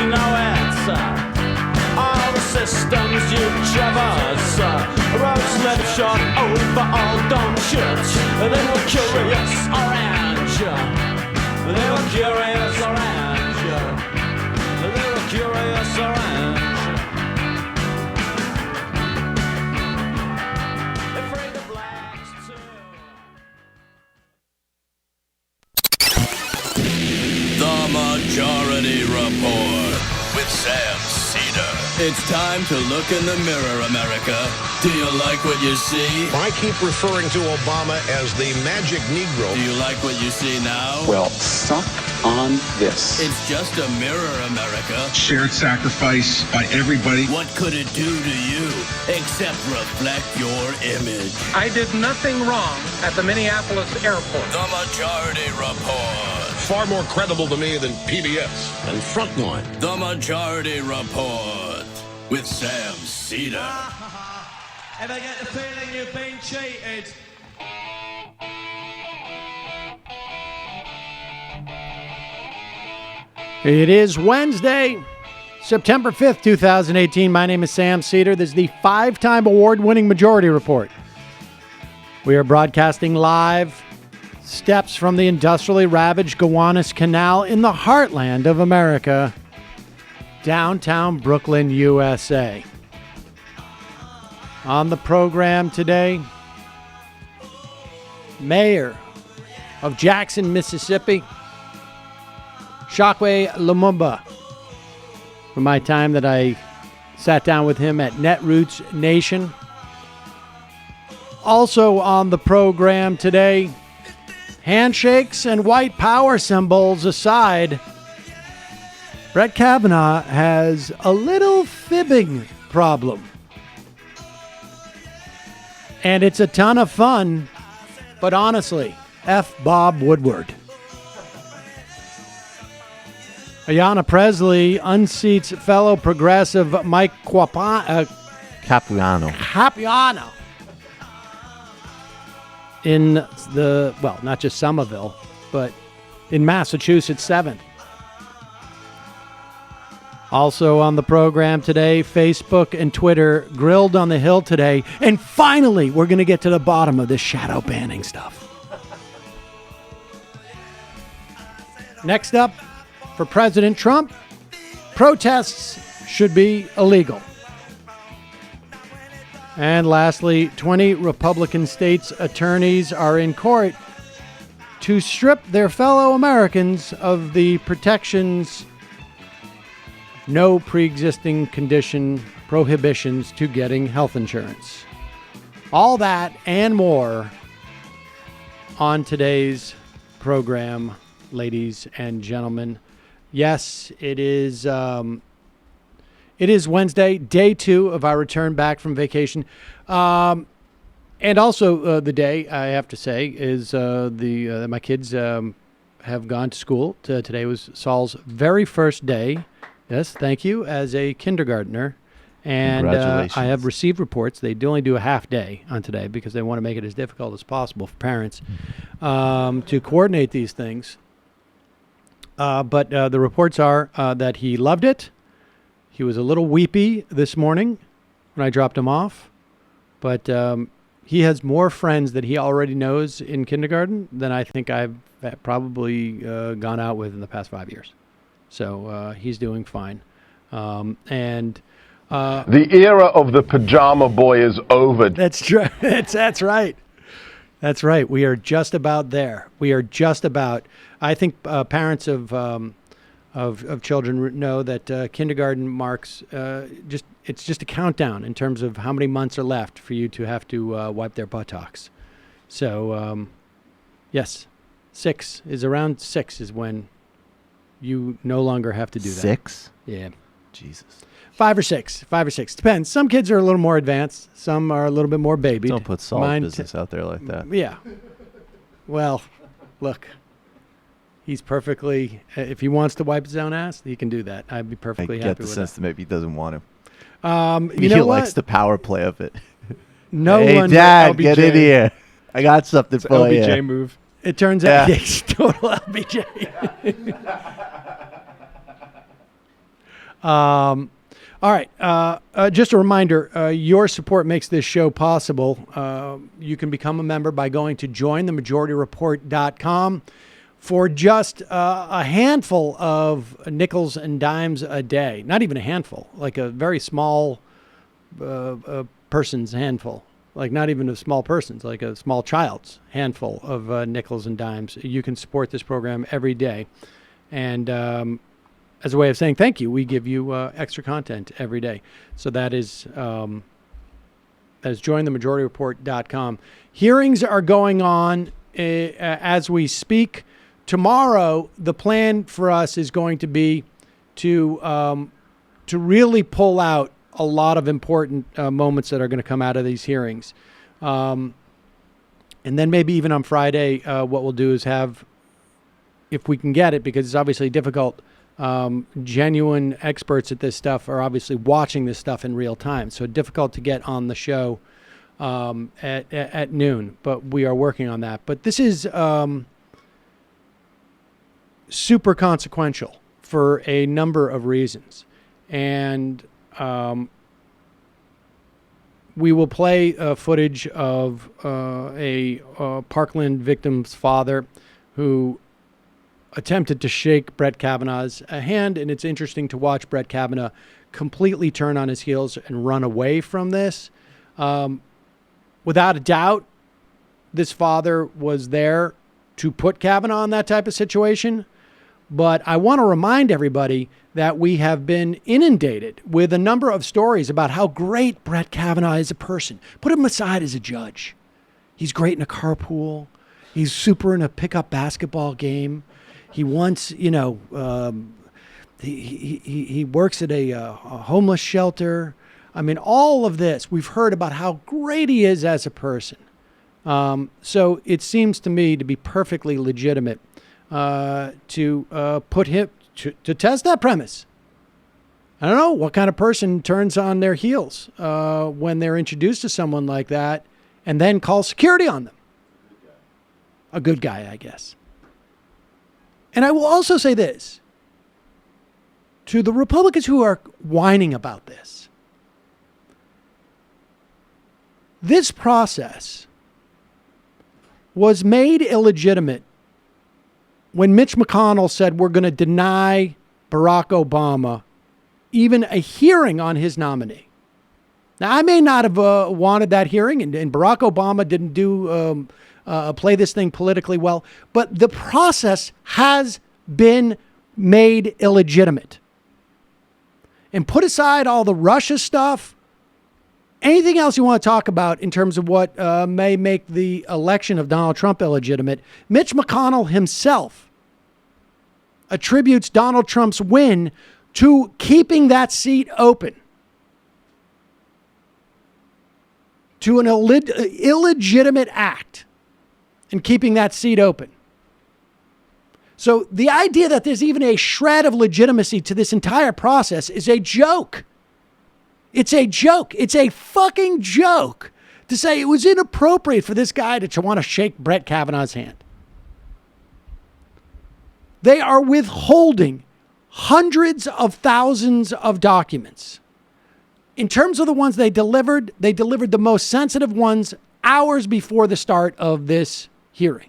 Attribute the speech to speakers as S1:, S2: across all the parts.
S1: know it. All the systems you traverse, roads left short over all dumb shit. They were curious orange. They were curious orange. They were curious orange. Afraid of blacks too.
S2: The Majority Report with Sam Seder. It's time to look in the mirror, America. Do you like what you see?
S3: I keep referring to Obama as the magic Negro.
S2: Do you like what you see now?
S4: Well, suck on this.
S2: It's just a mirror, America.
S5: Shared sacrifice by everybody.
S2: What could it do to you except reflect your image?
S6: I did nothing wrong at the Minneapolis airport.
S2: The Majority Report.
S3: Far more credible to me than PBS and Frontline.
S2: The Majority Report with Sam Seder.
S1: Ever get the feeling you've been cheated?
S7: It is Wednesday, September 5th, 2018. My name is Sam Seder. This is the 5-time award-winning Majority Report. We are broadcasting live steps from the industrially ravaged Gowanus Canal in the heartland of America, downtown Brooklyn, USA. On the program today, Mayor of Jackson, Mississippi, Chokwe Lumumba, from my time that I sat down with him at Netroots Nation. Also on the program today, handshakes and white power symbols aside, Brett Kavanaugh has a little fibbing problem. And it's a ton of fun, but honestly, F. Bob Woodward. Ayanna Presley unseats fellow progressive Mike
S8: Capuano.
S7: In the, well, not just Somerville, but in Massachusetts 7th. Also on the program today, Facebook and Twitter grilled on the Hill today. And finally, we're going to get to the bottom of this shadow banning stuff. Next up, for President Trump, protests should be illegal. And lastly, 20 Republican states' attorneys are in court to strip their fellow Americans of the protections, no pre-existing condition prohibitions to getting health insurance. All that and more on today's program, ladies and gentlemen. Yes, it is Wednesday, day 2 of our return back from vacation. And also the day, I have to say, is my kids have gone to school. Today was Saul's very first day. Yes, thank you, as a kindergartner. And I have received reports. They only do a half day on today because they want to make it as difficult as possible for parents to coordinate these things. But the reports are that he loved it. He was a little weepy this morning when I dropped him off. But he has more friends that he already knows in kindergarten than I think I've probably gone out with in the past 5 years. So he's doing fine. The
S9: era of the pajama boy is over.
S7: That's true. That's right. That's right. We are just about there. We are just about. I think parents of children know that kindergarten marks it's just a countdown in terms of how many months are left for you to have to wipe their buttocks. So yes, around 6 is when you no longer have to do that.
S8: 6?
S7: Yeah.
S8: Jesus.
S7: 5 or 6. Depends. Some kids are a little more advanced. Some are a little bit more babied.
S8: Don't put Saul's business out there like that.
S7: Yeah. Well, look, he's perfectly, if he wants to wipe his own ass, he can do that. I'd be perfectly happy with that. I get the sense
S8: that maybe he doesn't want to.
S7: He
S8: likes the power play of it.
S7: Hey,
S8: one. Dad, get in here. I got something for you.
S10: It's LBJ move.
S7: It turns out it's total LBJ. All right. Just a reminder, your support makes this show possible. You can become a member by going to jointhemajorityreport.com for just a handful of nickels and dimes a day. Not even a handful, like a very small person's handful. Like not even a small person's, like a small child's handful of nickels and dimes. You can support this program every day. And as a way of saying thank you, we give you extra content every day. So that is jointhemajorityreport.com. Hearings are going on as we speak. Tomorrow, the plan for us is going to be to really pull out a lot of important moments that are going to come out of these hearings. And then maybe even on Friday, what we'll do is have, if we can get it, because it's obviously difficult, genuine experts at this stuff are obviously watching this stuff in real time. So difficult to get on the show at noon, but we are working on that. But this is super consequential for a number of reasons. And we will play footage of a Parkland victim's father who attempted to shake Brett Kavanaugh's hand, and it's interesting to watch Brett Kavanaugh completely turn on his heels and run away from this. Without a doubt, this father was there to put Kavanaugh in that type of situation. But I want to remind everybody that we have been inundated with a number of stories about how great Brett Kavanaugh is a person. Put him aside as a judge. He's great in a carpool. He's super in a pickup basketball game. He once, he works at a homeless shelter. I mean, all of this, we've heard about how great he is as a person. So it seems to me to be perfectly legitimate to put him to test that premise. I don't know what kind of person turns on their heels when they're introduced to someone like that and then calls security on them. A good guy, I guess. And I will also say this to the Republicans who are whining about this. This process was made illegitimate when Mitch McConnell said we're going to deny Barack Obama even a hearing on his nominee. Now, I may not have wanted that hearing, and Barack Obama didn't play this thing politically well, but the process has been made illegitimate. And put aside all the Russia stuff, anything else you want to talk about in terms of what may make the election of Donald Trump illegitimate, Mitch McConnell himself attributes Donald Trump's win to keeping that seat open, to an illegitimate act in keeping that seat open. So the idea that there's even a shred of legitimacy to this entire process is a joke. It's a joke. It's a fucking joke to say it was inappropriate for this guy to want to shake Brett Kavanaugh's hand. They are withholding hundreds of thousands of documents. In terms of the ones they delivered the most sensitive ones hours before the start of this hearing.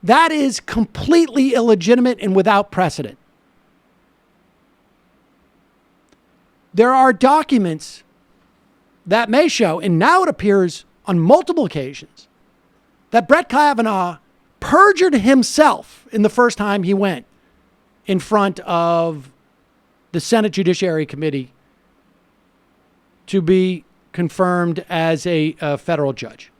S7: That is completely illegitimate and without precedent. There are documents that may show, and now it appears on multiple occasions, that Brett Kavanaugh perjured himself in the first time he went in front of the Senate Judiciary Committee to be confirmed as a federal judge.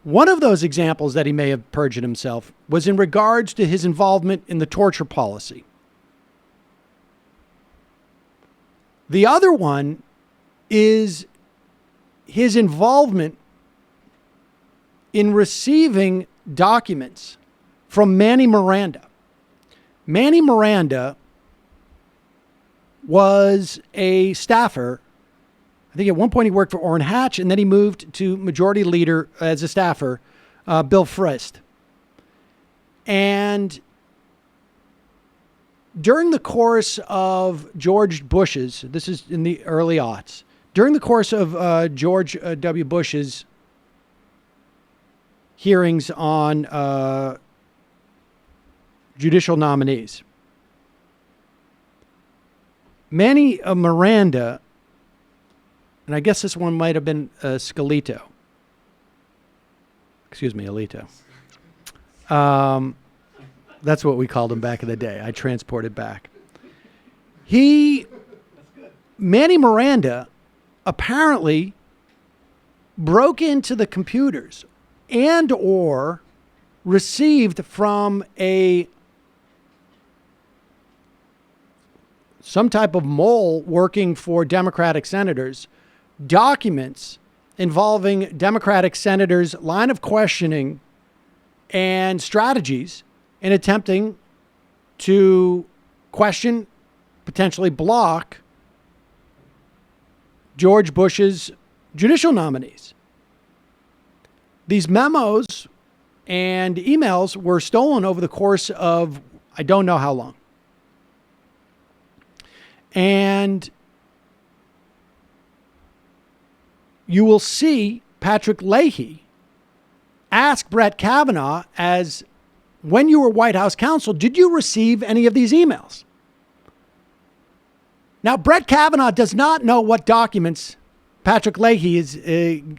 S7: One of those examples that he may have perjured himself was in regards to his involvement in the torture policy. The other one is his involvement in receiving documents from Manny Miranda. Manny Miranda was a staffer. I think at one point he worked for Orrin Hatch, and then he moved to Majority Leader as a staffer, Bill Frist. And during the course of George Bush's, this is in the early aughts, during the course of George W. Bush's hearings on judicial nominees, Manny Miranda, and I guess this one might have been Alito. That's what we called him back in the day. I transported back. Manny Miranda apparently broke into the computers and or received from some type of mole working for Democratic senators documents involving Democratic senators' line of questioning and strategies in attempting to question, potentially block George Bush's judicial nominees. These memos and emails were stolen over the course of I don't know how long. And you will see Patrick Leahy ask Brett Kavanaugh, as when you were White House counsel, did you receive any of these emails? Now, Brett Kavanaugh does not know what documents Patrick Leahy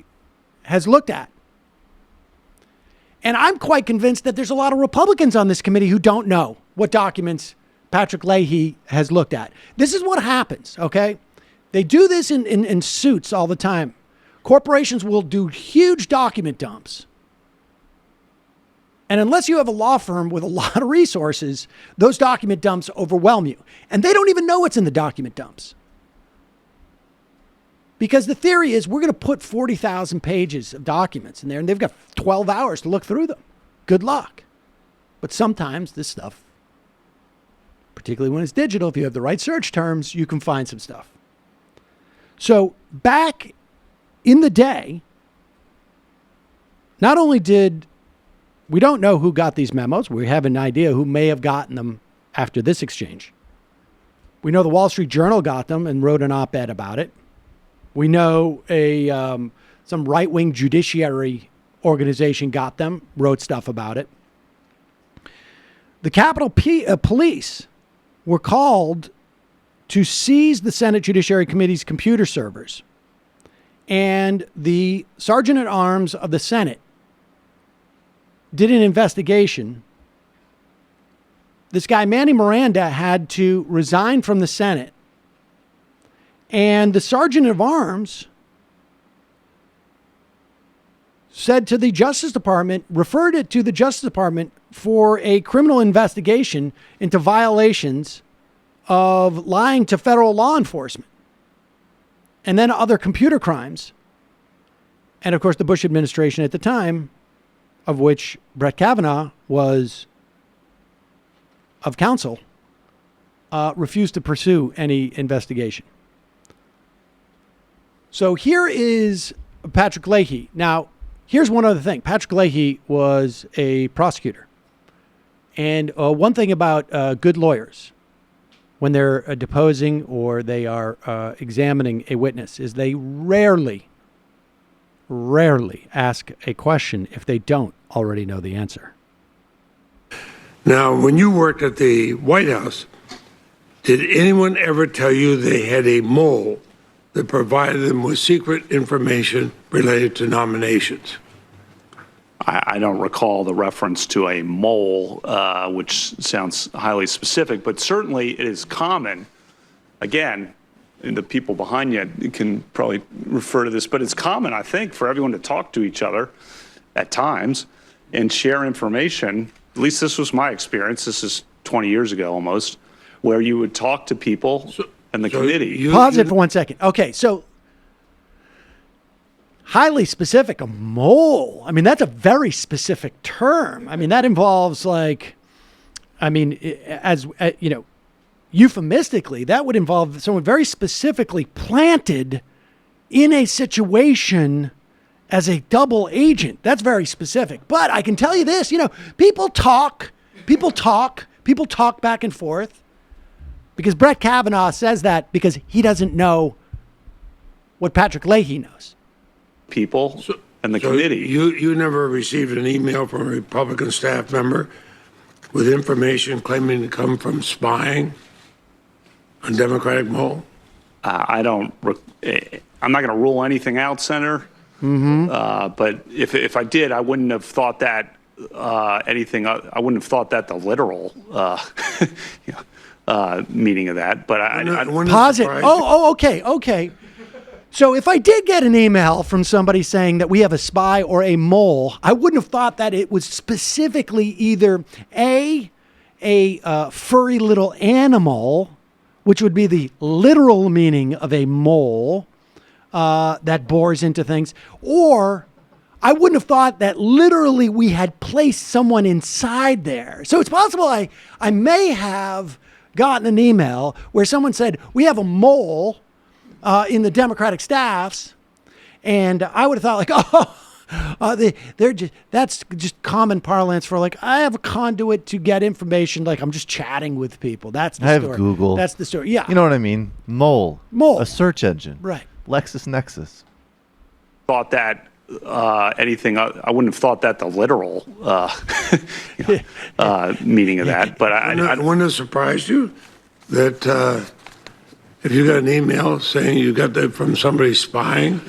S7: has looked at. And I'm quite convinced that there's a lot of Republicans on this committee who don't know what documents Patrick Leahy has looked at. This is what happens, okay? They do this in suits all the time. Corporations will do huge document dumps. And unless you have a law firm with a lot of resources, those document dumps overwhelm you. And they don't even know what's in the document dumps. Because the theory is we're going to put 40,000 pages of documents in there and they've got 12 hours to look through them. Good luck. But sometimes this stuff, particularly when it's digital, if you have the right search terms, you can find some stuff. So back in the day, not only did we don't know who got these memos, we have an idea who may have gotten them after this exchange. We know the Wall Street Journal got them and wrote an op-ed about it. We know some right-wing judiciary organization got them, wrote stuff about it. The Capitol Police were called to seize the Senate Judiciary Committee's computer servers. And the Sergeant at Arms of the Senate did an investigation. This guy, Manny Miranda, had to resign from the Senate. And the Sergeant of Arms said to the Justice Department, referred it to the Justice Department for a criminal investigation into violations of lying to federal law enforcement and then other computer crimes. And of course, the Bush administration at the time, of which Brett Kavanaugh was of counsel, refused to pursue any investigation. So here is Patrick Leahy. Now, here's one other thing. Patrick Leahy was a prosecutor. And one thing about good lawyers, when they're deposing or they are examining a witness, is they rarely ask a question if they don't already know the answer.
S10: Now, when you worked at the White House, did anyone ever tell you they had a mole that provided them with secret information related to nominations?
S11: I don't recall the reference to a mole, which sounds highly specific, but certainly it is common. Again, and the people behind you can probably refer to this, but it's common, I think, for everyone to talk to each other at times and share information. At least this was my experience. This is 20 years ago almost, where you would talk to people in the committee.
S7: Pause it for 1 second. Okay, so highly specific, a mole. I mean, that's a very specific term. I mean, that involves euphemistically, that would involve someone very specifically planted in a situation as a double agent. That's very specific. But I can tell you this, people talk back and forth. Because Brett Kavanaugh says that because he doesn't know what Patrick Leahy knows.
S11: People and the committee.
S10: You never received an email from a Republican staff member with information claiming to come from spying on Democratic mole?
S11: I'm not going to rule anything out, Senator. But if I did, I wouldn't have thought that anything. I wouldn't have thought that the literal meaning of that. But I
S7: pause it. Okay. So if I did get an email from somebody saying that we have a spy or a mole, I wouldn't have thought that it was specifically either a furry little animal, which would be the literal meaning of a mole that bores into things, or I wouldn't have thought that literally we had placed someone inside there. So it's possible I may have gotten an email where someone said, we have a mole in the Democratic staffs, and I would have thought that's just common parlance for I have a conduit to get information. I'm just chatting with people. That's the story.
S8: I have Google.
S7: That's the story. Yeah.
S8: You know what I mean? Mole. A search engine.
S7: Right.
S8: LexisNexis.
S11: thought that anything. I wouldn't have thought that the literal meaning of that. But I
S10: wouldn't have surprised you that if you got an email saying you got that from somebody spying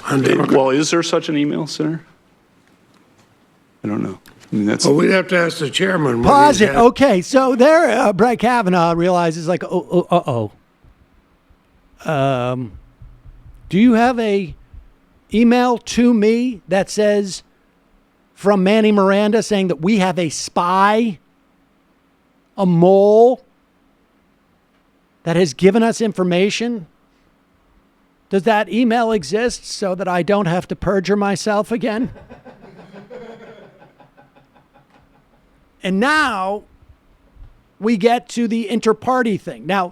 S10: on Democrats.
S11: Well, is there such an email, sir? I don't know. I mean, that's.
S10: Well, we'd have to ask the chairman.
S7: Pause it. Okay, so there, Brett Kavanaugh realizes do you have a email to me that says from Manny Miranda saying that we have a spy, a mole that has given us information? Does that email exist so that I don't have to perjure myself again? And now we get to the inter-party thing. Now,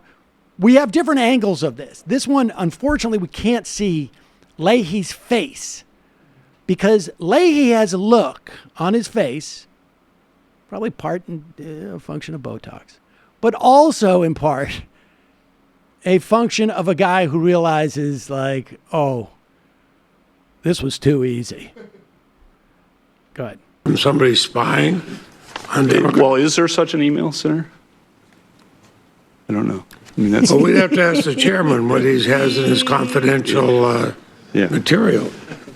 S7: we have different angles of this. This one, unfortunately, we can't see Leahy's face because Leahy has a look on his face, probably part and function of Botox, but also in part a function of a guy who realizes this was too easy. Go ahead.
S10: From somebody spying on Democrats.
S11: Well, is there such an email, sir? I don't know. I mean, that's.
S10: Well, we'd have to ask the chairman what he has in his confidential material.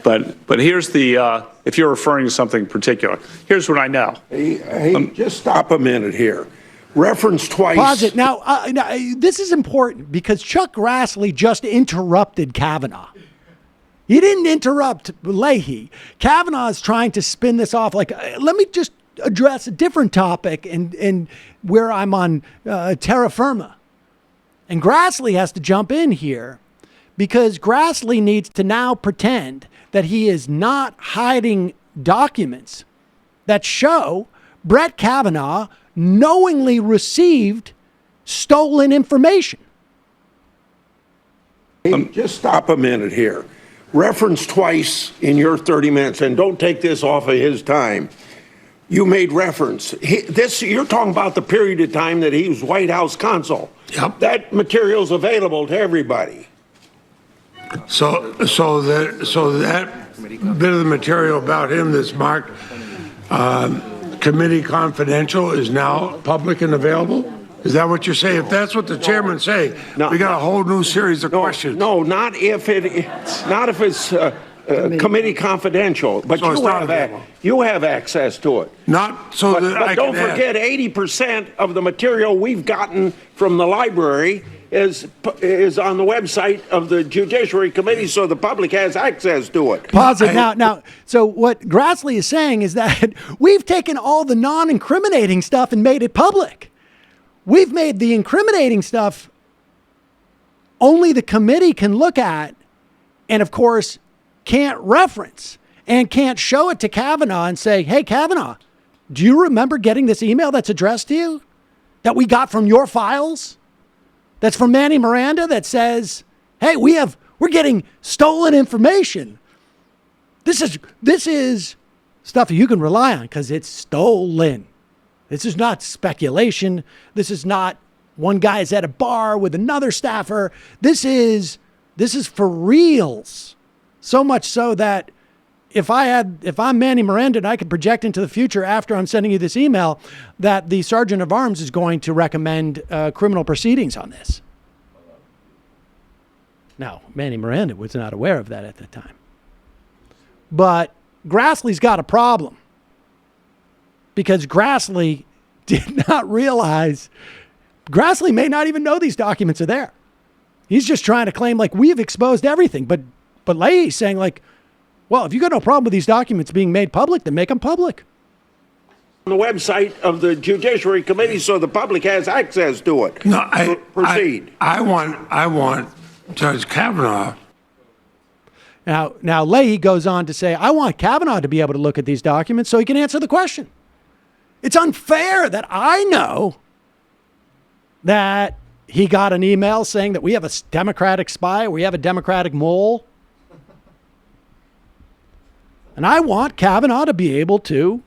S11: But here's the, if you're referring to something particular, here's what I know.
S12: Hey, just stop a minute here. Reference twice.
S7: Pause it. Now, this is important because Chuck Grassley just interrupted Kavanaugh. He didn't interrupt Leahy. Kavanaugh is trying to spin this off let me just address a different topic and where I'm on terra firma. And Grassley has to jump in here because Grassley needs to now pretend that he is not hiding documents that show Brett Kavanaugh knowingly received stolen information.
S12: Hey, just stop a minute here. Reference twice in your 30 minutes, and don't take this off of his time. You made reference. You're talking about the period of time that he was White House counsel.
S10: Yep.
S12: That material's available to everybody.
S10: So that bit of the material about him that's marked committee confidential is now public and available? Is that what you're saying? If that's what the chairman say, we got a whole new series of questions.
S12: No, not if it's committee confidential, but
S10: so
S12: you have access to it.
S10: Not so
S12: but,
S10: that
S12: but
S10: I
S12: don't
S10: can
S12: forget, 80% of the material we've gotten from the library is on the website of the Judiciary Committee, so the public has access to it.
S7: Pause it now. So what Grassley is saying is that we've taken all the non-incriminating stuff and made it public. We've made the incriminating stuff only the committee can look at, and of course can't reference and can't show it to Kavanaugh and say, hey, Kavanaugh, do you remember getting this email that's addressed to you that we got from your files? That's from Manny Miranda that says, hey, we're getting stolen information. This is stuff you can rely on because it's stolen. This is not speculation. This is not One guy is at a bar with another staffer. This is for reals. So much so that if I'm Manny Miranda and I could project into the future after I'm sending you this email, that the Sergeant of Arms is going to recommend criminal proceedings on this. Now, Manny Miranda was not aware of that at the time. But Grassley's got a problem because Grassley did not realize, Grassley may not even know these documents are there. He's just trying to claim like we've exposed everything. But Leahy's saying like, well, if you got no problem with these documents being made public, then make them public.
S12: On the website of the Judiciary Committee so the public has access to it.
S10: No,
S12: proceed.
S10: I want Judge Kavanaugh.
S7: Now Leahy goes on to say, I want Kavanaugh to be able to look at these documents so he can answer the question. It's unfair that I know that he got an email saying that we have a Democratic spy, we have a Democratic mole. And I want Kavanaugh to be able to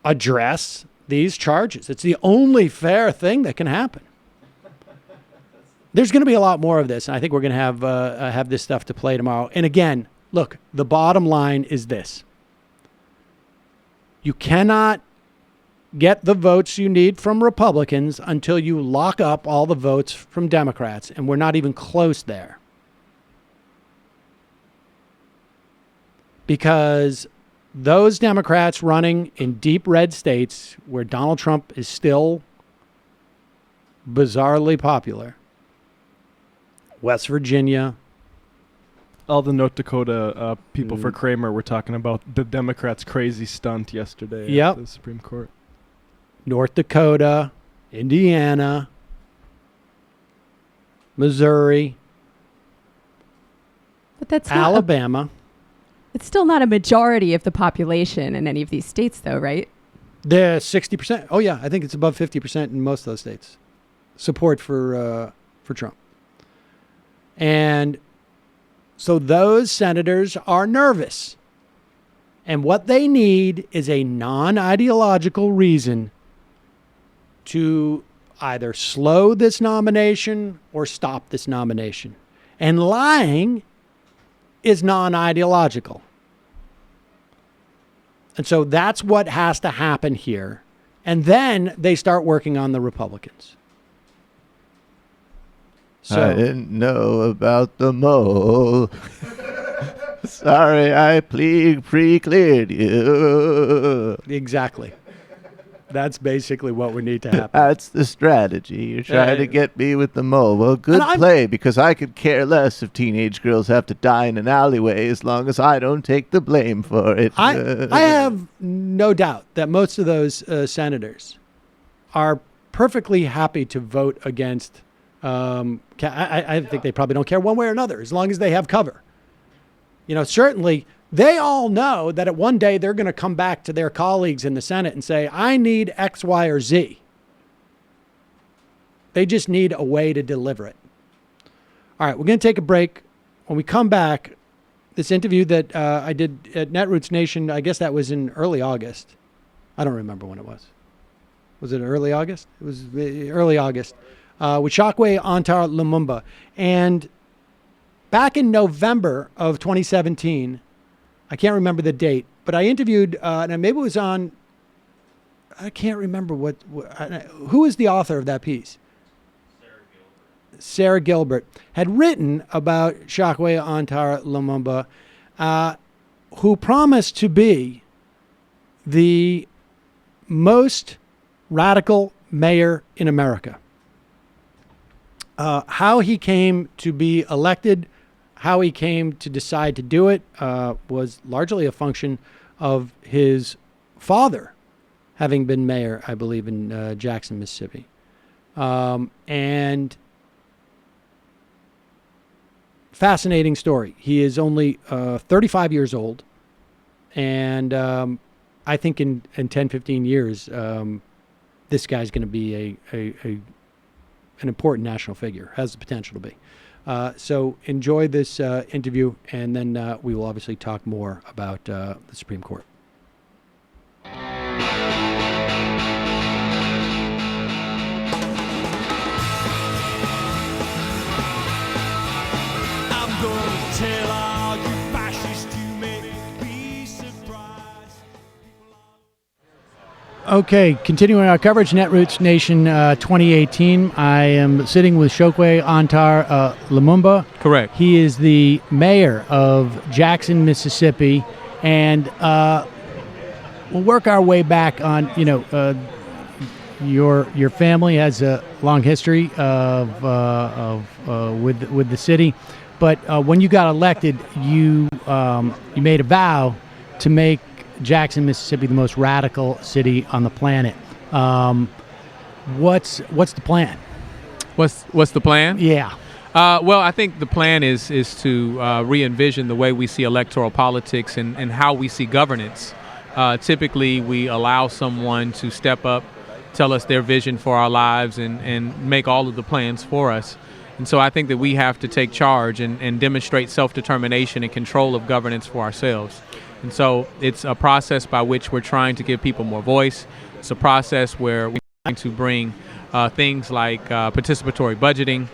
S7: address these charges. It's the only fair thing that can happen. There's going to be a lot more of this, and I think we're going to have this stuff to play tomorrow. And again, look, the bottom line is this. You cannot get the votes you need from Republicans until you lock up all the votes from Democrats, and we're not even close there. Because those Democrats running in deep red states where Donald Trump is still bizarrely popular, West Virginia.
S13: All the North Dakota people for Kramer were talking about the Democrats' crazy stunt yesterday at the Supreme Court.
S7: North Dakota, Indiana, Missouri,
S14: but that's
S7: Alabama.
S14: It's still not a majority of the population in any of these states, though, right?
S7: The 60%. Oh, yeah. I think it's above 50% in most of those states. Support for Trump. And so those senators are nervous. And what they need is a non-ideological reason to either slow this nomination or stop this nomination. And lying is non-ideological. And so that's what has to happen here. And then they start working on the Republicans. So,
S8: I didn't know about the mole. Sorry, I pre-cleared you.
S7: Exactly. That's basically what we need to happen.
S8: That's the strategy. You're trying to get me with the mole. Well, good play, because I could care less if teenage girls have to die in an alleyway as long as I don't take the blame for it.
S7: I have no doubt that most of those senators are perfectly happy to vote against. I think they probably don't care one way or another as long as they have cover. You know, certainly they all know that at one day they're going to come back to their colleagues in the Senate and say, I need X, Y, or Z. They just need a way to deliver it. All right, we're going to take a break. When we come back, this interview that I did at Netroots Nation, I guess that was in early August. I don't remember when it was. Was it early August? It was early August with Chokwe Antar Lumumba. And back in November of 2017, I can't remember the date, but I interviewed, and maybe it was on, I can't remember who is the author of that piece? Sarah Gilbert had written about Chokwe Antar Lumumba, who promised to be the most radical mayor in America. How he came to be elected, how he came to decide to do it was largely a function of his father having been mayor, I believe, in Jackson, Mississippi. And fascinating story. He is only 35 years old. And I think in 10, 15 years, this guy's going to be an important national figure, has the potential to be. So enjoy this interview, and then we will obviously talk more about the Supreme Court. Okay, continuing our coverage, Netroots Nation 2018. I am sitting with Chokwe Antar Lumumba.
S15: Correct.
S7: He is the mayor of Jackson, Mississippi, and we'll work our way back on. Your family has a long history with the city, but when you got elected, you made a vow to make Jackson, Mississippi, the most radical city on the planet. What's the plan?
S15: What's the plan?
S7: Yeah.
S15: Well, I think the plan is to re-envision the way we see electoral politics and how we see governance. Typically, we allow someone to step up, tell us their vision for our lives, and make all of the plans for us. And so I think that we have to take charge and demonstrate self-determination and control of governance for ourselves. And so it's a process by which we're trying to give people more voice. It's a process where we're trying to bring things like participatory budgeting.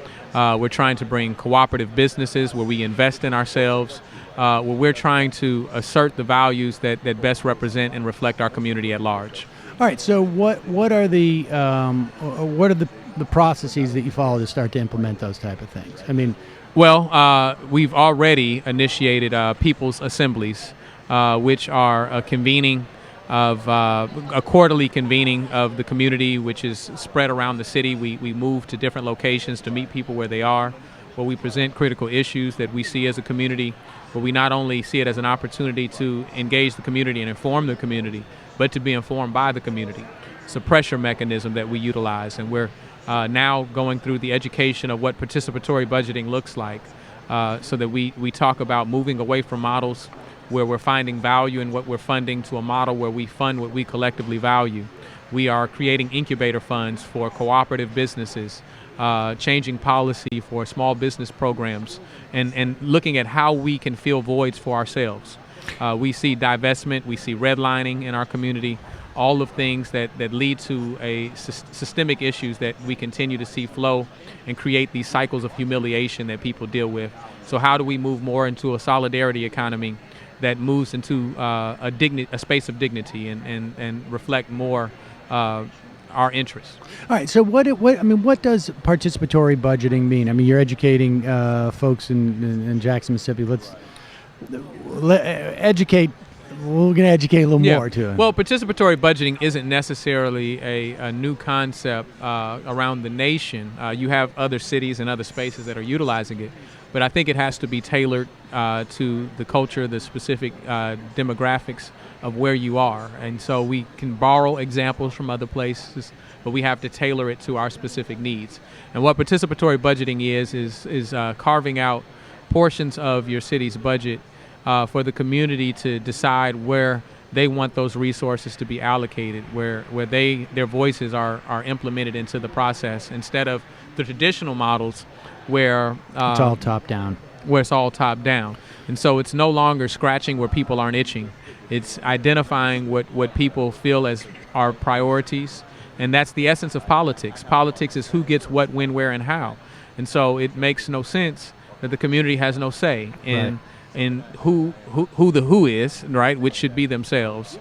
S15: We're trying to bring cooperative businesses where we invest in ourselves, where we're trying to assert the values that best represent and reflect our community at large.
S7: All right. So what are the processes that you follow to start to implement those type of things? I mean,
S15: well, we've already initiated people's assemblies, which are a convening of a quarterly convening of the community, which is spread around the city. We move to different locations to meet people where they are, where we present critical issues that we see as a community, where we not only see it as an opportunity to engage the community and inform the community, but to be informed by the community. It's a pressure mechanism that we utilize, and we're now going through the education of what participatory budgeting looks like, so that we talk about moving away from models where we're finding value in what we're funding to a model where we fund what we collectively value. We are creating incubator funds for cooperative businesses, changing policy for small business programs, and looking at how we can fill voids for ourselves. We see divestment, we see redlining in our community, all of things that lead to systemic issues that we continue to see flow and create these cycles of humiliation that people deal with. So how do we move more into a solidarity economy that moves into a space of dignity and reflect more our interests?
S7: All right. So what does participatory budgeting mean? I mean, you're educating folks in Jackson, Mississippi. Let's educate. We're going to educate a little more too.
S15: Well, participatory budgeting isn't necessarily a new concept around the nation. You have other cities and other spaces that are utilizing it, but I think it has to be tailored to the culture, the specific demographics of where you are. And so we can borrow examples from other places, but we have to tailor it to our specific needs. And what participatory budgeting is carving out portions of your city's budget for the community to decide where they want those resources to be allocated, where their voices are implemented into the process, instead of the traditional models where
S7: it's all top down.
S15: Where it's all top down. And so it's no longer scratching where people aren't itching. It's identifying what people feel as our priorities, and that's the essence of politics. Politics is who gets what, when, where, and how. And so it makes no sense that the community has no say in who the who is, right, which should be themselves,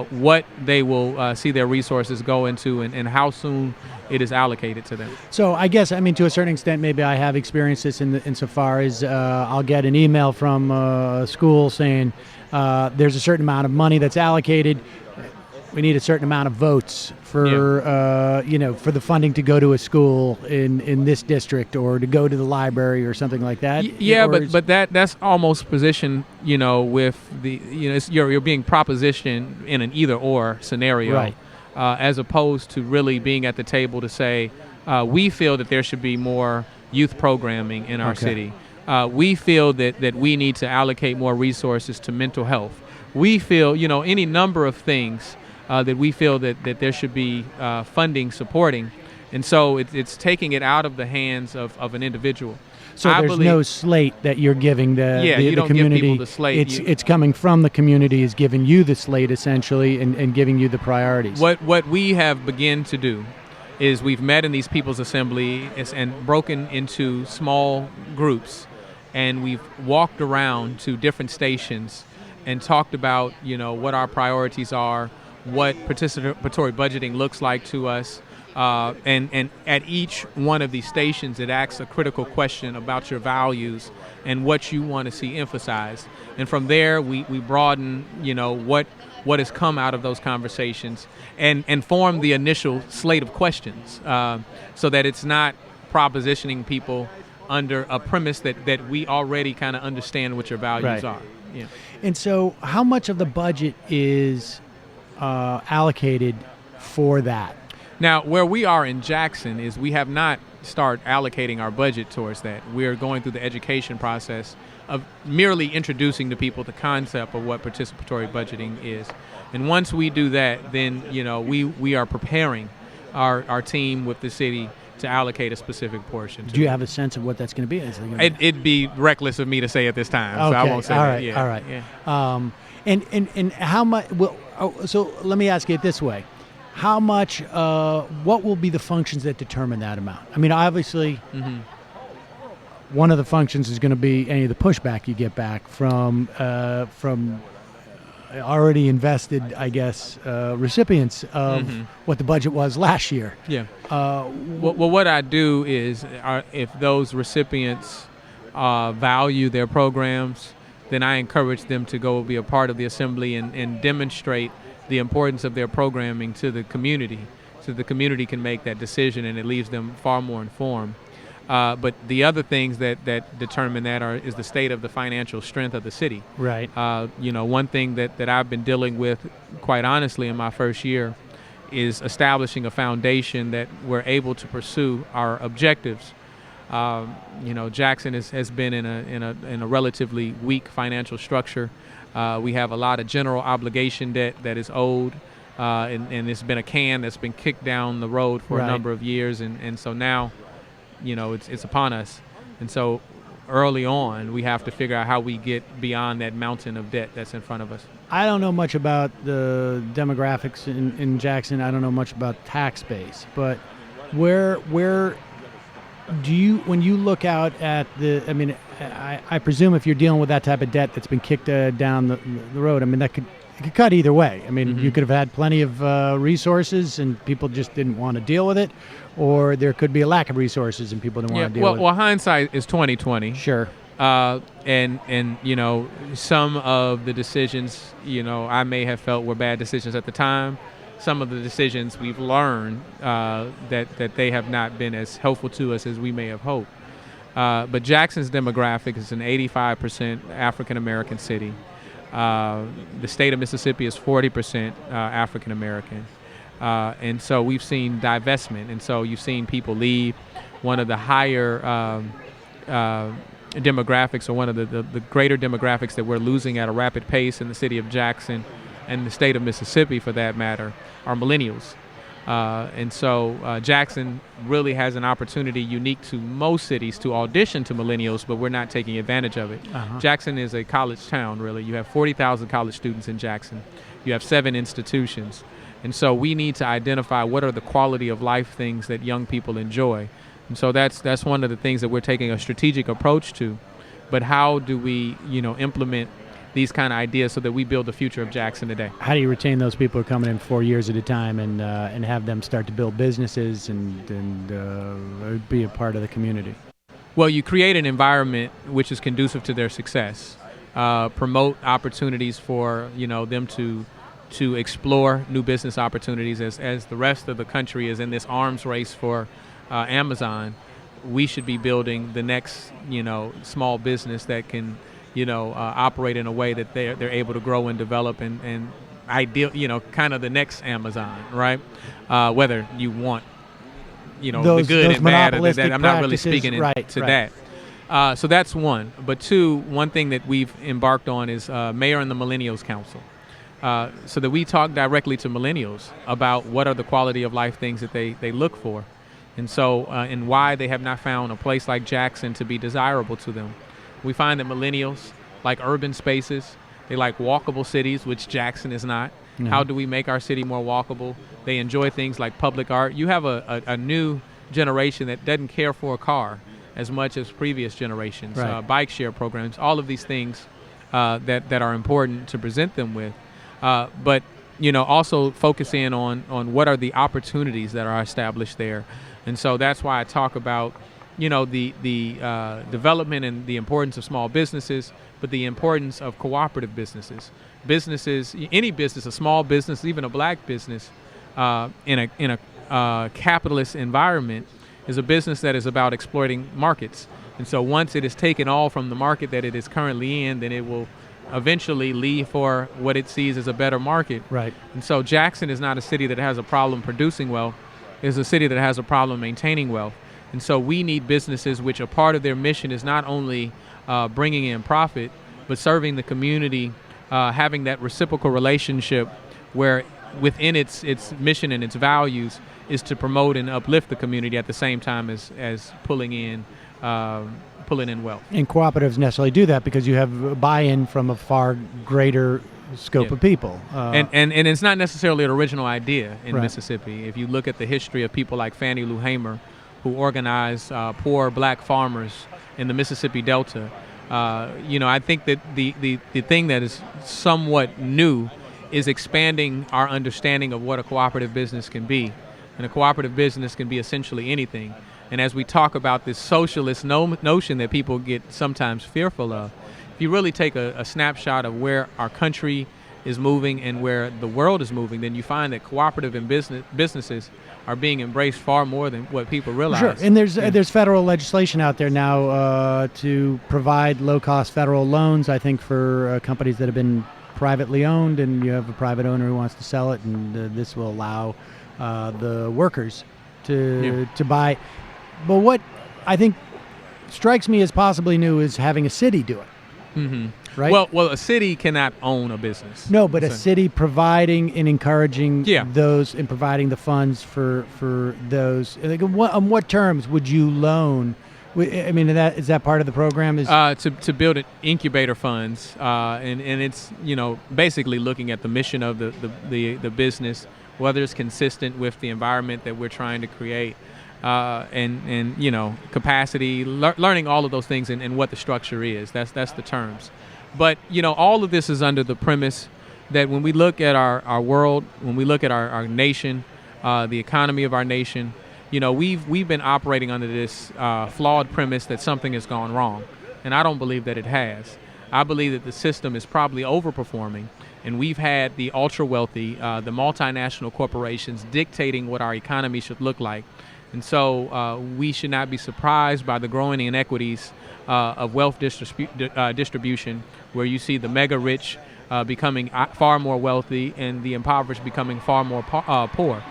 S15: what they will see their resources go into, and how soon it is allocated to them.
S7: So I guess, I mean, to a certain extent, maybe I have experienced this insofar as I'll get an email from a school saying there's a certain amount of money that's allocated. We need a certain amount of votes for for the funding to go to a school in this district, or to go to the library or something like that.
S15: But that's almost positioned, with the you're being propositioned in an either or scenario,
S7: right?
S15: As opposed to really being at the table to say, we feel that there should be more youth programming in our city. We feel that we need to allocate more resources to mental health. We feel, any number of things that we feel that there should be funding supporting. And so it's taking it out of the hands of an individual.
S7: So there's no slate that you're giving the community.
S15: Give people the slate.
S7: It's coming from the community, is giving you the slate essentially, and giving you the priorities.
S15: What we have begun to do is we've met in these people's assemblies and broken into small groups, and we've walked around to different stations and talked about what our priorities are, what participatory budgeting looks like to us. And at each one of these stations, it asks a critical question about your values and what you want to see emphasized. And from there, we broaden, what has come out of those conversations and form the initial slate of questions so that it's not propositioning people under a premise that we already kind of understand what your values are. Yeah.
S7: And so how much of the budget is allocated for that?
S15: Now, where we are in Jackson is we have not started allocating our budget towards that. We're going through the education process of merely introducing to people the concept of what participatory budgeting is. And once we do that, then, we are preparing our team with the city to allocate a specific portion.
S7: Do you have a sense of what that's going to be?
S15: It'd be reckless of me to say at this time, so I won't say that. Yeah.
S7: All right.
S15: Yeah.
S7: And how much? Well, so let me ask you it this way: how much? What will be the functions that determine that amount? I mean, obviously, one of the functions is going to be any of the pushback you get back from already invested, I guess, recipients of what the budget was last year.
S15: Yeah. Well, what I do is, if those recipients value their programs, then I encourage them to go be a part of the assembly and demonstrate the importance of their programming to the community, so the community can make that decision, and it leaves them far more informed. But the other things that determine that is the state of the financial strength of the city.
S7: Right.
S15: One thing that I've been dealing with, quite honestly, in my first year, is establishing a foundation that we're able to pursue our objectives. Jackson has been in a relatively weak financial structure. We have a lot of general obligation debt that is owed, and it's been a can that's been kicked down the road for a number of years, and so now, it's upon us. And so early on, we have to figure out how we get beyond that mountain of debt that's in front of us.
S7: I don't know much about the demographics in Jackson. I don't know much about tax base, but where do you, when you look out at I presume if you're dealing with that type of debt that's been kicked down the road, it could cut either way. You could have had plenty of resources and people just didn't want to deal with it, or there could be a lack of resources and people didn't want to deal with it.
S15: Well, hindsight is 20/20.
S7: Sure.
S15: And some of the decisions, I may have felt were bad decisions at the time. Some of the decisions we've learned that they have not been as helpful to us as we may have hoped. But Jackson's demographic is an 85% African American city. The state of Mississippi is 40% African American. And so we've seen divestment. And so you've seen people leave. One of the higher demographics, or one of the greater demographics that we're losing at a rapid pace in the city of Jackson and the state of Mississippi, for that matter, are millennials. And so Jackson really has an opportunity unique to most cities to audition to millennials, but we're not taking advantage of it. Jackson is a college town, really. You have 40,000 college students in Jackson. You have 7 institutions. And so we need to identify what are the quality of life things that young people enjoy. And so that's one of the things that we're taking a strategic approach to. But how do we, implement these kind of ideas so that we build the future of Jackson today?
S7: How do you retain those people who are coming in 4 years at a time and have them start to build businesses and be a part of the community?
S15: Well, you create an environment which is conducive to their success. Promote opportunities for them to explore new business opportunities. As the rest of the country is in this arms race for Amazon, we should be building the next small business that can operate in a way that they're able to grow and develop and ideal, kind of the next Amazon, right? Whether you want, the good and bad of that. I'm not really speaking to that. So that's one. But two, one thing that we've embarked on is Mayor and the Millennials Council. So that we talk directly to millennials about what are the quality of life things that they look for. And so, and why they have not found a place like Jackson to be desirable to them. We find that millennials like urban spaces. They like walkable cities, which Jackson is not. Mm-hmm. How do we make our city more walkable? They enjoy things like public art. You have a new generation that doesn't care for a car as much as previous generations.
S7: Right.
S15: Bike share programs, all of these things that are important to present them with. But also focus in on what are the opportunities that are established there. And so that's why I talk about, the development and the importance of small businesses, but the importance of cooperative businesses. Businesses, any business, a small business, even a black business, in a capitalist environment, is a business that is about exploiting markets. And so once it is taken all from the market that it is currently in, then it will eventually leave for what it sees as a better market.
S7: Right.
S15: And so Jackson is not a city that has a problem producing wealth. It's a city that has a problem maintaining wealth. And so we need businesses which a part of their mission is not only bringing in profit, but serving the community, having that reciprocal relationship where within its mission and its values is to promote and uplift the community at the same time as pulling in wealth.
S7: And cooperatives necessarily do that because you have buy-in from a far greater scope of people.
S15: And it's not necessarily an original idea in
S7: Right.
S15: Mississippi. If you look at the history of people like Fannie Lou Hamer, who organized poor black farmers in the Mississippi Delta, I think that the thing that is somewhat new is expanding our understanding of what a cooperative business can be. And a cooperative business can be essentially anything. And as we talk about this socialist notion that people get sometimes fearful of, if you really take a snapshot of where our country is moving and where the world is moving, then you find that cooperative and businesses are being embraced far more than what people realize.
S7: Sure, and there's federal legislation out there now to provide low-cost federal loans, I think, for companies that have been privately owned, and you have a private owner who wants to sell it, and this will allow the workers to buy. But what I think strikes me as possibly new is having a city do it.
S15: Mm-hmm.
S7: Right?
S15: Well, a city cannot own a business.
S7: No, but a city providing and encouraging
S15: Yeah.
S7: those and providing the funds for those. Like, on what terms would you loan? I mean, is that part of the program? Is
S15: to build incubator funds, and it's basically looking at the mission of the business, whether it's consistent with the environment that we're trying to create, and capacity, learning all of those things and what the structure is. That's the terms. But all of this is under the premise that when we look at our world, when we look at our nation, the economy of our nation, we've been operating under this flawed premise that something has gone wrong, and I don't believe that it has. I believe that the system is probably overperforming, and we've had the ultra wealthy, the multinational corporations dictating what our economy should look like. And so we should not be surprised by the growing inequities of wealth distribution, where you see the mega rich becoming far more wealthy and the impoverished becoming far more poor.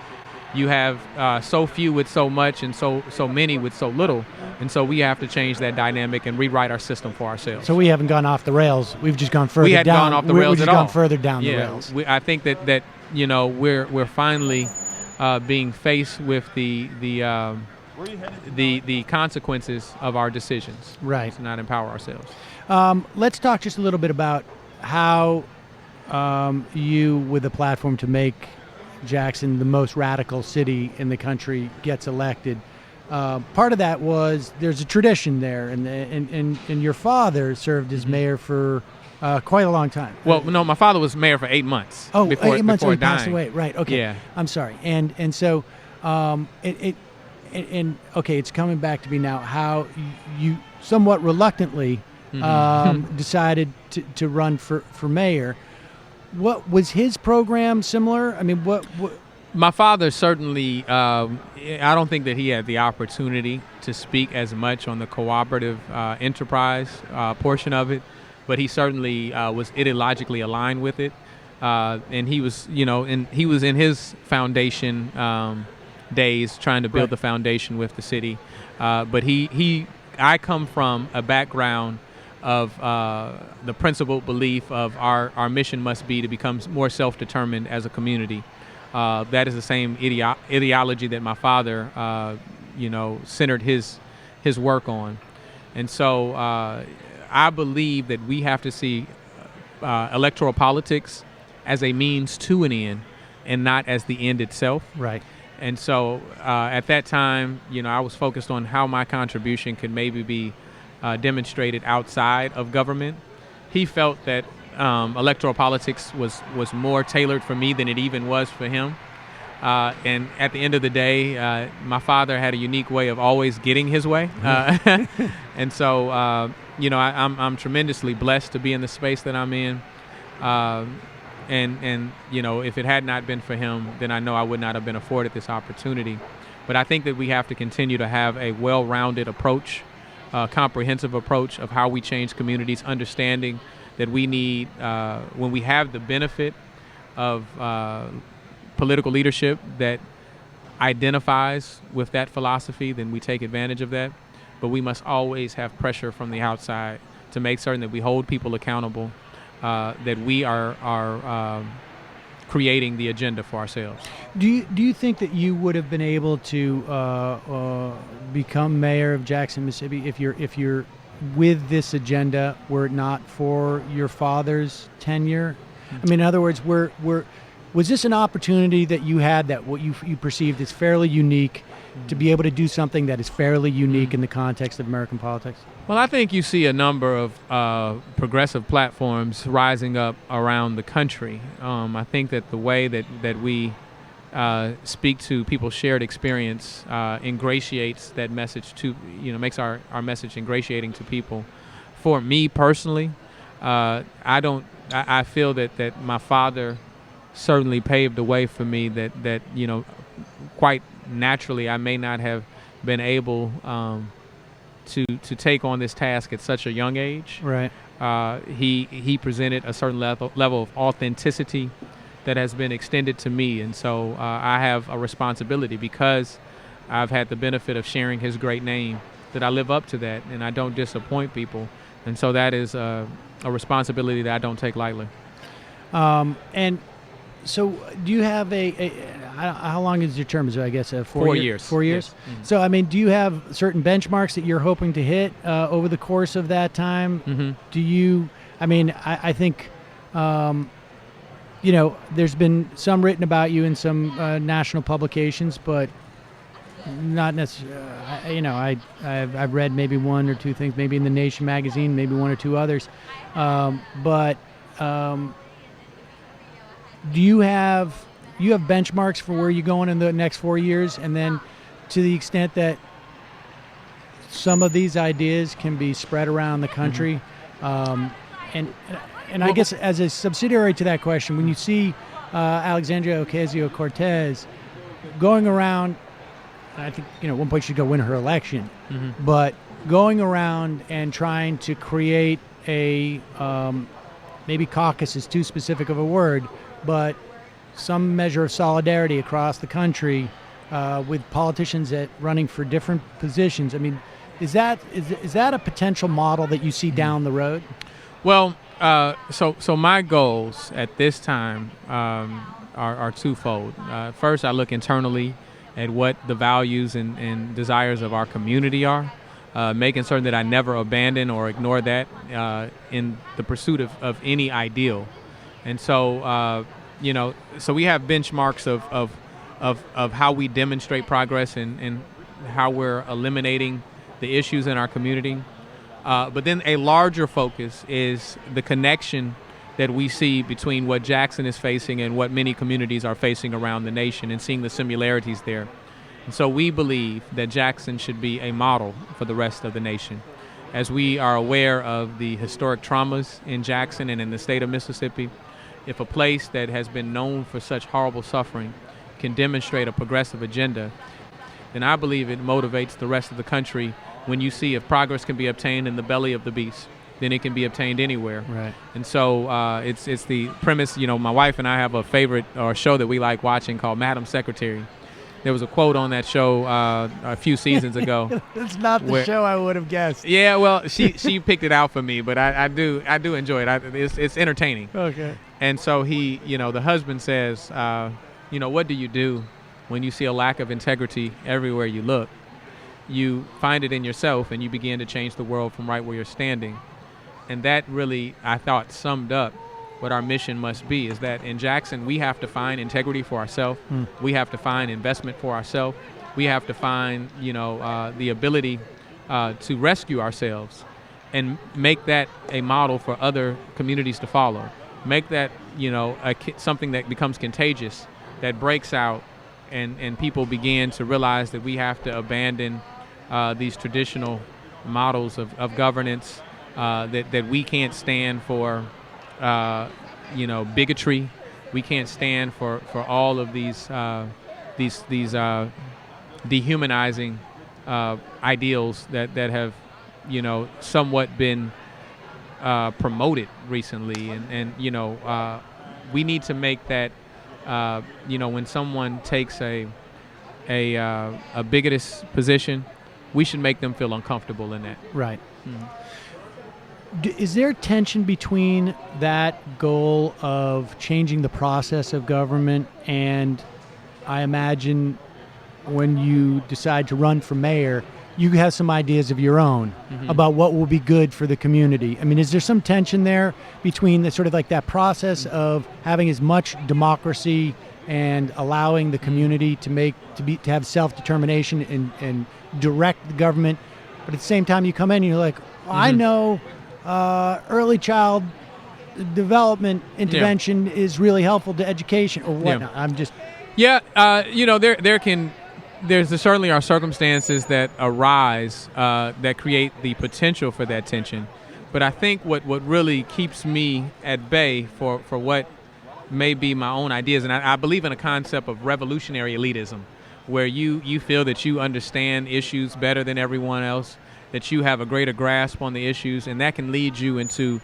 S15: You have so few with so much and so many with so little. And so we have to change that dynamic and rewrite our system for ourselves.
S7: so we haven't gone off the rails. We've just gone further
S15: We hadn't
S7: down.
S15: gone off the rails
S7: We've just
S15: at all.
S7: gone further down the rails.
S15: I think that we're finally being faced with the consequences of our decisions.
S7: Right.
S15: To not empower ourselves.
S7: Let's talk just a little bit about how you, with a platform to make Jackson the most radical city in the country, gets elected. Part of that was there's a tradition there, and your father served as mayor for quite a long time.
S15: Well, no, my father was mayor for 8 months.
S7: Oh,
S15: before,
S7: 8 months
S15: before
S7: he passed
S15: dying.
S7: away. Right. Okay.
S15: Yeah.
S7: I'm sorry. And so it's coming back to me now. How you somewhat reluctantly decided to run for mayor. What was his program similar? I mean, what
S15: My father certainly, I don't think that he had the opportunity to speak as much on the cooperative enterprise portion of it, but he certainly was ideologically aligned with it. And he was, he was in his foundation days trying to build the foundation with the city. But I come from a background of the principled belief of our mission must be to become more self-determined as a community. That is the same ideology that my father, centered his work on. And so I believe that we have to see electoral politics as a means to an end and not as the end itself.
S7: Right.
S15: And so at that time, I was focused on how my contribution could maybe be demonstrated outside of government. He felt that electoral politics was more tailored for me than it even was for him. And at the end of the day, my father had a unique way of always getting his way. And so, I'm tremendously blessed to be in the space that I'm in. And if it had not been for him, then I know I would not have been afforded this opportunity. But I think that we have to continue to have a well-rounded approach, comprehensive approach of how we change communities, understanding that we need, when we have the benefit of political leadership that identifies with that philosophy, then we take advantage of that. But we must always have pressure from the outside to make certain that we hold people accountable, that we are creating the agenda for ourselves.
S7: Do you think that you would have been able to become mayor of Jackson, Mississippi, if you're with this agenda were it not for your father's tenure? I mean, in other words, was this an opportunity that you had that what you perceived as fairly unique to be able to do something that is fairly unique in the context of American politics?
S15: Well, I think you see a number of progressive platforms rising up around the country. I think that the way that we speak to people's shared experience ingratiates that message to, makes our message ingratiating to people. For me personally, I feel that my father certainly paved the way for me that quite naturally I may not have been able to take on this task at such a young age.
S7: Right.
S15: He presented a certain level of authenticity that has been extended to me, and so I have a responsibility, because I've had the benefit of sharing his great name, that I live up to that and I don't disappoint people, and so that is a responsibility that I don't take lightly.
S7: And so do you have how long is your term? Is it, I guess, 4
S15: years?
S7: 4 years?
S15: Yes. Mm-hmm.
S7: So, I mean, do you have certain benchmarks that you're hoping to hit over the course of that time?
S15: Mm-hmm.
S7: Do you, I think, there's been some written about you in some national publications, but not necessarily, I've read maybe one or two things, maybe in the Nation magazine, maybe one or two others. Do you have benchmarks for where you're going in the next 4 years? And then to the extent that some of these ideas can be spread around the country, and I guess as a subsidiary to that question, when you see Alexandria Ocasio-Cortez going around, I think, at one point she'd go win her election, but going around and trying to create a, maybe caucus is too specific of a word, but some measure of solidarity across the country with politicians that running for different positions. I mean, is that a potential model that you see down the road?
S15: Well, so my goals at this time are twofold. First, I look internally at what the values and desires of our community are, making certain that I never abandon or ignore that in the pursuit of any ideal. And so, so we have benchmarks of how we demonstrate progress and how we're eliminating the issues in our community. But then a larger focus is the connection that we see between what Jackson is facing and what many communities are facing around the nation, and seeing the similarities there. And so we believe that Jackson should be a model for the rest of the nation. As we are aware of the historic traumas in Jackson and in the state of Mississippi, if a place that has been known for such horrible suffering can demonstrate a progressive agenda, then I believe it motivates the rest of the country. When you see if progress can be obtained in the belly of the beast, then it can be obtained anywhere.
S7: Right.
S15: And so it's the premise. My wife and I have a favorite show that we like watching called Madam Secretary. There was a quote on that show a few seasons ago.
S7: That's not the show I would have guessed.
S15: Yeah, well, she picked it out for me, but I do enjoy it. It's entertaining.
S7: Okay.
S15: And so the husband says, what do you do when you see a lack of integrity everywhere you look? You find it in yourself, and you begin to change the world from right where you're standing. And that really, I thought, summed up what our mission must be, is that in Jackson, we have to find integrity for ourselves. We have to find investment for ourselves. We have to find, the ability to rescue ourselves. and make that a model for other communities to follow. Make that, something that becomes contagious, that breaks out, and people begin to realize that we have to abandon these traditional models of governance, that we can't stand for, bigotry. We can't stand for all of these dehumanizing ideals that have, somewhat been promoted recently, and we need to make that, when someone takes a bigotous position, we should make them feel uncomfortable in that.
S7: Right. Is there tension between that goal of changing the process of government and, I imagine, when you decide to run for mayor, you have some ideas of your own about what will be good for the community? I mean, is there some tension there between the sort of like that process of having as much democracy and allowing the community to have self-determination and direct the government, but at the same time you come in and you're like, I know early child development intervention is really helpful to education or whatnot. I'm just
S15: there certainly are circumstances that arise that create the potential for that tension, but I think what really keeps me at bay for what may be my own ideas, and I believe in a concept of revolutionary elitism, where you feel that you understand issues better than everyone else, that you have a greater grasp on the issues, and that can lead you into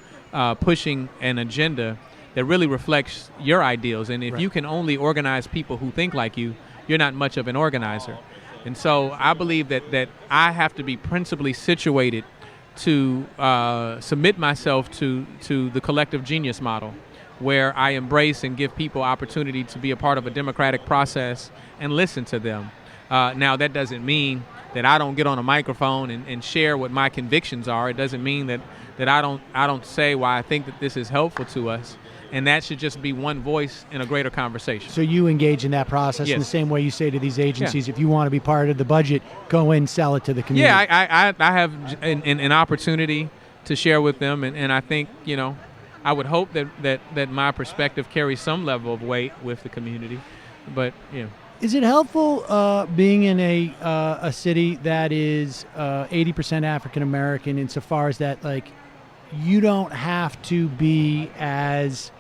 S15: pushing an agenda that really reflects your ideals. And if you can only organize people who think like you, you're not much of an organizer. And so I believe that I have to be principally situated to submit myself to the collective genius model, where I embrace and give people opportunity to be a part of a democratic process and listen to them. Now, that doesn't mean that I don't get on a microphone and share what my convictions are. It doesn't mean that I don't say why I think that this is helpful to us. And that should just be one voice in a greater conversation.
S7: So you engage in that process in the same way you say to these agencies, if you want to be part of the budget, go in, sell it to the community.
S15: Yeah, I have an opportunity to share with them, and I think, I would hope that my perspective carries some level of weight with the community. But,
S7: Is it helpful being in a city that is 80% African American, insofar as that, like, you don't have to be as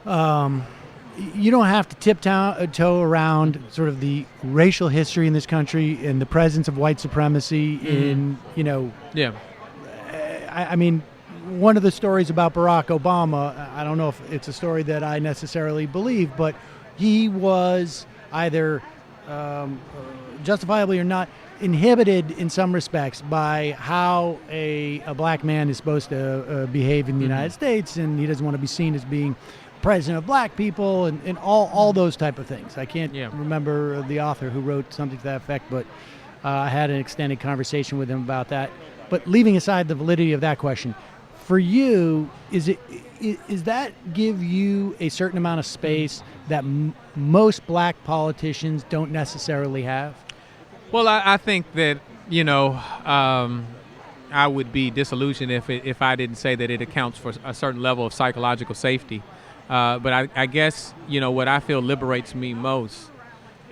S7: you don't have to tiptoe around sort of the racial history in this country and the presence of white supremacy in, I mean, one of the stories about Barack Obama, I don't know if it's a story that I necessarily believe, but he was either justifiably or not inhibited in some respects by how a black man is supposed to behave in the United States, and he doesn't want to be seen as being president of black people and all those type of things. I can't remember the author who wrote something to that effect, but I had an extended conversation with him about that. But leaving aside the validity of that question, for you, is that give you a certain amount of space that most black politicians don't necessarily have?
S15: Well, I think that, I would be disillusioned if I didn't say that it accounts for a certain level of psychological safety. But I guess, what I feel liberates me most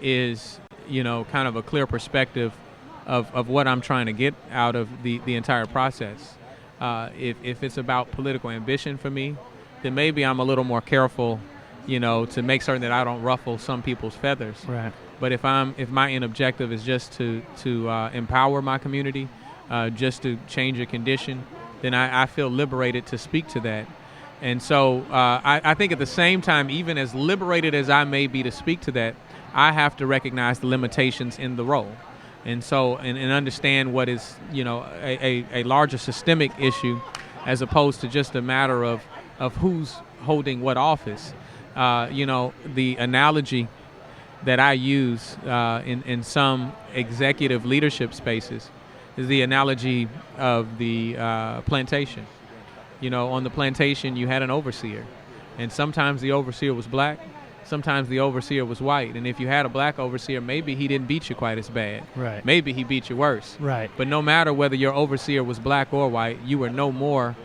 S15: is, kind of a clear perspective of what I'm trying to get out of the entire process. If it's about political ambition for me, then maybe I'm a little more careful, to make certain that I don't ruffle some people's feathers.
S7: Right.
S15: But if my end objective is just to empower my community, just to change a condition, then I feel liberated to speak to that. And so I think at the same time, even as liberated as I may be to speak to that, I have to recognize the limitations in the role. And so, and understand what is, a larger systemic issue, as opposed to just a matter of who's holding what office. The analogy that I use in some executive leadership spaces is the analogy of the plantation. On the plantation, you had an overseer, and sometimes the overseer was black, sometimes the overseer was white. And if you had a black overseer, maybe he didn't beat you quite as bad.
S7: Right.
S15: Maybe he beat you worse.
S7: Right.
S15: But no matter whether your overseer was black or white, you were no more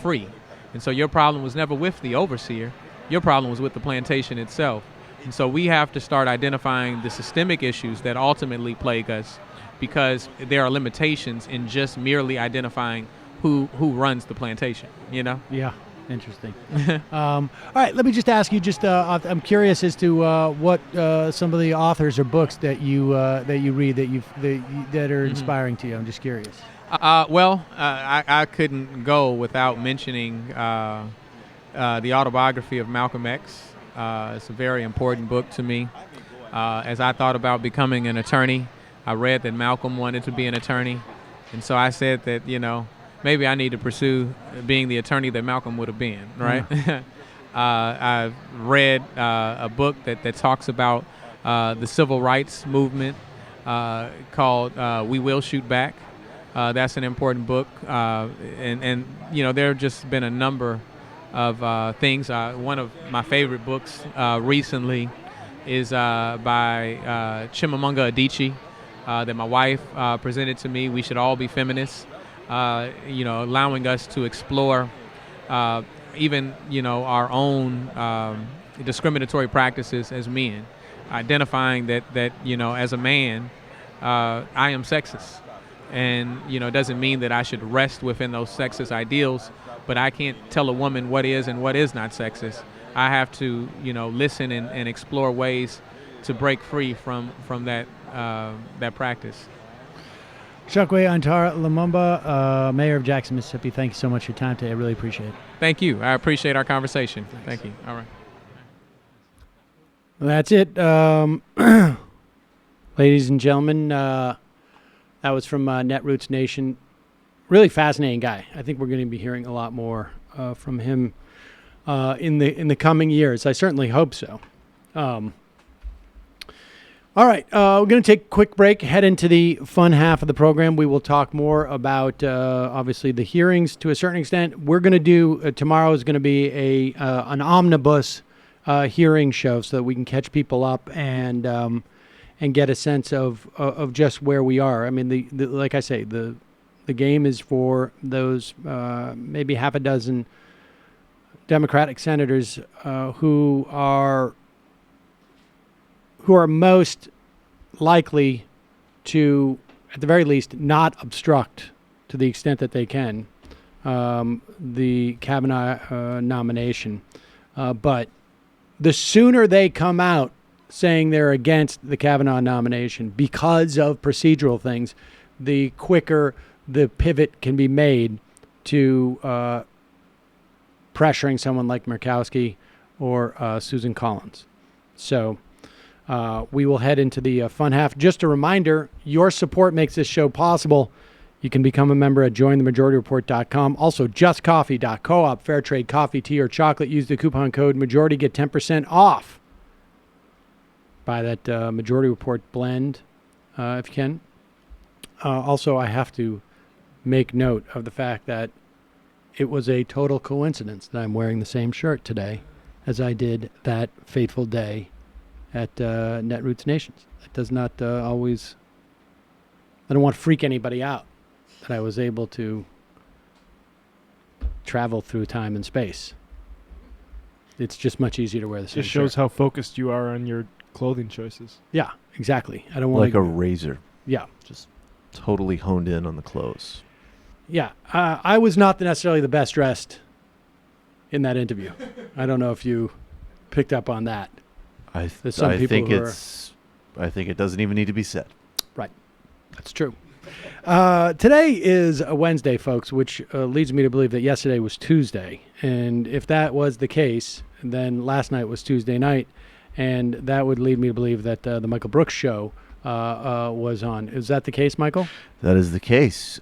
S15: free. And so your problem was never with the overseer. Your problem was with the plantation itself. And so we have to start identifying the systemic issues that ultimately plague us, because there are limitations in just merely identifying who runs the plantation, you know?
S7: Yeah, interesting. All right, let me just ask you, I'm curious as to what some of the authors or books that you read that are inspiring to you. I'm just curious.
S15: I couldn't go without mentioning the autobiography of Malcolm X. It's a very important book to me. As I thought about becoming an attorney, I read that Malcolm wanted to be an attorney. And so I said that, maybe I need to pursue being the attorney that Malcolm would have been, right? I've read a book that talks about the civil rights movement called We Will Shoot Back. That's an important book. And there have just been a number of things. One of my favorite books recently is by Chimamanda Adichie that my wife presented to me. We Should All Be Feminists, allowing us to explore even, our own discriminatory practices as men, identifying that as a man, I am sexist. And, it doesn't mean that I should rest within those sexist ideals, but I can't tell a woman what is and what is not sexist. I have to, listen and explore ways to break free from that practice.
S7: Chokwe Antar Lumumba, Mayor of Jackson, Mississippi, thank you so much for your time today. I really appreciate it.
S15: Thank you. I appreciate our conversation. Thanks. Thank you. All right.
S7: Well, that's it. Ladies and gentlemen, that was from Netroots Nation. Really fascinating guy. I think we're going to be hearing a lot more from him in the coming years. I certainly hope so. All right, we're going to take a quick break, head into the fun half of the program. We will talk more about, obviously, the hearings to a certain extent. We're going to do, tomorrow is going to be an omnibus hearing show so that we can catch people up and get a sense of just where we are. I mean, like I say, the game is for those maybe half a dozen Democratic senators who are most likely to, at the very least, not obstruct to the extent that they can the Kavanaugh nomination. But the sooner they come out saying they're against the Kavanaugh nomination because of procedural things, the quicker the pivot can be made to pressuring someone like Murkowski or Susan Collins. So we will head into the fun half. Just a reminder, your support makes this show possible. You can become a member at jointhemajority.report.com. Also, justcoffee.coop, fair trade coffee, tea, or chocolate. Use the coupon code MAJORITY, get 10% off. Buy that Majority Report blend if you can. Also, I have to make note of the fact that it was a total coincidence that I'm wearing the same shirt today as I did that fateful day at Netroots Nations. It does not always... I don't want to freak anybody out that I was able to travel through time and space. It's just much easier to wear the same
S13: Just shows
S7: shirt.
S13: how focused you are on your clothing choices.
S7: Yeah, exactly. I don't want
S8: like a razor.
S7: Yeah.
S8: Just totally honed in on the clothes.
S7: Yeah. I was not necessarily the best dressed in that interview. I don't know if you picked up on that.
S8: I think it doesn't even need to be said.
S7: Right. That's true. Today is a Wednesday, folks, which leads me to believe that yesterday was Tuesday. And if that was the case, then last night was Tuesday night. And that would lead me to believe that the Michael Brooks show was on. Is that the case, Michael?
S8: That is the case.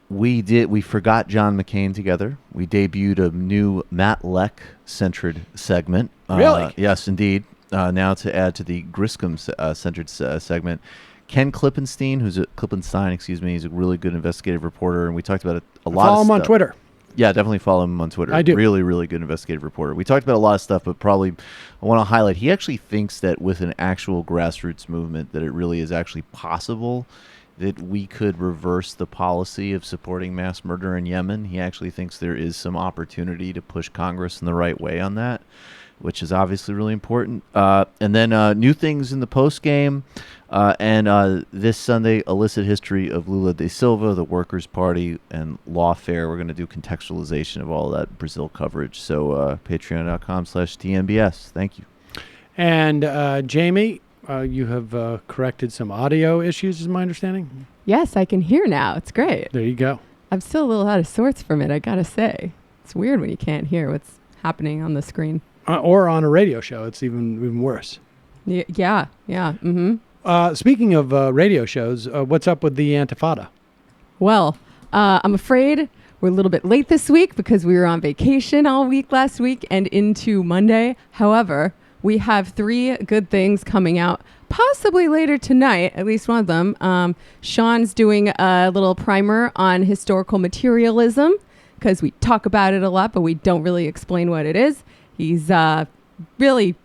S8: We forgot John McCain together. We debuted a new Matt Leck-centered segment.
S7: Really?
S8: Yes, indeed. Now to add to the Griscom-centered segment, Ken Klippenstein, he's a really good investigative reporter, and we talked about a lot of stuff.
S7: Follow him on Twitter.
S8: Yeah, definitely follow him on Twitter.
S7: I do.
S8: Really, really good investigative reporter. We talked about a lot of stuff, but probably I want to highlight, he actually thinks that with an actual grassroots movement that it really is actually possible that we could reverse the policy of supporting mass murder in Yemen. He actually thinks there is some opportunity to push Congress in the right way on that, which is obviously really important. And then new things in the post game. And this Sunday, illicit history of Lula da Silva, the Workers' Party, and lawfare. We're going to do contextualization of all that Brazil coverage. So patreon.com/TNBS. Thank you.
S7: And Jamie, you have corrected some audio issues, is my understanding?
S14: Yes, I can hear now. It's great.
S7: There you go.
S14: I'm still a little out of sorts from it, I gotta say. It's weird when you can't hear what's happening on the screen.
S7: Or on a radio show. It's even worse.
S14: Yeah. Mm-hmm.
S7: Speaking of radio shows, what's up with the Antifada?
S14: Well, I'm afraid we're a little bit late this week because we were on vacation all week last week and into Monday. However, we have 3 good things coming out possibly later tonight, at least one of them. Sean's doing a little primer on historical materialism because we talk about it a lot, but we don't really explain what it is. He's really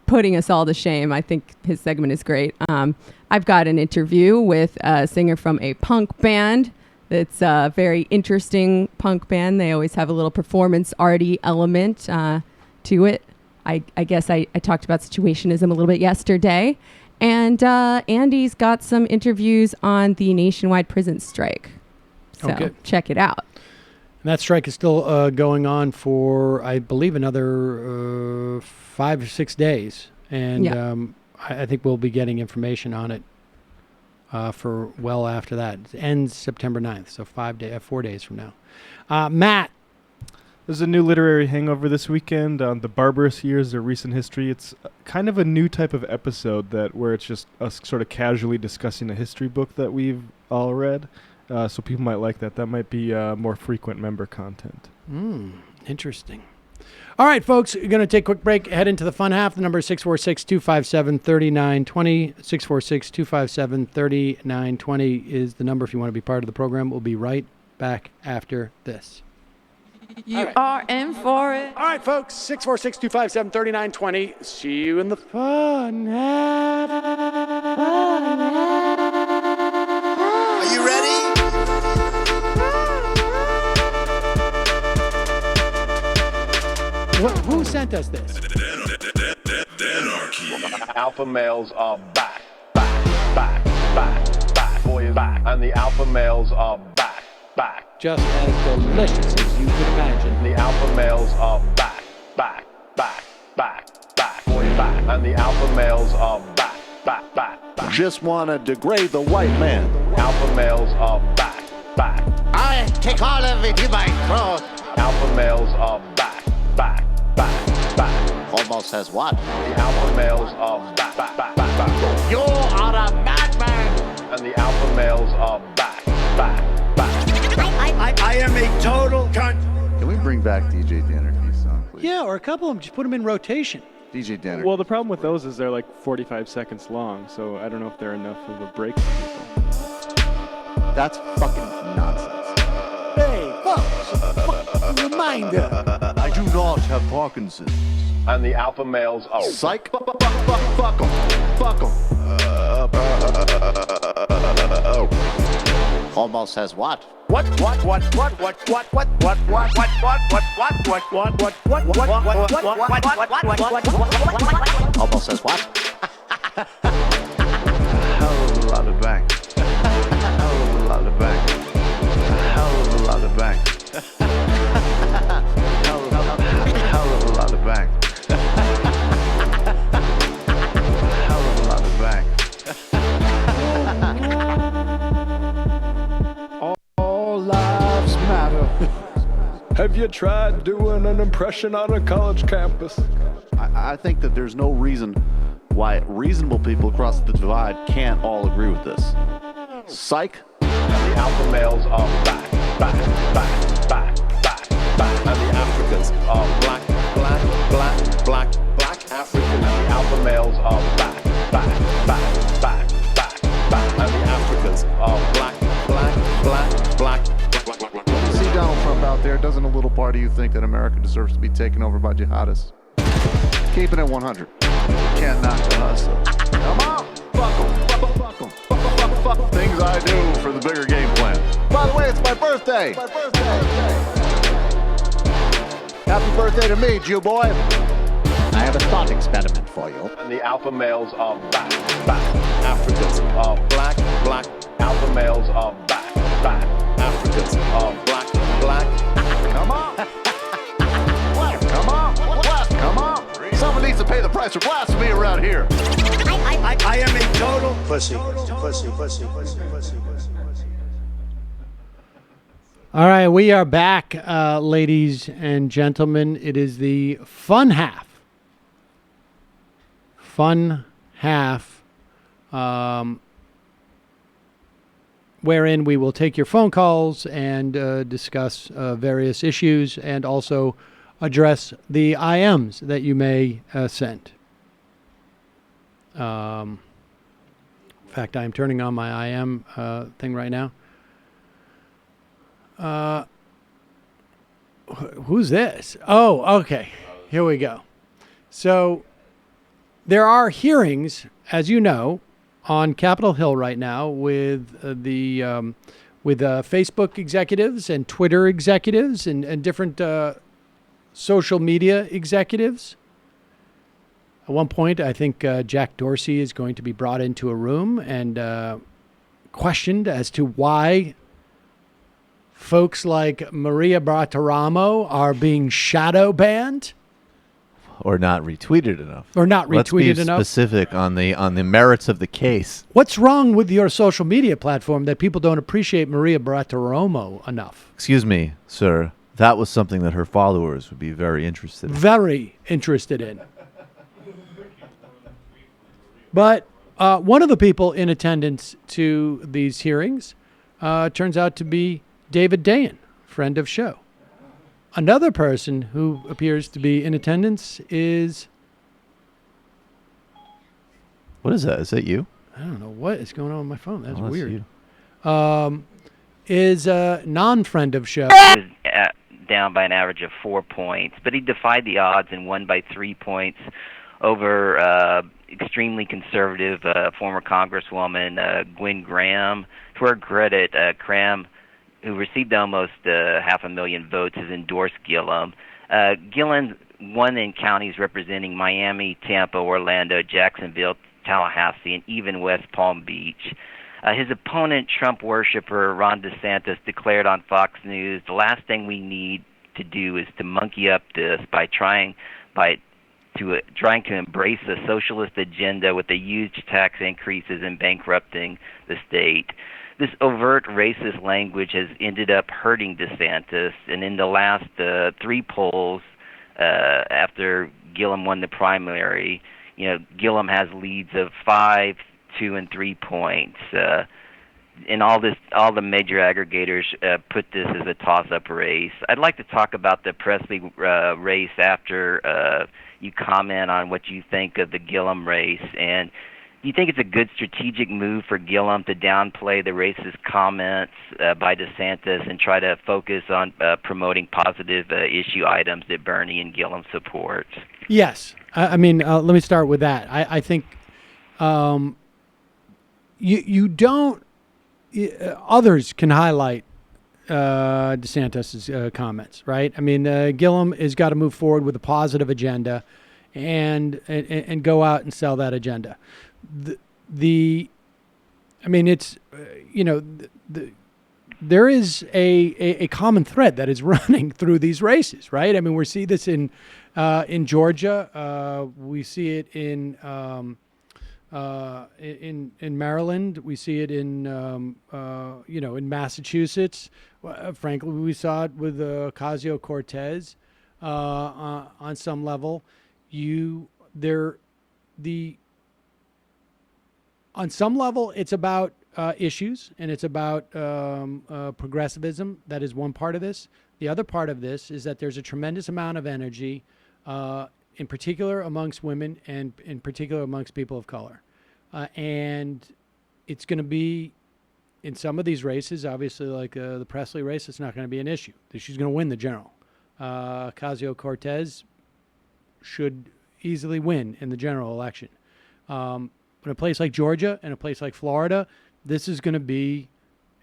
S14: putting us all to shame. I think his segment is great. I've got an interview with a singer from a punk band. It's a very interesting punk band. They always have a little performance arty element to it. I guess I talked about situationism a little bit yesterday. And Andy's got some interviews on the nationwide prison strike. So check it out.
S7: And that strike is still going on for, I believe, another 5 or 6 days. And I think we'll be getting information on it for well after that. It ends September 9th, so 4 days from now. Matt.
S13: There's a new literary hangover this weekend on the barbarous years of recent history. It's kind of a new type of episode where it's just us sort of casually discussing a history book that we've all read. So people might like that. That might be more frequent member content.
S7: Interesting. All right, folks, we're going to take a quick break, head into the fun half. The number is 646-257-3920. 646-257-3920 is the number if you want to be part of the program. We'll be right back after this.
S16: You are in for it.
S7: All right, folks, 646-257-3920. See you in the fun half.
S17: Are you ready?
S7: Who sent us this?
S9: Alpha males are back. Boy is back. And the alpha males are back.
S7: Just as delicious as you could imagine.
S9: The alpha males are back. Boy is back. And the alpha males are back.
S17: Just wanna degrade the white man.
S9: Alpha males are back.
S17: I take all of it in my throat.
S9: Alpha males are back.
S17: Almost says what?
S9: The alpha males are back.
S17: You are a madman.
S9: And the alpha males are back.
S17: I am a total cunt.
S18: Can we bring back DJ Dannerky's song, please?
S7: Yeah, or a couple of them. Just put them in rotation.
S18: DJ Dannerky.
S13: Well, the problem with those is they're like 45 seconds long, so I don't know if they're enough of a break for people.
S18: That's fucking nonsense.
S17: Hey, folks, reminder.
S18: I do not have Parkinson's.
S9: And the alpha males are
S18: psych. Fuck 'em.
S17: Almost says what?
S18: Almost
S17: says what?
S18: Hell of a lot of bank. Hell of a lot of bank. Hell of a lot of bank. Hell of a lot of bank. Hell of a lot of bank.
S19: All lives matter. Have you tried doing an impression on a college campus?
S18: I think that there's no reason why reasonable people across the divide can't all agree with this. Psych.
S9: And the alpha males are back. And the Africans are black African. And the alpha males are back. And the Africans are black.
S18: See Donald Trump out there, Doesn't a little part of you think that America deserves to be taken over by jihadists? Keeping it 100. Can't knock the hustle. Come on! Fuck 'em. Fuck things I do for the bigger game plan. By the way, it's my birthday! Happy birthday to me, Jew boy!
S4: I have a thought experiment for you.
S9: And the alpha males are back. Africans are black. Alpha males are back. Africans are black.
S18: Come on! Come on! Someone needs to pay the price for blasphemy around here.
S17: I am a total
S9: Pussy.
S7: All right, we are back, ladies and gentlemen. It is the fun half. Wherein we will take your phone calls and discuss various issues and also address the IMs that you may send. In fact, I'm turning on my IM thing right now. Who's this? Oh, okay. Here we go. So there are hearings, as you know, on Capitol Hill right now with Facebook executives and Twitter executives and different social media executives. At one point, I think Jack Dorsey is going to be brought into a room and questioned as to why folks like Maria Bartiromo are being shadow banned.
S8: Or not retweeted enough.
S7: Let's be
S8: specific on the merits of the case.
S7: What's wrong with your social media platform that people don't appreciate Maria Bartiromo enough?
S8: Excuse me, sir. That was something that her followers would be very interested in.
S7: Very interested in. But one of the people in attendance to these hearings turns out to be David Dayen, friend of show. Another person who appears to be in attendance is...
S8: What is that? Is that you?
S7: I don't know what is going on with my phone. That's weird.
S8: You.
S7: Is a non-friend of show.
S20: He was down by an average of 4 points, but he defied the odds and won by 3 points over extremely conservative former Congresswoman Gwen Graham. To her credit, Graham, who received almost 500,000 votes, has endorsed Gillum. Gillum won in counties representing Miami, Tampa, Orlando, Jacksonville, Tallahassee, and even West Palm Beach. His opponent, Trump worshiper Ron DeSantis, declared on Fox News, "The last thing we need to do is to monkey up this by trying to embrace a socialist agenda with the huge tax increases and bankrupting the state." This overt racist language has ended up hurting DeSantis, and in the last 3 polls after Gillum won the primary, Gillum has leads of 5, 2, and 3 points. And all the major aggregators put this as a toss-up race. I'd like to talk about the Presley race after you comment on what you think of the Gillum race. And do you think it's a good strategic move for Gillum to downplay the racist comments by DeSantis and try to focus on promoting positive issue items that Bernie and Gillum support?
S7: Yes. I mean, let me start with that. I think you don't... others can highlight DeSantis' comments, right? I mean, Gillum has got to move forward with a positive agenda and go out and sell that agenda. There is a common thread that is running through these races, right? I mean, we see this in Georgia. We see it in Maryland. We see it in Massachusetts. Frankly, we saw it with Ocasio-Cortez on some level. On some level, it's about issues, and it's about progressivism. That is one part of this. The other part of this is that there's a tremendous amount of energy, in particular amongst women and in particular amongst people of color. And it's going to be in some of these races, obviously like the Presley race, it's not going to be an issue. She's going to win the general. Ocasio-Cortez should easily win in the general election. But in a place like Georgia and a place like Florida, this is going to be,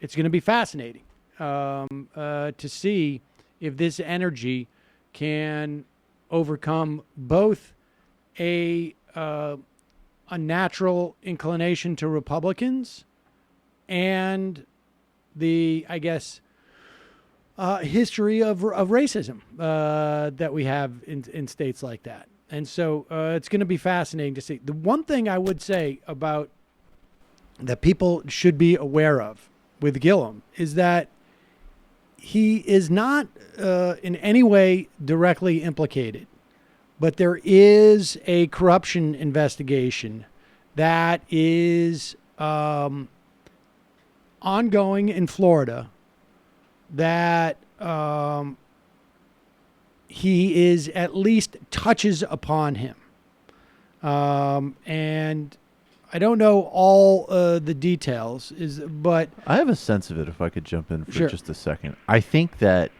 S7: it's going to be fascinating to see if this energy can overcome both a natural inclination to Republicans and the, I guess, history of racism that we have in states like that. And so it's going to be fascinating to see. The one thing I would say about that people should be aware of with Gillum is that he is not in any way directly implicated, but there is a corruption investigation that is ongoing in Florida that he is at least touches upon him. And I don't know all the details, but
S8: I have a sense of it, if I could jump in for
S7: Sure.
S8: just a second. I think that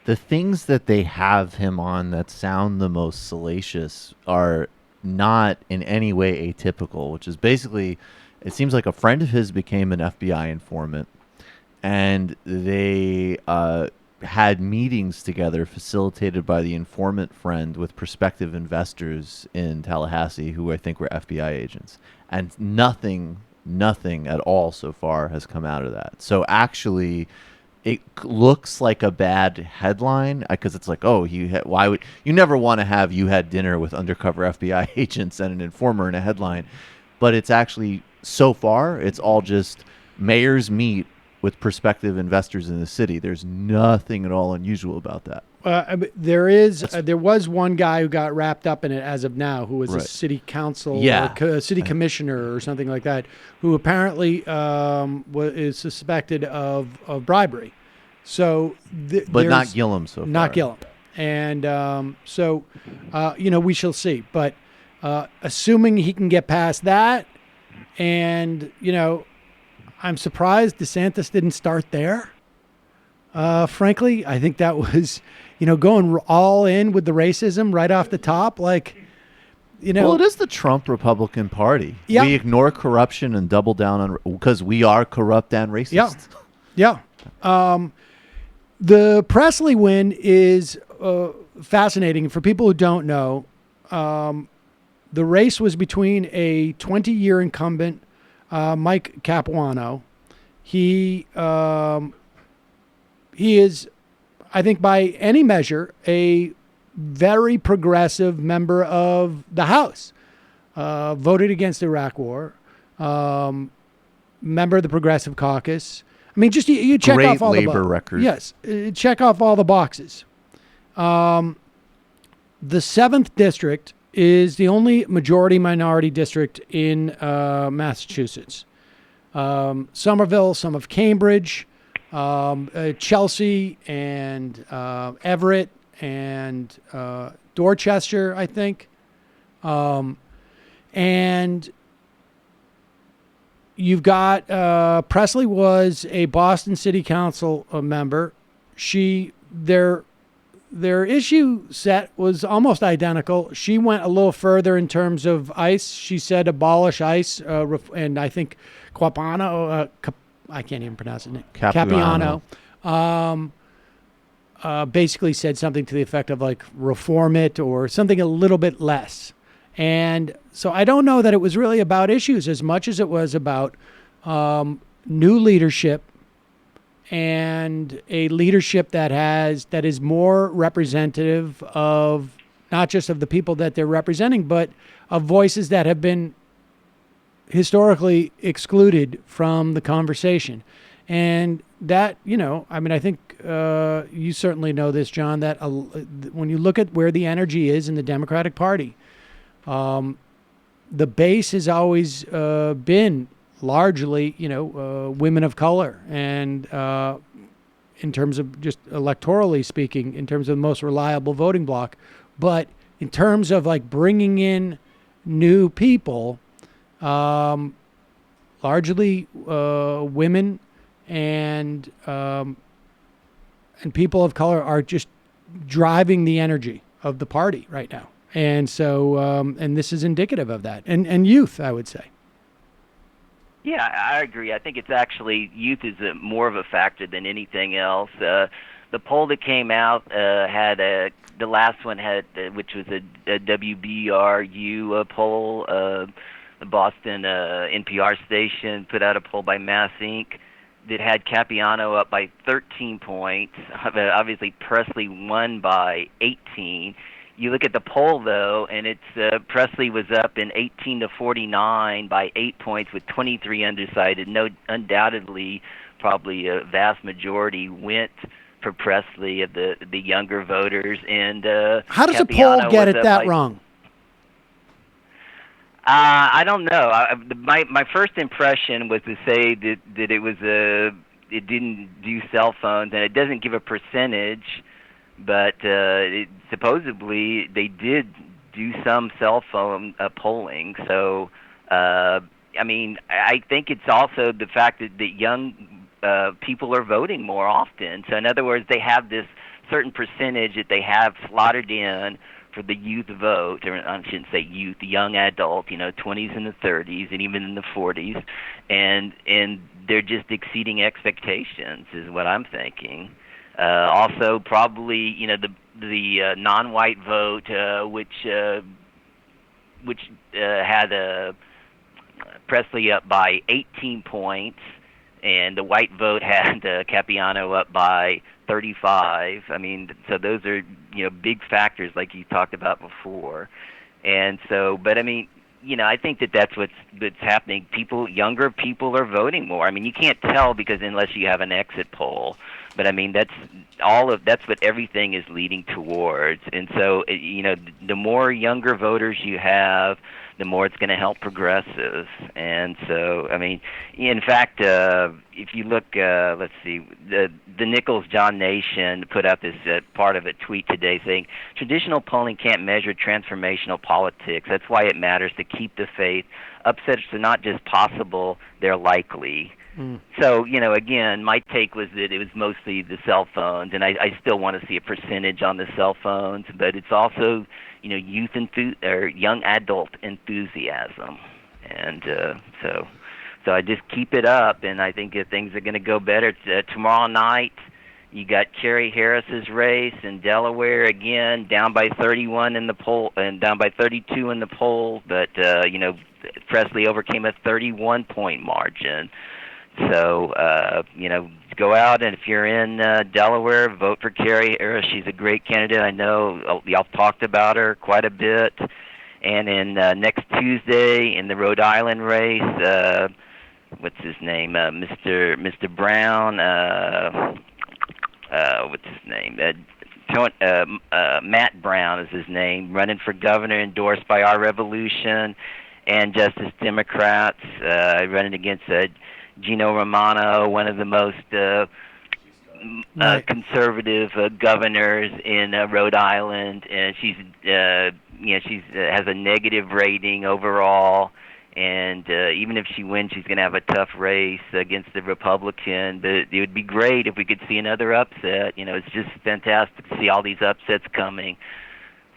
S8: the things that they have him on that sound the most salacious are not in any way atypical, which is basically, it seems like a friend of his became an FBI informant, and they had meetings together facilitated by the informant friend with prospective investors in Tallahassee who I think were FBI agents. And nothing at all so far has come out of that. So actually, it looks like a bad headline because it's like, oh, why would you never want to have you had dinner with undercover FBI agents and an informer in a headline, but it's actually so far it's all just mayors meet with prospective investors in the city. There's nothing at all unusual about that.
S7: there was one guy who got wrapped up in it as of now, who was
S8: Right.
S7: a city council,
S8: Yeah.
S7: or city commissioner or something like that, who apparently is suspected of bribery. So,
S8: But not Gillum so far.
S7: Not Gillum, and so we shall see. But assuming he can get past that, and I'm surprised DeSantis didn't start there. Frankly, I think that was, going all in with the racism right off the top. Like,
S8: Well, it is the Trump Republican Party.
S7: Yeah.
S8: We ignore corruption and double down on because we are corrupt and racist.
S7: Yeah. The Presley win is fascinating. For people who don't know, the race was between a 20-year incumbent, Mike Capuano. He is, I think, by any measure, a very progressive member of the House. Voted against the Iraq War. Member of the Progressive Caucus. I mean, just you check
S8: Great
S7: off all
S8: labor
S7: the
S8: record.
S7: Yes, check off all the boxes. The 7th district is the only majority-minority district in Massachusetts. Somerville, some of Cambridge, Chelsea, and Everett, and Dorchester, I think. And you've got Presley was a Boston City Council member. Their issue set was almost identical. She went a little further in terms of ICE. She said abolish ICE, and I think Capuano, I can't even pronounce his name.
S8: Capuano.
S7: Basically said something to the effect of like reform it or something a little bit less. And so I don't know that it was really about issues as much as it was about new leadership and a leadership that is more representative of not just of the people that they're representing, but of voices that have been historically excluded from the conversation. And that, I think you certainly know this, John, that when you look at where the energy is in the Democratic Party, the base has always been largely, women of color, and in terms of just electorally speaking, in terms of the most reliable voting bloc. But in terms of like bringing in new people, largely women and people of color are just driving the energy of the party right now. And so, and this is indicative of that. And youth, I would say.
S20: Yeah, I agree. I think it's actually youth is more of a factor than anything else. The poll that came out had the last one had, which was a WBRU poll. The Boston NPR station put out a poll by Mass Inc. that had Capiano up by 13 points. Obviously, Presley won by 18. You look at the poll, though, and it's Presley was up in 18-49 by 8 points with 23 undecided. No, undoubtedly, probably a vast majority went for Presley of the younger voters. And
S7: how does
S20: Capiano
S7: a poll get it that
S20: by,
S7: wrong?
S20: I don't know. My first impression was to say that it was it didn't do cell phones, and it doesn't give a percentage. But supposedly they did do some cell phone polling. So, I mean, I think it's also the fact that young people are voting more often. So, in other words, they have this certain percentage that they have slotted in for the youth vote, or I shouldn't say youth, the young adult, 20s and the 30s, and even in the 40s, and they're just exceeding expectations, is what I'm thinking. Also, probably, the non-white vote, which had Presley up by 18 points, and the white vote had Capiano up by 35. I mean, so those are big factors, like you talked about before. And so, but I mean, I think that's what's happening. Younger people are voting more. I mean, you can't tell because unless you have an exit poll. But I mean, that's what everything is leading towards. And so, the more younger voters you have, the more it's going to help progressives. And so, I mean, in fact, if you look, let's see, the Nichols John Nation put out this part of a tweet today saying, traditional polling can't measure transformational politics. That's why it matters to keep the faith. Upsets are not just possible, they're likely. So, again, my take was that it was mostly the cell phones, and I still want to see a percentage on the cell phones, but it's also, youth or young adult enthusiasm. And so I just keep it up, and I think things are going to go better. Tomorrow night, you got Kerry Harris's race in Delaware, again, down by 31 in the poll, and down by 32 in the poll, but, Presley overcame a 31-point margin. So, go out, and if you're in Delaware, vote for Kerry Harris. She's a great candidate. I know y'all talked about her quite a bit. And in next Tuesday in the Rhode Island race, what's his name? Mr. Brown. What's his name? Matt Brown is his name, running for governor, endorsed by Our Revolution and Justice Democrats, running against Gino Romano, one of the most conservative governors in Rhode Island, and she's has a negative rating overall. And even if she wins, she's going to have a tough race against the Republican. But it would be great if we could see another upset. It's just fantastic to see all these upsets coming.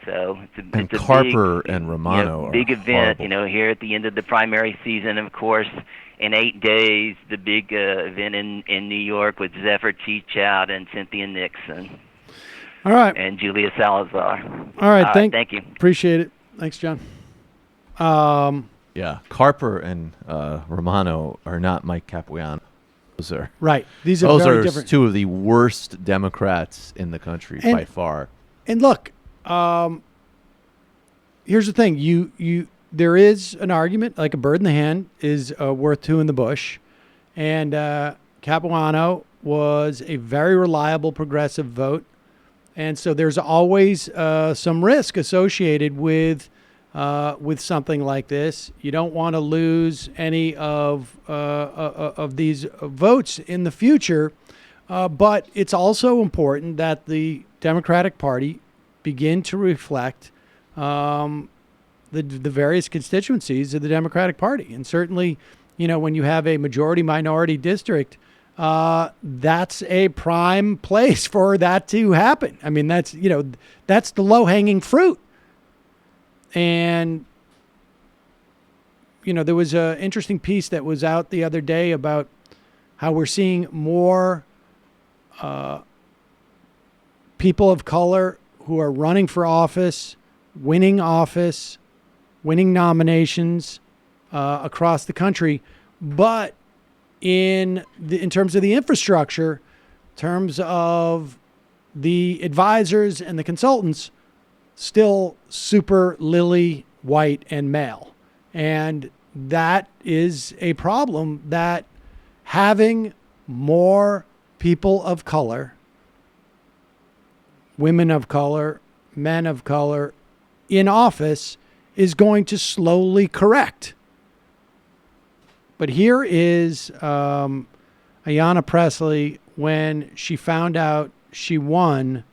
S20: So it's a
S8: Carper
S20: big,
S8: and Romano
S20: big
S8: are
S20: event.
S8: horrible.
S20: Here at the end of the primary season, of course. In 8 days, the big event in New York with Zephyr Teachout and Cynthia Nixon.
S7: All right.
S20: And Julia Salazar.
S7: All right.
S20: Thank you.
S7: Appreciate it. Thanks, John.
S8: Yeah, Carper and Romano are not Mike Capuano. Those are
S7: right. These are very different.
S8: Two of the worst Democrats in the country by far.
S7: And look, here's the thing: there is an argument, like a bird in the hand is worth two in the bush, and Capuano was a very reliable progressive vote, and so there's always some risk associated with something like this. You don't want to lose any of these votes in the future, but it's also important that the Democratic Party begin to reflect the various constituencies of the Democratic Party. And certainly when you have a majority minority district, that's a prime place for that to happen. I mean, that's the low hanging fruit. And, there was an interesting piece that was out the other day about how we're seeing more people of color who are running for office, winning nominations across the country. But in terms of the infrastructure, in terms of the advisors and the consultants, still super lily white and male. And that is a problem, that having more people of color, women of color, men of color in office is going to slowly correct. But here is Ayanna Pressley when she found out she won,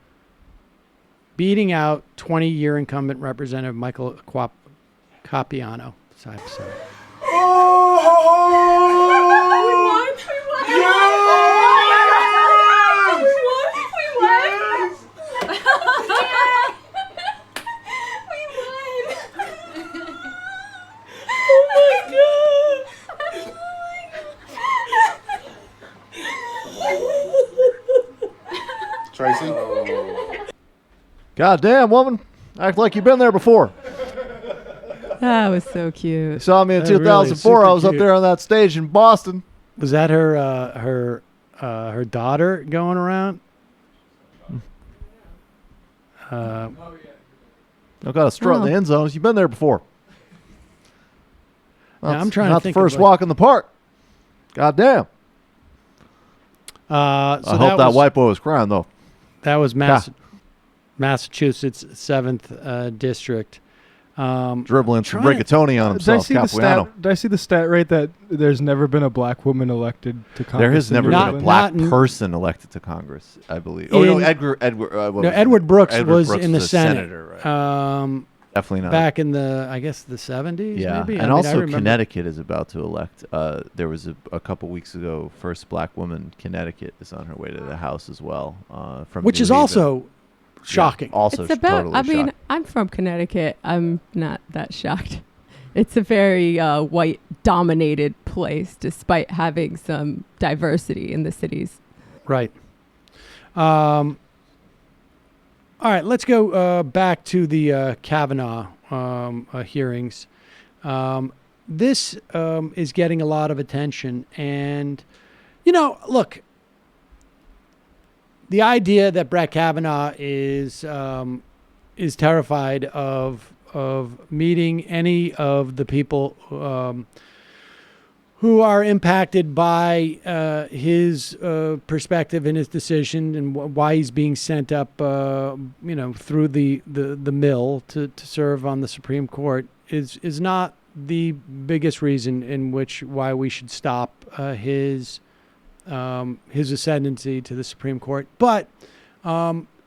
S7: beating out 20-year incumbent Representative Michael Capiano. Sorry.
S18: Tracy?
S8: Goddamn, woman. Act like you've been there before.
S14: That was so
S8: You
S14: cute.
S8: saw me in
S7: That
S8: 2004.
S7: really
S8: I was up
S7: cute.
S8: there on that stage in Boston.
S7: Was that her daughter going around?
S8: I've got a strut in the end zones. You've been there before.
S7: Now, I'm trying to
S8: not
S7: think
S8: the
S7: of,
S8: first
S7: like-
S8: walk in the park. Goddamn.
S7: So
S8: I hope that white boy was crying, though.
S7: That was Massachusetts 7th District.
S8: Dribbling some
S7: trying-
S8: rigatoni on
S13: Did I
S8: himself,
S13: see the
S8: Capuano.
S13: stat? Did I see the stat right that there's never been a black woman elected to Congress?
S8: There has
S13: in
S8: never
S13: New
S8: been a
S13: England?
S8: black
S7: Not in-
S8: person elected to Congress, I believe. Oh, no,
S7: In-
S8: Edward
S7: Brooks
S8: Edward
S7: was
S8: Brooks
S7: in the
S8: was a
S7: Senate.
S8: senator, right? Definitely not.
S7: Back in the 70s,
S8: Yeah,
S7: maybe?
S8: and
S7: I mean, I
S8: also
S7: remember-
S8: Connecticut is about to elect. There was a couple weeks ago, first black woman. Connecticut is on her way to the House as well. From
S7: Which
S8: New
S7: is
S8: Haven.
S7: also shocking.
S8: Yeah, also
S14: It's about,
S8: totally
S14: I mean,
S8: shocking.
S14: I'm from Connecticut. I'm not that shocked. It's a very white dominated place, despite having some diversity in the cities.
S7: Right. All right, let's go back to the Kavanaugh hearings. This is getting a lot of attention. And, look, the idea that Brett Kavanaugh is terrified of meeting any of the people who are impacted by his perspective and his decision, and why he's being sent up, through the mill to serve on the Supreme Court is not the biggest reason why we should stop his ascendancy to the Supreme Court. But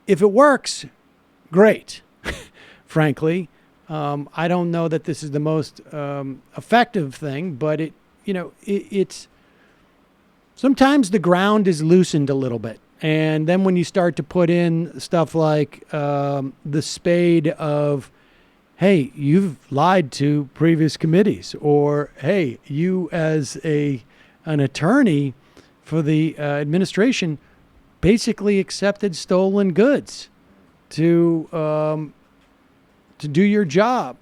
S7: if it works, great. Frankly, I don't know that this is the most effective thing, but it's sometimes the ground is loosened a little bit. And then when you start to put in stuff like the spade of, hey, you've lied to previous committees, or hey, you as an attorney for the administration basically accepted stolen goods to do your job.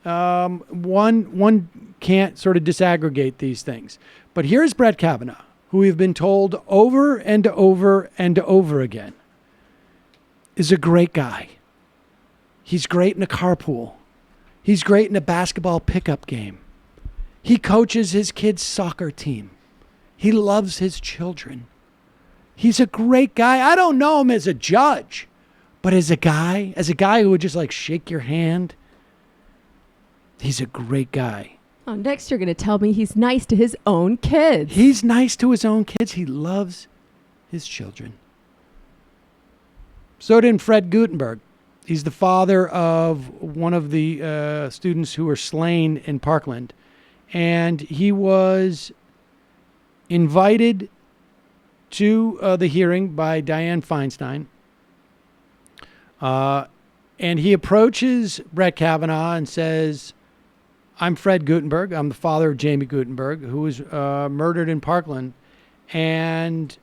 S7: One can't sort of disaggregate these things. But here's Brett Kavanaugh, who we've been told over and over and over again is a great guy. He's great in a carpool. He's great in a basketball pickup game. He coaches his kids' soccer team. He loves his children. He's a great guy. I don't know him as a judge, but as a guy who would just like shake your hand, he's a great guy.
S14: Oh, next you're going to tell me he's nice to his own kids.
S7: He's nice to his own kids. He loves his children. So did Fred Gutenberg. He's the father of one of the students who were slain in Parkland. and he was invited to the hearing by Dianne Feinstein. And he approaches Brett Kavanaugh and says, I'm Fred Guttenberg. I'm the father of Jamie Guttenberg, who was murdered in Parkland. And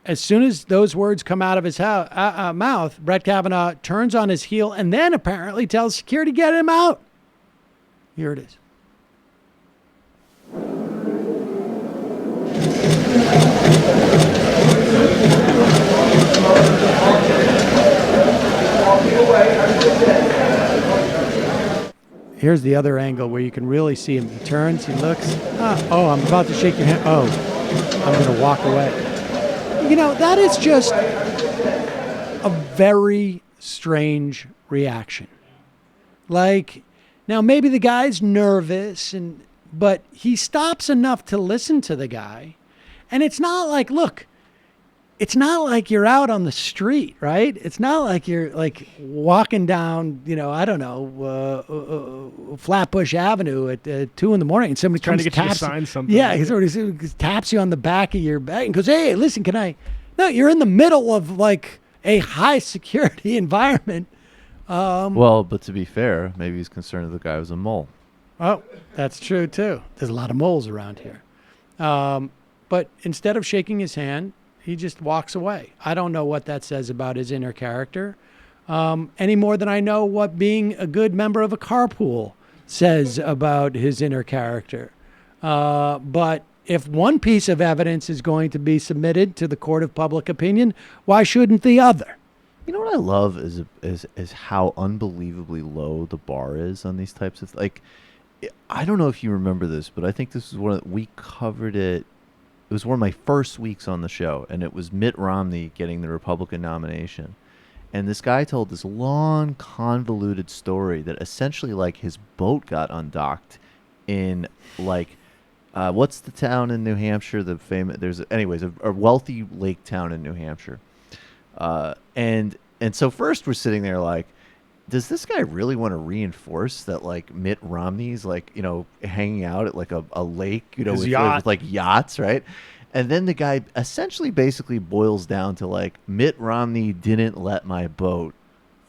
S7: as soon as those words come out of his mouth, Brett Kavanaugh turns on his heel and then apparently tells security, get him out. Here it is. Here's the other angle where you can really see him. He turns, he looks. Oh, I'm about to shake your hand. Oh, I'm going to walk away. You know, that is just a very strange reaction. Like, now maybe the guy's nervous, but he stops enough to listen to the guy. And it's not like, look, it's not like you're out on the street, right? It's not like you're like walking down, you know, I don't know, Flatbush Avenue at 2 a.m. and somebody
S13: Trying
S7: comes
S13: to get you to
S7: taps.
S13: sign something.
S7: Yeah, he sort of taps you on the back of your back and goes, hey, listen, can I? No, you're in the middle of like a high security environment.
S8: Well, but to be fair, maybe he's concerned that the guy was a mole.
S7: Oh, that's true too. There's a lot of moles around here. But instead of shaking his hand, he just walks away. I don't know what that says about his inner character, any more than I know what being a good member of a carpool says about his inner character. But if one piece of evidence is going to be submitted to the court of public opinion, why shouldn't the other?
S8: You know what I love is how unbelievably low the bar is on these types of like. I don't know if you remember this, but I think this is we covered it. It was one of my first weeks on the show, and it was Mitt Romney getting the Republican nomination. And this guy told this long, convoluted story that essentially, like, his boat got undocked in, like, what's the town in New Hampshire? Anyways, a wealthy lake town in New Hampshire. And so first we're sitting there like, does this guy really want to reinforce that, like, Mitt Romney's, like, you know, hanging out at, like, a lake, you know, with like yachts, right? And then the guy essentially basically boils down to, like, Mitt Romney didn't let my boat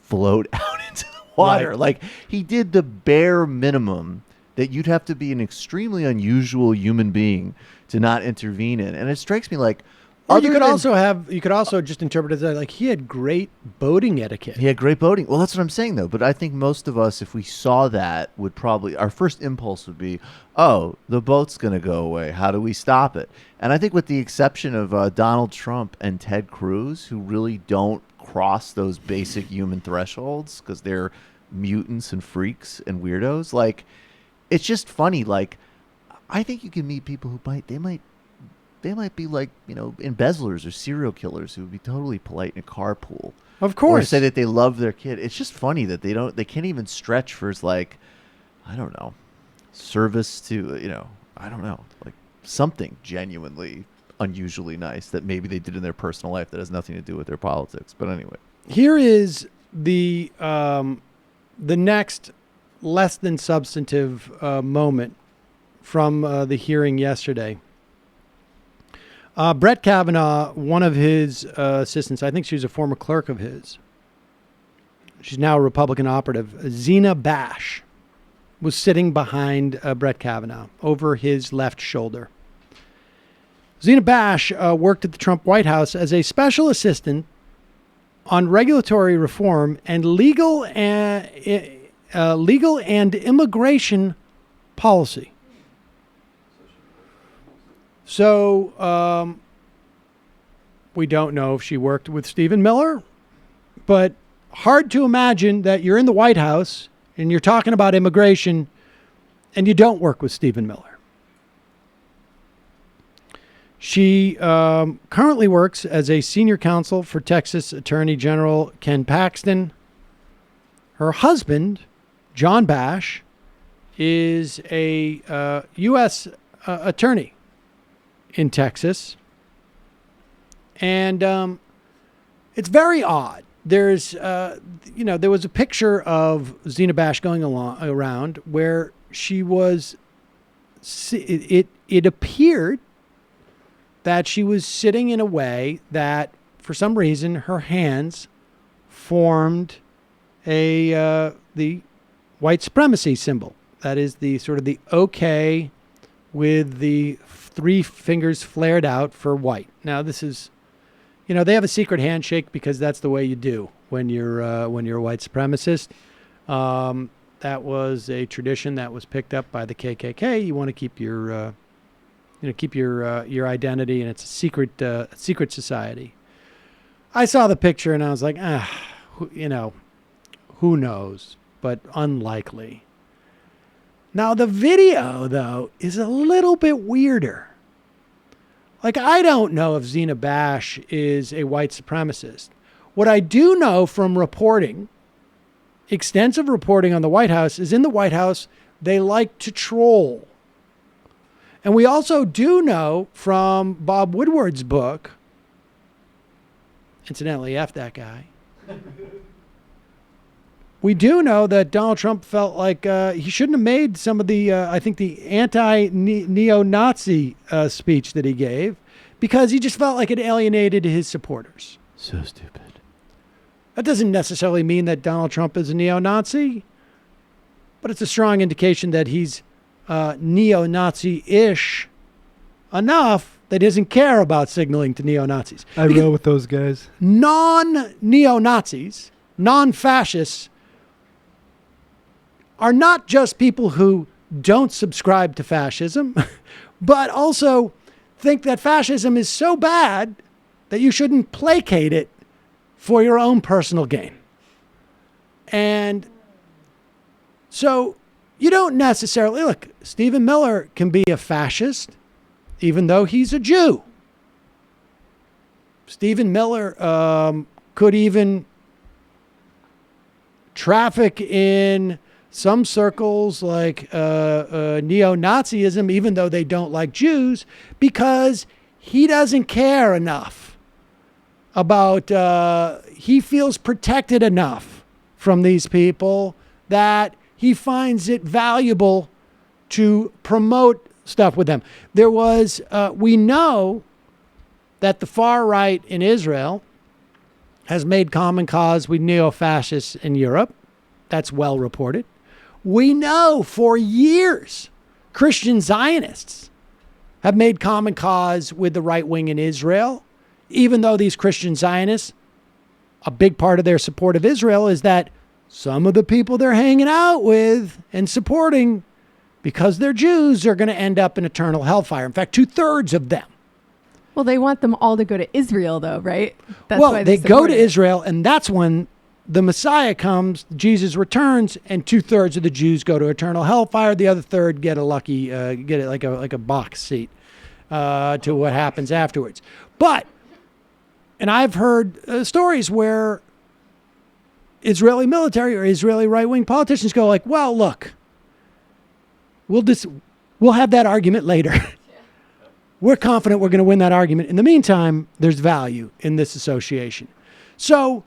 S8: float out into the water.
S7: Right.
S8: Like, he did the bare minimum that you'd have to be an extremely unusual human being to not intervene in. And it strikes me like,
S7: Or you could also just interpret it as like he had great boating etiquette.
S8: He had great boating. Well, that's what I'm saying, though. But I think most of us, if we saw that, would probably, our first impulse would be, oh, the boat's going to go away. How do we stop it? And I think with the exception of Donald Trump and Ted Cruz, who really don't cross those basic human thresholds because they're mutants and freaks and weirdos, like, it's just funny. Like, I think you can meet people who they might be like, you know, embezzlers or serial killers who would be totally polite in a carpool.
S7: Of course.
S8: Or say that they love their kid. It's just funny that they can't even stretch for, like, I don't know, service to, you know, I don't know, like something genuinely unusually nice that maybe they did in their personal life that has nothing to do with their politics. But anyway.
S7: Here is the next less than substantive moment from the hearing yesterday. Brett Kavanaugh, one of his assistants, I think she was a former clerk of his. She's now a Republican operative. Zena Bash was sitting behind Brett Kavanaugh over his left shoulder. Zena Bash worked at the Trump White House as a special assistant on regulatory reform and legal and immigration policy. So we don't know if she worked with Stephen Miller, but hard to imagine that you're in the White House and you're talking about immigration and you don't work with Stephen Miller. She currently works as a senior counsel for Texas Attorney General Ken Paxton. Her husband, John Bash, is a U.S. attorney in Texas. And it's very odd. There's, there was a picture of Zena Bash going around where she was, it appeared that she was sitting in a way that, for some reason, her hands formed the white supremacy symbol. That is the sort of the OK with the 3 fingers flared out for white. Now, this is, they have a secret handshake because that's the way you do when you're a white supremacist. That was a tradition that was picked up by the KKK. You want to keep your identity, and it's a secret society. I saw the picture and I was like, who knows, but unlikely. Now, the video, though, is a little bit weirder. Like, I don't know if Zena Bash is a white supremacist. What I do know from reporting, extensive reporting on the White House, is in the White House, they like to troll. And we also do know from Bob Woodward's book, incidentally, F that guy. We do know that Donald Trump felt like he shouldn't have made some of the, I think, the anti-neo-Nazi speech that he gave, because he just felt like it alienated his supporters.
S8: So stupid.
S7: That doesn't necessarily mean that Donald Trump is a neo-Nazi, but it's a strong indication that he's neo-Nazi-ish enough that he doesn't care about signaling to neo-Nazis.
S13: I roll with those guys.
S7: Non-neo-Nazis, non-fascists, are not just people who don't subscribe to fascism, but also think that fascism is so bad that you shouldn't placate it for your own personal gain. And so you don't necessarily, look, Stephen Miller can be a fascist even though he's a Jew. Stephen Miller could even traffic in some circles like neo-Nazism, even though they don't like Jews, because he doesn't care enough about, he feels protected enough from these people that he finds it valuable to promote stuff with them. There was, we know that the far right in Israel has made common cause with neo-fascists in Europe. That's well reported. We know for years Christian Zionists have made common cause with the right wing in Israel, even though these Christian Zionists, a big part of their support of Israel is that some of the people they're hanging out with and supporting, because they're Jews, are going to end up in eternal hellfire. In fact, 2/3 of them.
S14: Well, they want them all to go to Israel, though, right? That's
S7: well,
S14: why
S7: they go
S14: support
S7: to
S14: it.
S7: Israel, and that's when the Messiah comes, Jesus returns, and 2/3 of the Jews go to eternal hellfire. The other third get a lucky, get it like a box seat to what happens afterwards. But, and I've heard stories where Israeli military or Israeli right-wing politicians go like, well, look, we'll have that argument later. We're confident we're going to win that argument. In the meantime, there's value in this association. So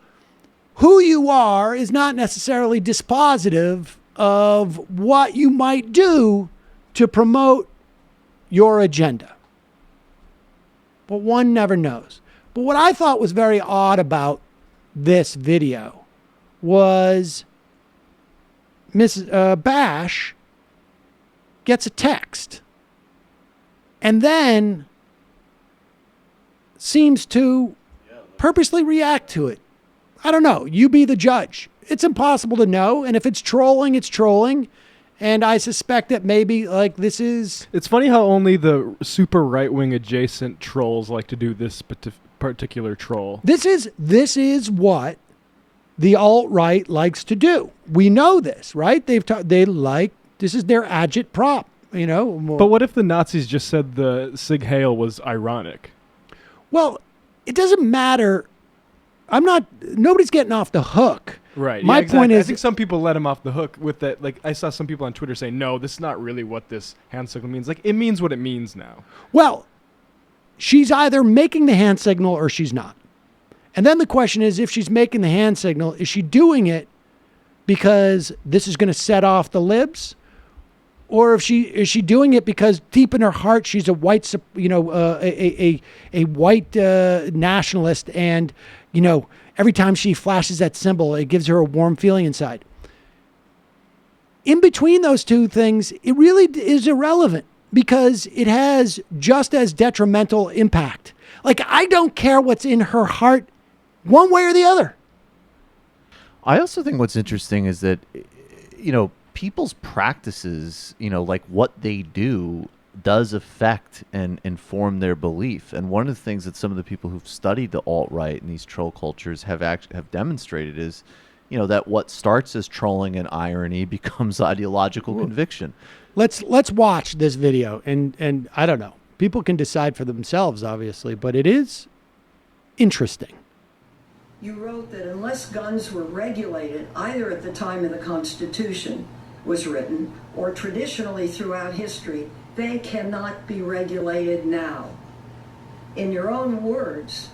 S7: who you are is not necessarily dispositive of what you might do to promote your agenda. But one never knows. But what I thought was very odd about this video was Mrs. Bash gets a text and then seems to purposely react to it. I don't know. You be the judge. It's impossible to know. And if it's trolling, it's trolling. And I suspect that maybe like this is...
S13: It's funny how only the super right-wing adjacent trolls like to do this particular troll.
S7: This is what the alt-right likes to do. We know this, right? This is their agitprop, you know.
S13: But what if the Nazis just said the Sig Heil was ironic?
S7: Well, it doesn't matter. Nobody's getting off the hook.
S13: Right.
S7: My point is,
S13: I think some people let him off the hook with that. Like, I saw some people on Twitter saying, no, this is not really what this hand signal means. Like, it means what it means now.
S7: Well, she's either making the hand signal or she's not. And then the question is, if she's making the hand signal, is she doing it because this is going to set off the libs? or if is she doing it because deep in her heart she's a white, a white nationalist, and every time she flashes that symbol, it gives her a warm feeling inside. In between those two things, it really is irrelevant because it has just as detrimental impact. Like, I don't care what's in her heart one way or the other.
S8: I also think what's interesting is that, people's practices, like what they do does affect and inform their belief. And one of the things that some of the people who've studied the alt-right and these troll cultures have demonstrated is, that what starts as trolling and irony becomes ideological conviction.
S7: Let's watch this video, and I don't know. People can decide for themselves, obviously, but it is interesting.
S21: You wrote that unless guns were regulated, either at the time of the Constitution was written or traditionally throughout history, they cannot be regulated now. In your own words,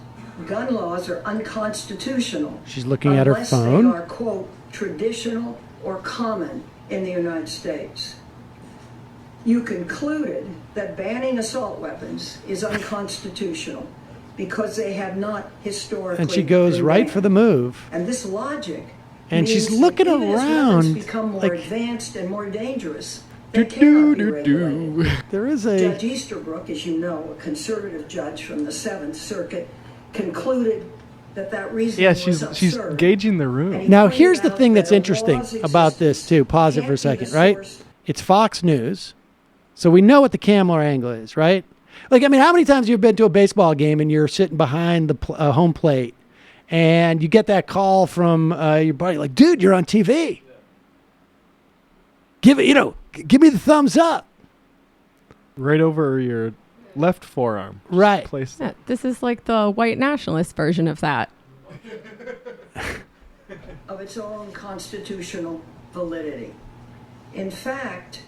S21: gun laws are unconstitutional.
S7: She's looking at her phone.
S21: Unless they are, quote, traditional or common in the United States. You concluded that banning assault weapons is unconstitutional because they have not historically
S7: And she goes right
S21: banned.
S7: for the move.
S21: And this logic
S7: And she's
S21: means
S7: looking
S21: that even as
S7: around
S21: weapons become more
S7: like,
S21: advanced and more dangerous, they cannot be regulated.
S7: There is a...
S21: Judge Easterbrook, as you know, a conservative judge from the Seventh Circuit, concluded that reason was absurd.
S13: she's gauging the room.
S7: Now, here's the thing that's interesting about this, too. Pause it for a second, right? It's Fox News, so we know what the camera angle is, right? Like, I mean, how many times have you been to a baseball game and you're sitting behind the home plate and you get that call from your buddy, like, dude, you're on TV. Give me the thumbs up.
S13: Right over your left forearm.
S7: Right.
S14: Yeah, this is like the white nationalist version of that.
S21: Of its own constitutional validity. In fact,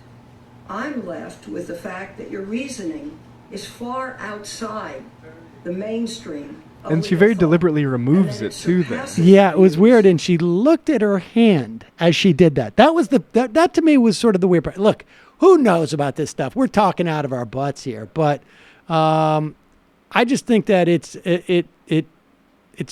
S21: I'm left with the fact that your reasoning is far outside the mainstream.
S13: And she very deliberately removes it too then.
S7: Yeah, it was weird, and she looked at her hand as she did that. That was that to me was sort of the weird part. Look, who knows about this stuff? We're talking out of our butts here, but I just think that it's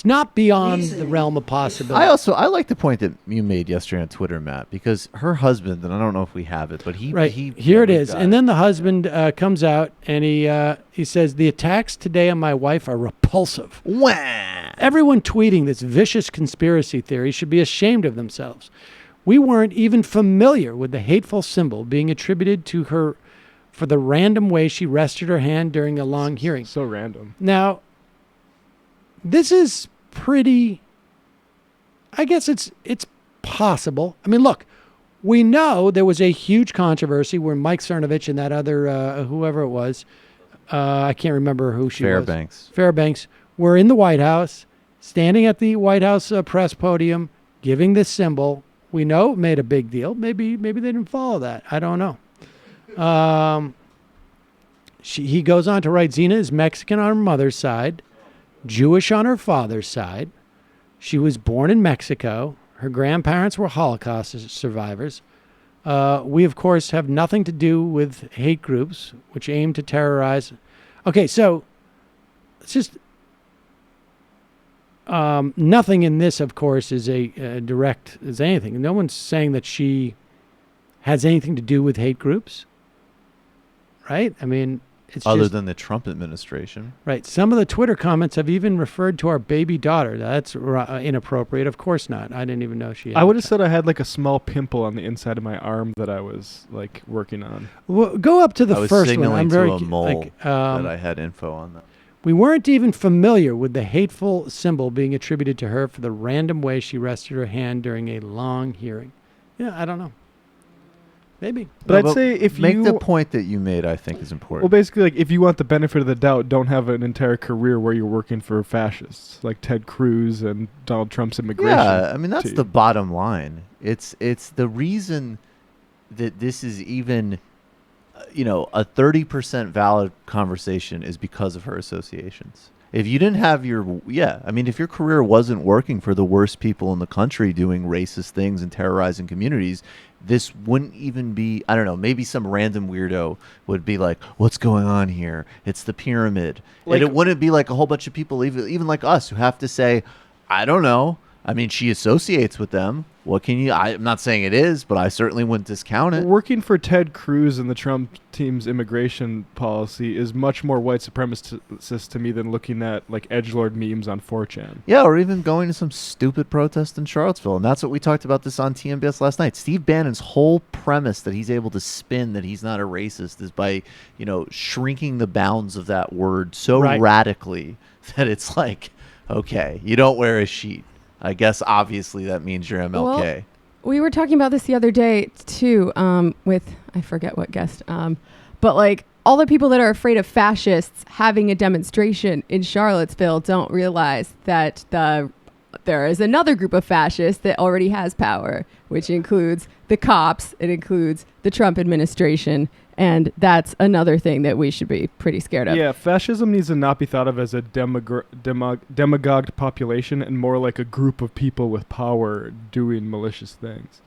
S7: not beyond the realm of possibility.
S8: I like the point that you made yesterday on Twitter, Matt, because her husband, and I don't know if we have it, but
S7: here it is. And then the husband comes out and he says, the attacks today on my wife are repulsive.
S8: Wah!
S7: Everyone tweeting this vicious conspiracy theory should be ashamed of themselves. We weren't even familiar with the hateful symbol being attributed to her for the random way she rested her hand during a long hearing.
S13: So random.
S7: Now, this is pretty, I guess it's possible. I mean, look, we know there was a huge controversy where Mike Cernovich and that other, whoever it was, I can't remember who she was. Fairbanks were in the White House, standing at the White House press podium, giving this symbol. We know it made a big deal. Maybe they didn't follow that. I don't know. He goes on to write, Zena is Mexican on her mother's side, Jewish on her father's side. She was born in Mexico. Her grandparents were Holocaust survivors. We, of course, have nothing to do with hate groups which aim to terrorize. Okay, so it's just nothing in this, of course, is a direct as anything. No one's saying that she has anything to do with hate groups, right? I mean, it's
S8: other than the Trump administration.
S7: Right. Some of the Twitter comments have even referred to our baby daughter. That's inappropriate. Of course not. I didn't even know she had.
S13: I would have said I had like a small pimple on the inside of my arm that I was like working on.
S7: Well, go up to the first one.
S8: I was signaling
S7: very
S8: to a mole that I had info on that.
S7: We weren't even familiar with the hateful symbol being attributed to her for the random way she rested her hand during a long hearing. Yeah, I don't know. Maybe.
S13: But I'd say if
S8: make
S13: you...
S8: the point that you made, I think, is important.
S13: Well, basically, like, if you want the benefit of the doubt, don't have an entire career where you're working for fascists like Ted Cruz and Donald Trump's immigration.
S8: Yeah, I mean, that's the bottom line. It's the reason that this is even, a 30% valid conversation is because of her associations. If you didn't have if your career wasn't working for the worst people in the country doing racist things and terrorizing communities, this wouldn't even be, I don't know, maybe some random weirdo would be like, what's going on here? It's the pyramid.
S13: Like-
S8: And it wouldn't be like a whole bunch of people, even like us, who have to say, I don't know. I mean, she associates with them. What can you... I'm not saying it is, but I certainly wouldn't discount it.
S13: Working for Ted Cruz and the Trump team's immigration policy is much more white supremacist to me than looking at like edgelord memes on 4chan.
S8: Yeah, or even going to some stupid protest in Charlottesville. And that's what we talked about this on TMBS last night. Steve Bannon's whole premise that he's able to spin that he's not a racist is by, shrinking the bounds of that word so radically that it's like, okay, you don't wear a sheet. I guess obviously that means you're MLK.
S14: Well, we were talking about this the other day too, with I forget what guest, but like all the people that are afraid of fascists having a demonstration in Charlottesville don't realize that there is another group of fascists that already has power, which includes the cops, it includes the Trump administration, and that's another thing that we should be pretty scared of.
S13: Yeah, fascism needs to not be thought of as a demagogued population and more like a group of people with power doing malicious things.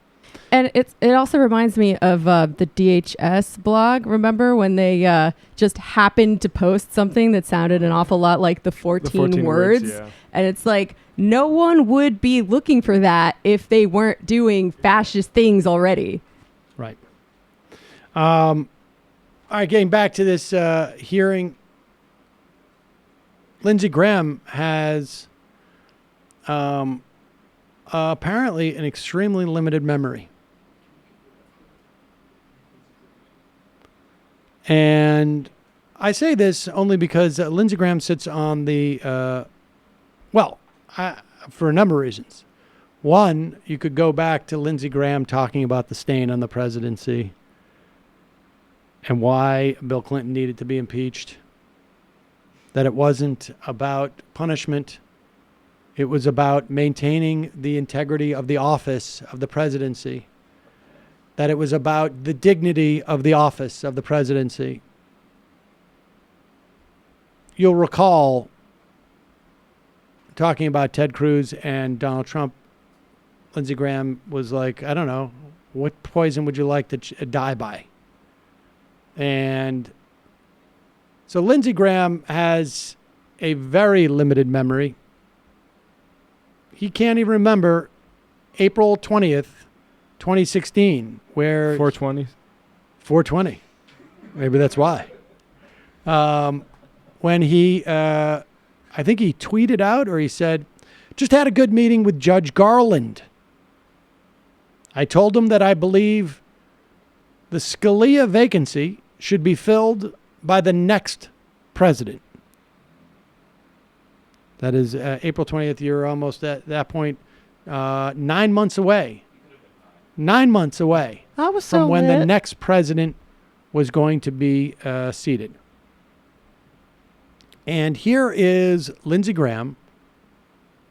S14: And it also reminds me of the DHS blog. Remember when they just happened to post something that sounded an awful lot like the 14 words?
S13: Yeah.
S14: And it's like, no one would be looking for that if they weren't doing fascist things already.
S7: Right. All right, getting back to this hearing, Lindsey Graham has apparently an extremely limited memory. And I say this only because Lindsey Graham sits on the, for a number of reasons. One, you could go back to Lindsey Graham talking about the stain on the presidency and why Bill Clinton needed to be impeached, that it wasn't about punishment. It was about maintaining the integrity of the office of the presidency, that it was about the dignity of the office of the presidency. You'll recall talking about Ted Cruz and Donald Trump, Lindsey Graham was like, I don't know, what poison would you like to die by? And so Lindsey Graham has a very limited memory. He can't even remember April 20th, 2016, where...
S13: 420?
S7: 420. Maybe that's why. When he, I think he tweeted out or he said, just had a good meeting with Judge Garland. I told him that I believe the Scalia vacancy should be filled by the next president. That is April 20th. You're almost at that point 9 months away. 9 months away from when the next president was going to be seated. And here is Lindsey Graham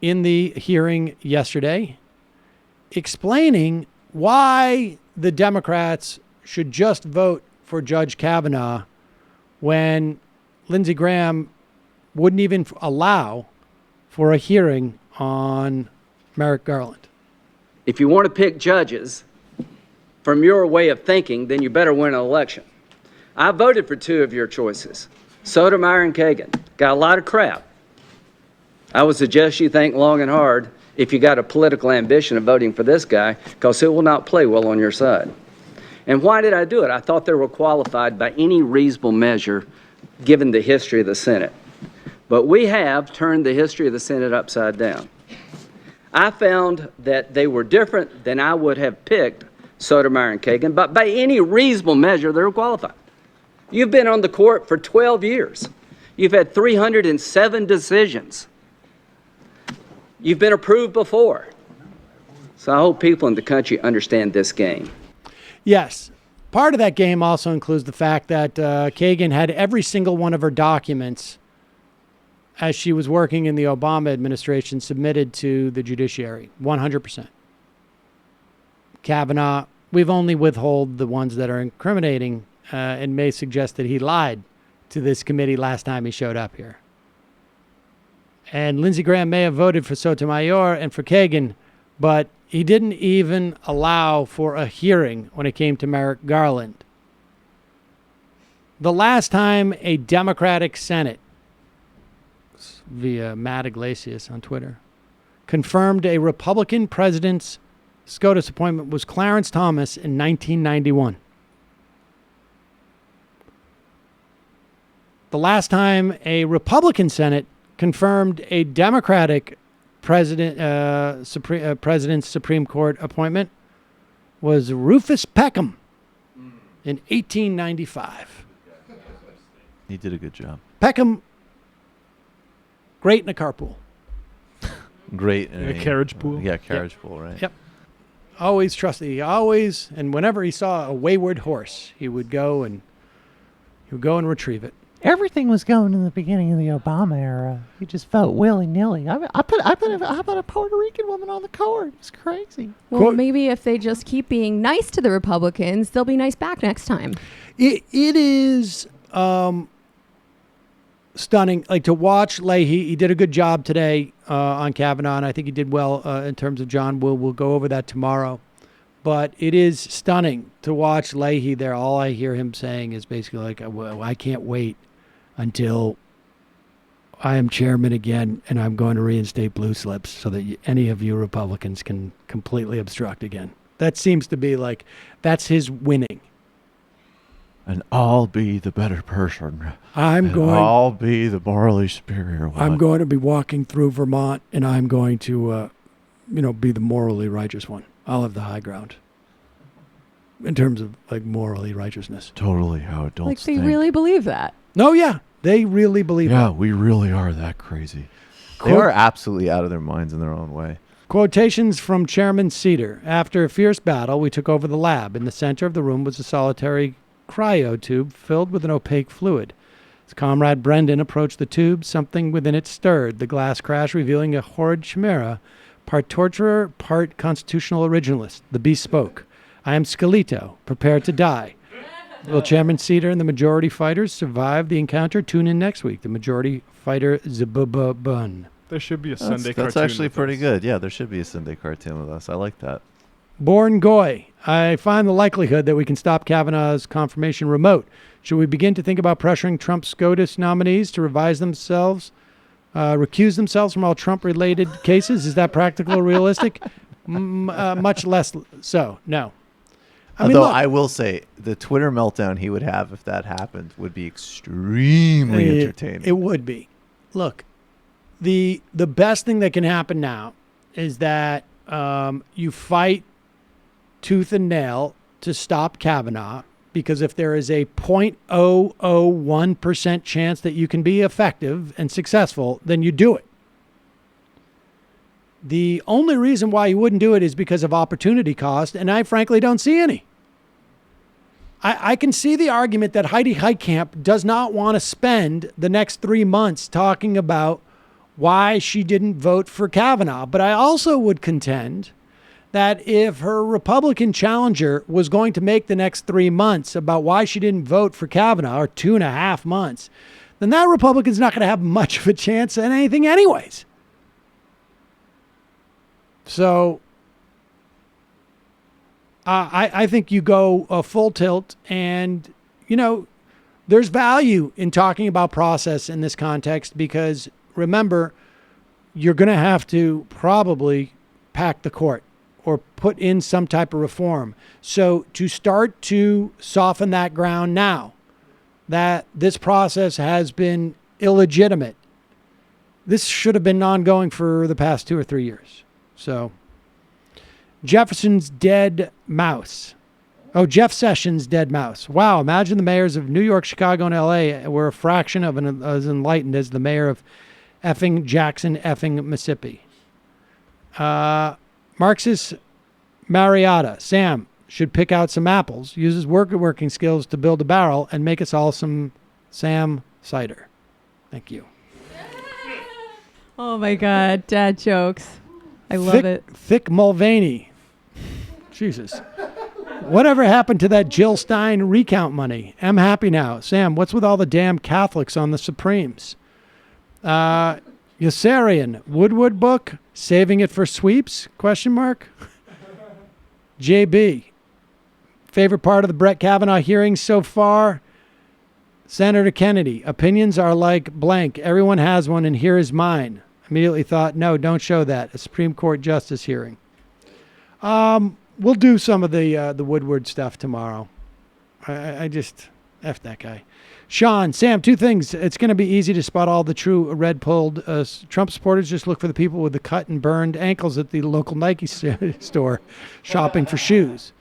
S7: in the hearing yesterday explaining why the Democrats should just vote for Judge Kavanaugh when Lindsey Graham wouldn't even allow for a hearing on Merrick Garland.
S5: If you want to pick judges from your way of thinking, then you better win an election. I voted for two of your choices, Sotomayor and Kagan. Got a lot of crap. I would suggest you think long and hard if you got a political ambition of voting for this guy, because it will not play well on your side. And why did I do it? I thought they were qualified by any reasonable measure given the history of the Senate. But we have turned the history of the Senate upside down. I found that they were different than I would have picked Sotomayor and Kagan, but by any reasonable measure, they were qualified. You've been on the court for 12 years. You've had 307 decisions. You've been approved before. So I hope people in the country understand this game.
S7: Yes. Part of that game also includes the fact that Kagan had every single one of her documents as she was working in the Obama administration submitted to the judiciary, 100%. Kavanaugh, we've only withheld the ones that are incriminating and may suggest that he lied to this committee last time he showed up here. And Lindsey Graham may have voted for Sotomayor and for Kagan, but He didn't even allow for a hearing when it came to Merrick Garland. The last time a Democratic Senate, via Matt Iglesias on Twitter, confirmed a Republican president's SCOTUS appointment was Clarence Thomas in 1991. The last time a Republican Senate confirmed a Democratic president's Supreme Court appointment was Rufus Peckham in 1895.
S8: He did a good job.
S7: Peckham, great in a carpool.
S8: Great
S13: in a carriage pool?
S8: Yeah, carriage pool, right?
S7: Yep. Always trusty. Always, and whenever he saw a wayward horse, he would go and retrieve it.
S6: Everything was going in the beginning of the Obama era. He just vote willy-nilly. I put a Puerto Rican woman on the court. It's crazy.
S14: Well, maybe if they just keep being nice to the Republicans, they'll be nice back next time.
S7: It is stunning, like to watch Leahy. He did a good job today on Kavanaugh, and I think he did well in terms of John. We'll go over that tomorrow. But it is stunning to watch Leahy there. All I hear him saying is basically like, I can't wait until I am chairman again, and I'm going to reinstate blue slips so that any of you Republicans can completely obstruct again. That seems to be like, that's his winning.
S8: And I'll be the better person.
S7: I'll
S8: be the morally superior one.
S7: I'm going to be walking through Vermont, and I'm going to, be the morally righteous one. I'll have the high ground in terms of like morally righteousness.
S8: Totally how adults
S14: Like they
S8: think.
S14: really believe that.
S7: No, yeah. They really believe
S8: Yeah,
S7: that.
S8: we really are that crazy. They are absolutely out of their minds in their own way.
S7: Quotations from Chairman Seder. After a fierce battle, we took over the lab. In the center of the room was a solitary cryotube filled with an opaque fluid. As Comrade Brendan approached the tube, something within it stirred. The glass crashed, revealing a horrid chimera, part torturer, part constitutional originalist. The beast spoke. I am Scalito, prepared to die. Will Chairman Seder and the majority fighters survive the encounter? Tune in next week. The majority fighter Zbubun.
S13: There should be a Sunday cartoon.
S8: That's actually
S13: with
S8: pretty
S13: us.
S8: good. Yeah, there should be a Sunday cartoon with us. I like that.
S7: Born Goy. I find the likelihood that we can stop Kavanaugh's confirmation remote. Should we begin to think about pressuring Trump's SCOTUS nominees to recuse themselves from all Trump-related cases? Is that practical or realistic? Much less so. No.
S8: Although I will say, the Twitter meltdown he would have if that happened would be extremely entertaining.
S7: It would be. Look, the best thing that can happen now is that you fight tooth and nail to stop Kavanaugh, because if there is a 0.001% chance that you can be effective and successful, then you do it. The only reason why you wouldn't do it is because of opportunity cost, and I frankly don't see any. I can see the argument that Heidi Heitkamp does not want to spend the next 3 months talking about why she didn't vote for Kavanaugh. But I also would contend that if her Republican challenger was going to make the next 3 months about why she didn't vote for Kavanaugh, or 2.5 months, then that Republican's not going to have much of a chance at anything anyways. So I think you go full tilt, and, there's value in talking about process in this context, because remember, you're going to have to probably pack the court or put in some type of reform. So to start to soften that ground now, that this process has been illegitimate, this should have been ongoing for the past 2 or 3 years. So Jefferson's dead mouse. Oh, Jeff Sessions' dead mouse. Wow, imagine the mayors of New York, Chicago, and L.A. were a fraction of as enlightened as the mayor of effing Jackson, effing Mississippi. Marxist Marietta. Sam should pick out some apples, use his working skills to build a barrel, and make us all some Sam cider. Thank you.
S14: Oh, my God. Dad jokes. I love it.
S7: Thick Mulvaney. Jesus. Whatever happened to that Jill Stein recount money? I'm happy now. Sam, what's with all the damn Catholics on the Supremes? Yossarian, Woodward book, saving it for sweeps? Question mark. JB, favorite part of the Brett Kavanaugh hearings so far? Senator Kennedy, opinions are like blank. Everyone has one, and here is mine. Immediately thought, no, don't show that. A Supreme Court justice hearing. We'll do some of the Woodward stuff tomorrow. I just F that guy. Sean, Sam, two things. It's going to be easy to spot all the true red-pilled Trump supporters. Just look for the people with the cut and burned ankles at the local Nike store shopping for shoes.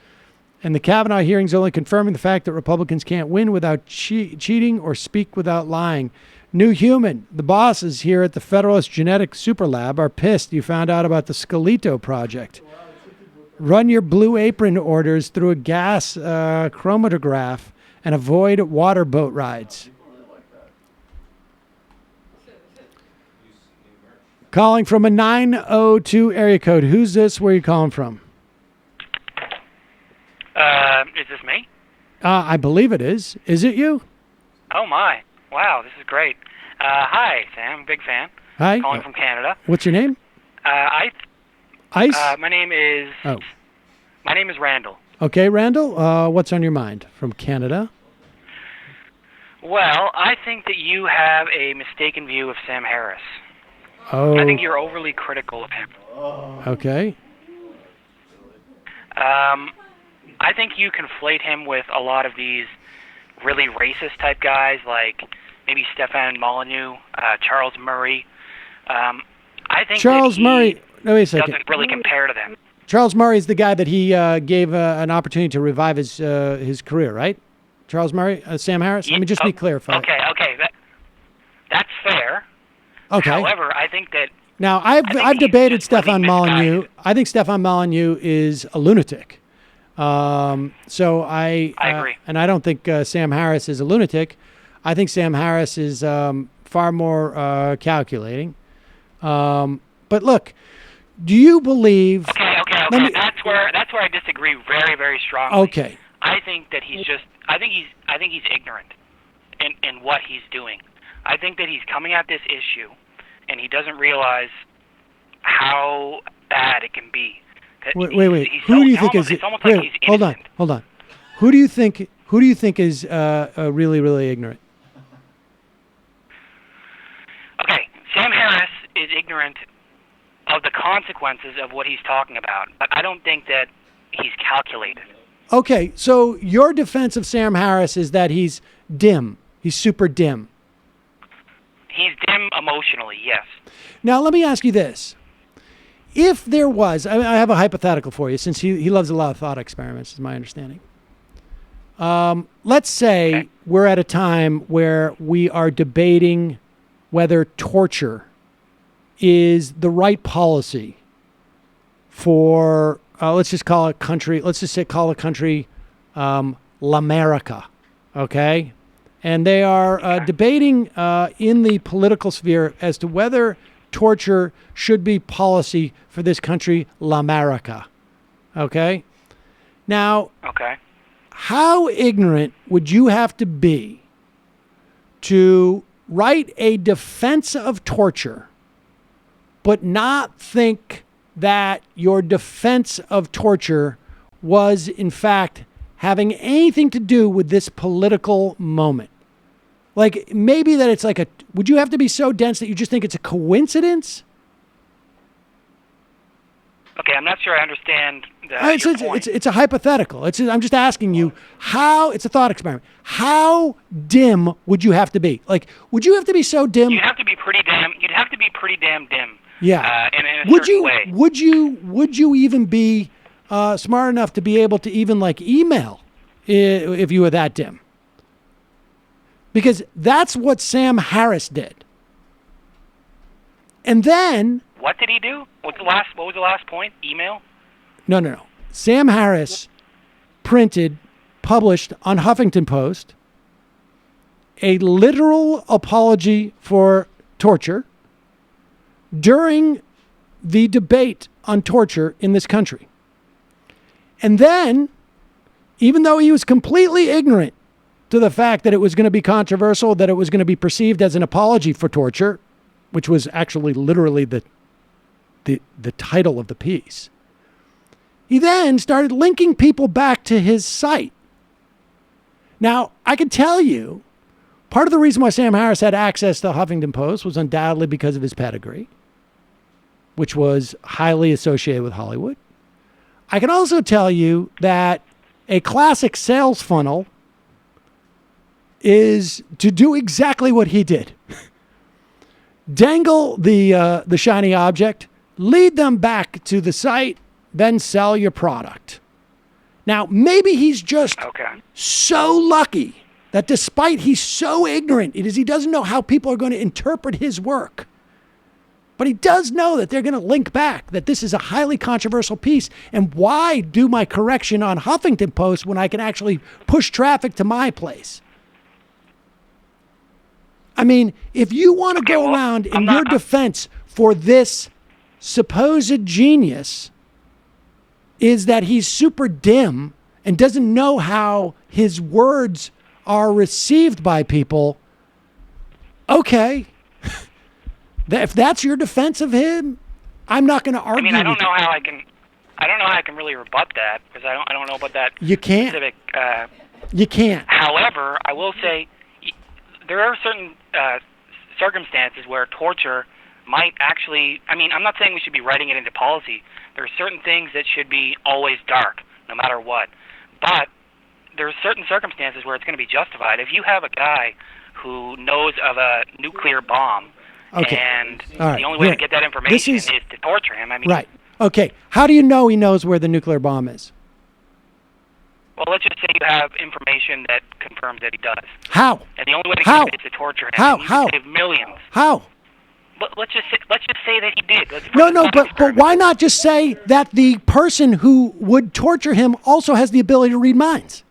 S7: And the Kavanaugh hearings only confirming the fact that Republicans can't win without cheating or speak without lying. New Human, the bosses here at the Federalist Genetic Superlab are pissed you found out about the Scalito project. Run your Blue Apron orders through a gas chromatograph and avoid water boat rides. Calling from a 902 area code. Who's this? Where are you calling from?
S3: Is this me?
S7: I believe it is. Is it you?
S3: Oh, my. Wow, this is great. Hi, Sam. Big fan.
S7: Hi.
S3: Calling from Canada.
S7: What's your name?
S3: Ice? My name is...
S7: Oh.
S3: My name is Randall.
S7: Okay, Randall, what's on your mind from Canada?
S3: Well, I think that you have a mistaken view of Sam Harris.
S7: Oh.
S3: I think you're overly critical of him.
S7: Okay.
S3: I think you conflate him with a lot of these really racist type guys, like maybe Stefan Molyneux, Charles Murray. I think
S7: Charles
S3: that he
S7: Murray. No, wait a second.
S3: doesn't really compare to them.
S7: Charles Murray is the guy that he gave an opportunity to revive his career, right? Charles Murray, Sam Harris. Let me just be clear.
S3: Okay, that's fair.
S7: Okay.
S3: However, I think that
S7: Now I've debated Stefan Molyneux. I think Stefan Molyneux is a lunatic. So I agree, and I don't think Sam Harris is a lunatic. I think Sam Harris is far more calculating. But look, do you believe?
S3: Okay. That's where I disagree very, very strongly.
S7: Okay.
S3: I think that he's just. I think he's ignorant in what he's doing. I think that he's coming at this issue, and he doesn't realize how bad it can be.
S7: Wait. Who do you think is?
S3: It's almost like he's innocent.
S7: Hold on. Who do you think is really, really ignorant?
S3: Okay, Sam Harris is ignorant of the consequences of what he's talking about, but I don't think that he's calculated.
S7: Okay, so your defense of Sam Harris is that he's dim. He's super dim.
S3: He's dim emotionally, yes.
S7: Now, let me ask you this. If there was, I have a hypothetical for you, since he loves a lot of thought experiments, is my understanding. Let's say we're at a time where we are debating whether torture is the right policy for, let's just call a country, call a country L'America, okay? And they are debating in the political sphere as to whether torture should be policy for this country, L'America, okay? Now, how ignorant would you have to be to write a defense of torture but not think that your defense of torture was, in fact, having anything to do with this political moment? Like, maybe that it's like would you have to be so dense that you just think it's a coincidence?
S3: Okay, I'm not sure I understand your point.
S7: It's a hypothetical. I'm just asking you how, it's a thought experiment. How dim would you have to be? Like, would you have to be so dim?
S3: You'd have to be pretty damn dim.
S7: Yeah.
S3: In a certain way.
S7: Would you even be smart enough to be able to even like email if you were that dim? Because that's what Sam Harris did. And then
S3: what did he do? What was the last point? Email?
S7: No. Sam Harris published on Huffington Post a literal apology for torture during the debate on torture in this country. And then, even though he was completely ignorant to the fact that it was going to be controversial, that it was going to be perceived as an apology for torture, which was actually literally the title of the piece, he then started linking people back to his site. Now, I can tell you, part of the reason why Sam Harris had access to the Huffington Post was undoubtedly because of his pedigree, which was highly associated with Hollywood. I can also tell you that a classic sales funnel is to do exactly what he did. Dangle the shiny object, lead them back to the site, then sell your product. Now, maybe he's just so lucky that despite he's so ignorant, he doesn't know how people are going to interpret his work. But he does know that they're going to link back, that this is a highly controversial piece. And why do my correction on Huffington Post when I can actually push traffic to my place? I mean, if you want to go around in your defense for this supposed genius is that he's super dim and doesn't know how his words are received by people, okay. If that's your defense of him, I'm not going to argue.
S3: I mean, I don't know how I can really rebut that because I don't know about that
S7: You can't.
S3: specific.
S7: You can't.
S3: However, I will say there are certain circumstances where torture might actually. I mean, I'm not saying we should be writing it into policy. There are certain things that should be always dark, no matter what. But there are certain circumstances where it's going to be justified. If you have a guy who knows of a nuclear bomb.
S7: Okay.
S3: And
S7: All right.
S3: the only way
S7: Here.
S3: to get that information
S7: This
S3: is to torture him. I mean,
S7: Right. Okay. How do you know he knows where the nuclear bomb is?
S3: well, let's just say you have information that confirms that he does.
S7: How?
S3: And the only way to
S7: How?
S3: get it is to torture him.
S7: How?
S3: And you
S7: How?
S3: could save millions.
S7: How?
S3: But let's just say that he did.
S7: No, but why not just say that the person who would torture him also has the ability to read minds?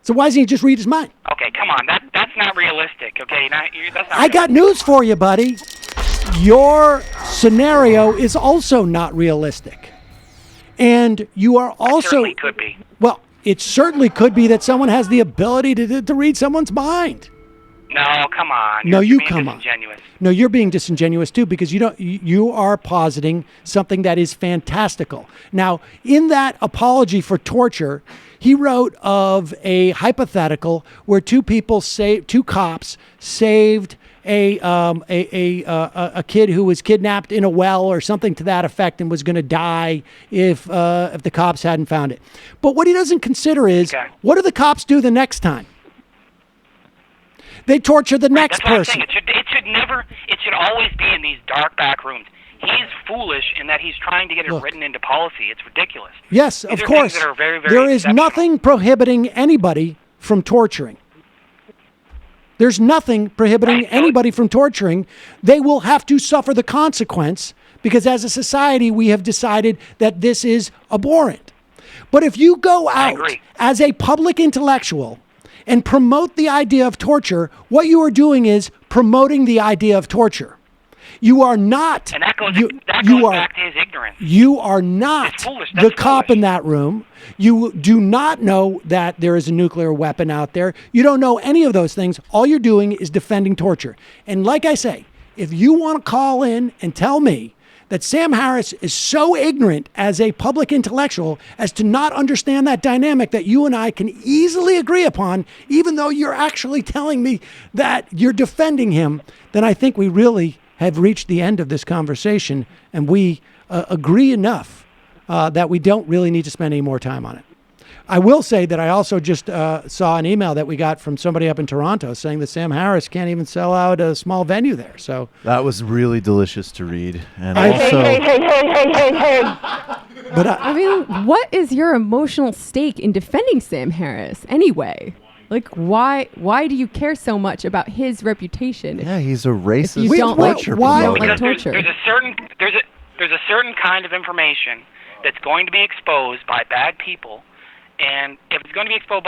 S7: So why doesn't he just read his mind?
S3: Okay, come on. That's not realistic. Okay, that's not
S7: I got news for you, buddy. Your scenario is also not realistic. And you are also...
S3: It certainly could be.
S7: Well, it certainly could be that someone has the ability to read someone's mind.
S3: No, come on.
S7: No,
S3: You're
S7: you
S3: being
S7: come on.
S3: disingenuous.
S7: No, you're being disingenuous too because you are positing something that is fantastical. Now, in that apology for torture, he wrote of a hypothetical where two cops saved a kid who was kidnapped in a well or something to that effect and was going to die if the cops hadn't found it. But what he doesn't consider is what do the cops do the next time? They torture the next
S3: That's what I'm
S7: person.
S3: saying. It should always be in these dark back rooms. He's foolish in that he's trying to get it written into policy. It's ridiculous.
S7: Yes,
S3: These
S7: of
S3: are
S7: course.
S3: things that are very, very
S7: There is
S3: exceptional.
S7: nothing prohibiting anybody from torturing. There's nothing prohibiting anybody from torturing. They will have to suffer the consequence because as a society, we have decided that this is abhorrent. But if you go out as a public intellectual and promote the idea of torture, what you are doing is promoting the idea of torture. You are not.
S3: And that goes back to his ignorance.
S7: You are not
S3: It's foolish.
S7: the cop in that room. You do not know that there is a nuclear weapon out there. You don't know any of those things. All you're doing is defending torture. And like I say, if you want to call in and tell me that Sam Harris is so ignorant as a public intellectual as to not understand that dynamic that you and I can easily agree upon, even though you're actually telling me that you're defending him, then I think we really have reached the end of this conversation and we agree enough that we don't really need to spend any more time on it. I will say that I also just saw an email that we got from somebody up in Toronto saying that Sam Harris can't even sell out a small venue there. So
S8: that was really delicious to read. And
S14: Hey,
S8: also,
S14: hey.
S7: But
S14: I mean, what is your emotional stake in defending Sam Harris anyway? Like, why do you care so much about his reputation?
S8: yeah, he's a racist
S14: you don't like-
S8: torture
S14: why-
S8: promoter.
S14: Like
S3: Because
S14: torture.
S3: there's a certain kind of information that's going to be exposed by bad people, and if it's going to be exposed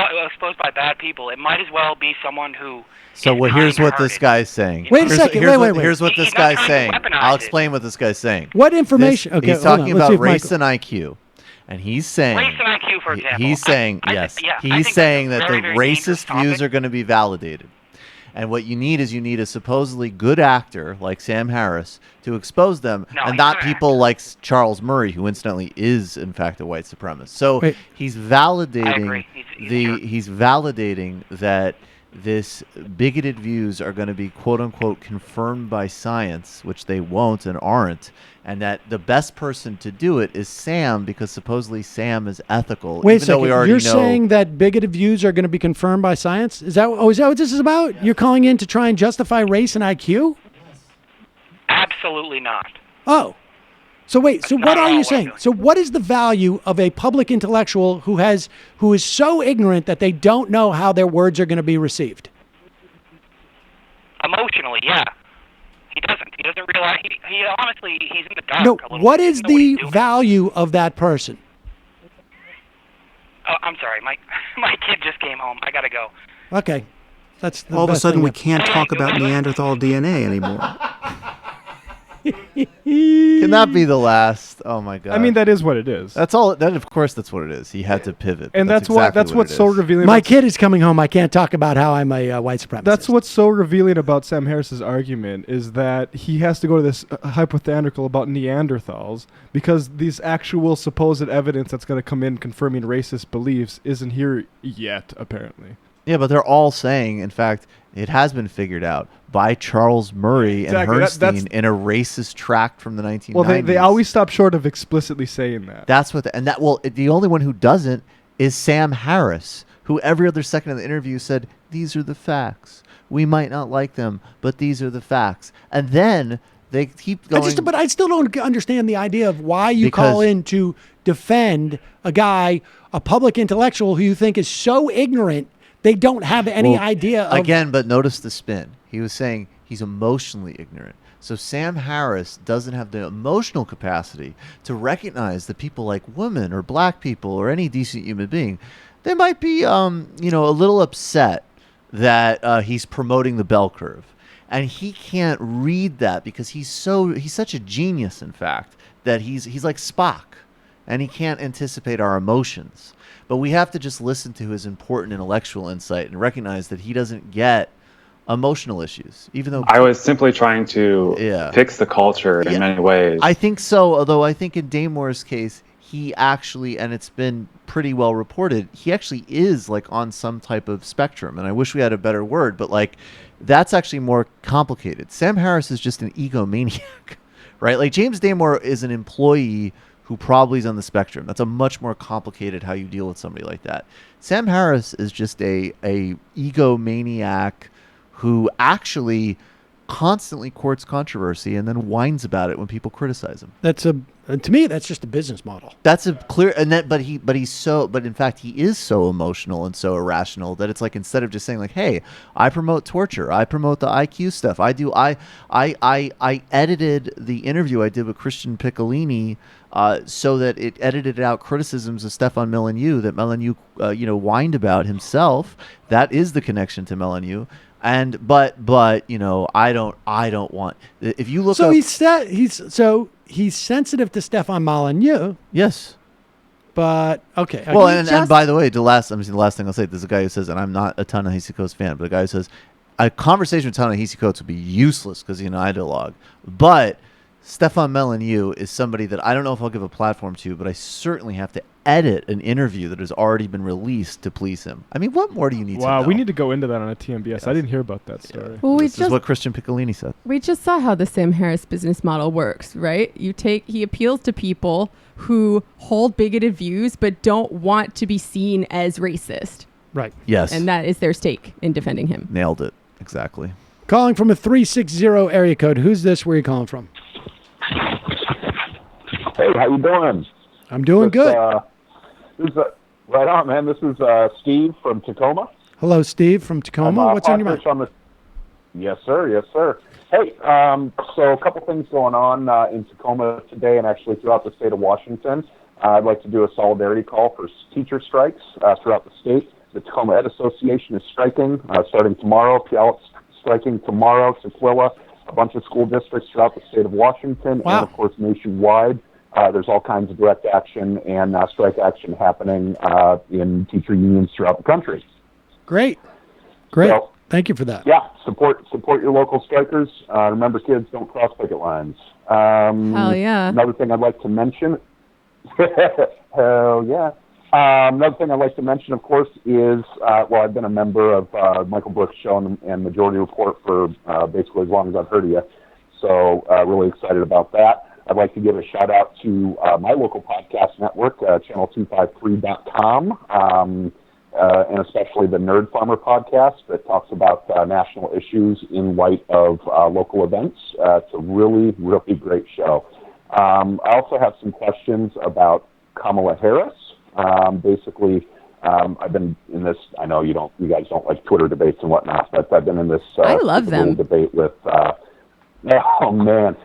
S3: by bad people, it might as well be someone who.
S8: So here's what this guy's saying.
S7: Wait a second. Wait.
S8: Here's what this
S3: He's not
S8: guy's
S3: trying
S8: saying.
S3: to weaponize
S8: I'll
S3: it.
S8: explain what this guy's saying.
S7: What information? Okay,
S8: he's
S7: hold
S8: talking
S7: on. Let's see
S8: about
S7: if
S8: race
S7: Michael-
S8: and IQ, and he's saying
S3: Race and IQ, for example.
S8: he's saying
S3: I
S8: yes.
S3: think
S8: He's
S3: that's
S8: saying
S3: a
S8: that
S3: very,
S8: the
S3: very dangerous
S8: racist views
S3: topic.
S8: are going to be validated. And what you need is a supposedly good actor like Sam Harris to expose them, and not people like Charles Murray, who incidentally is in fact a white supremacist. So he's validating he's validating that this bigoted views are going to be quote unquote confirmed by science, which they won't and aren't, and that the best person to do it is Sam, because supposedly Sam is ethical.
S7: Wait a
S8: even though we
S7: second.
S8: already
S7: You're
S8: know
S7: saying that bigoted views are going to be confirmed by science? Is that what this is about? Yeah. You're calling in to try and justify race and IQ?
S3: Absolutely not.
S7: Oh. So wait, so what are you saying? So what is the value of a public intellectual who is so ignorant that they don't know how their words are going to be received?
S3: Emotionally, yeah. He doesn't. He doesn't realize. He honestly, he's in the dark.
S7: No,
S3: a little
S7: what
S3: bit.
S7: is the value of that person?
S3: Oh, I'm sorry. My kid just came home. I gotta go.
S7: Okay. That's the
S2: All of a
S7: best
S2: sudden
S7: thing
S2: we can't talk about Neanderthal DNA anymore.
S8: Can that be the last? Oh my god!
S13: I mean, that is what it is.
S8: That's all. That of course, that's what it is. He had to pivot,
S13: and that's what's so revealing.
S7: My kid is coming home. I can't talk about how I'm a white supremacist.
S13: That's what's so revealing about Sam Harris's argument, is that he has to go to this hypothetical about Neanderthals because these actual supposed evidence that's going to come in confirming racist beliefs isn't here yet, apparently.
S8: Yeah, but they're all saying, in fact, it has been figured out by Charles Murray and Bernstein in a racist tract from the 1990s.
S13: Well, they always stop short of explicitly saying that.
S8: That's what, the only one who doesn't is Sam Harris, who every other second of the interview said, "These are the facts. We might not like them, but these are the facts." And then they keep going.
S7: But I still don't understand the idea of why you call in to defend a guy, a public intellectual who you think is so ignorant they don't have any idea of...
S8: Again, but notice the spin. He was saying he's emotionally ignorant. So Sam Harris doesn't have the emotional capacity to recognize that people like women or black people or any decent human being, they might be, a little upset that he's promoting the bell curve. And he can't read that because he's such a genius, in fact, that he's like Spock, and he can't anticipate our emotions. But we have to just listen to his important intellectual insight and recognize that he doesn't get emotional issues, even though
S22: I was simply trying to fix the culture in many ways.
S8: I think so, although I think in Damore's case, he actually, and it's been pretty well reported, he actually is like on some type of spectrum. And I wish we had a better word, but like that's actually more complicated. Sam Harris is just an egomaniac, right? Like James Damore is an employee who probably is on the spectrum. That's a much more complicated how you deal with somebody like that. Sam Harris is just a egomaniac who actually constantly courts controversy and then whines about it when people criticize him.
S7: To me, that's just a business model.
S8: That's a clear, but in fact he is so emotional and so irrational that it's like, instead of just saying like, hey, I promote torture, I promote the IQ stuff, I edited the interview I did with Christian Piccolini so that it edited out criticisms of Stefan Molyneux that Molyneux whined about himself. That is the connection to Molyneux. And but I don't want, if you look
S7: so
S8: up,
S7: he's sensitive to Stefan Molyneux.
S8: Yes.
S7: But okay.
S8: Well, and by the way, the last thing I'll say, there's a guy who says, and I'm not a Ta-Nehisi Coates fan, but a guy who says a conversation with Ta-Nehisi Coates would be useless because he's an ideologue. But Stefan Molyneux is somebody that I don't know if I'll give a platform to, but I certainly have to edit an interview that has already been released to please him. I mean, what more do you need to know?
S13: Wow, we need to go into that on a TMBS. Yes. I didn't hear about that story.
S8: Yeah.
S14: Well,
S8: this is what Christian Piccolini said.
S14: We just saw how the Sam Harris business model works, right? He appeals to people who hold bigoted views but don't want to be seen as racist.
S7: Right.
S8: Yes.
S14: And that is their stake in defending him.
S8: Nailed it. Exactly.
S7: Calling from a 360 area code. Who's this? Where are you calling from?
S23: Hey, how you doing?
S7: I'm doing good.
S23: Right on, man. This is Steve from Tacoma.
S7: Hello, Steve from Tacoma. What's on your mind?
S23: Yes, sir. Yes, sir. Hey, so a couple things going on in Tacoma today and actually throughout the state of Washington. I'd like to do a solidarity call for teacher strikes throughout the state. The Tacoma Ed Association is striking starting tomorrow. Puyallup striking tomorrow. Sequilla, a bunch of school districts throughout the state of Washington, and of course nationwide. There's all kinds of direct action and strike action happening in teacher unions throughout the country.
S7: Great.
S23: So,
S7: Thank you for that.
S23: Yeah, support your local strikers. Remember, kids, don't cross picket lines.
S14: Hell yeah.
S23: Another thing I'd like to mention. Hell yeah. Another thing I'd like to mention, of course, is I've been a member of Michael Brooks' show and Majority Report for basically as long as I've heard of you. So really excited about that. I'd like to give a shout out to my local podcast network, channel253.com, and especially the Nerd Farmer podcast that talks about national issues in light of local events. It's a really, really great show. I also have some questions about Kamala Harris. Basically, I've been in this. I know you guys don't like Twitter debates and whatnot, but I've been in this.
S14: I love them.
S23: Debate with. Oh man.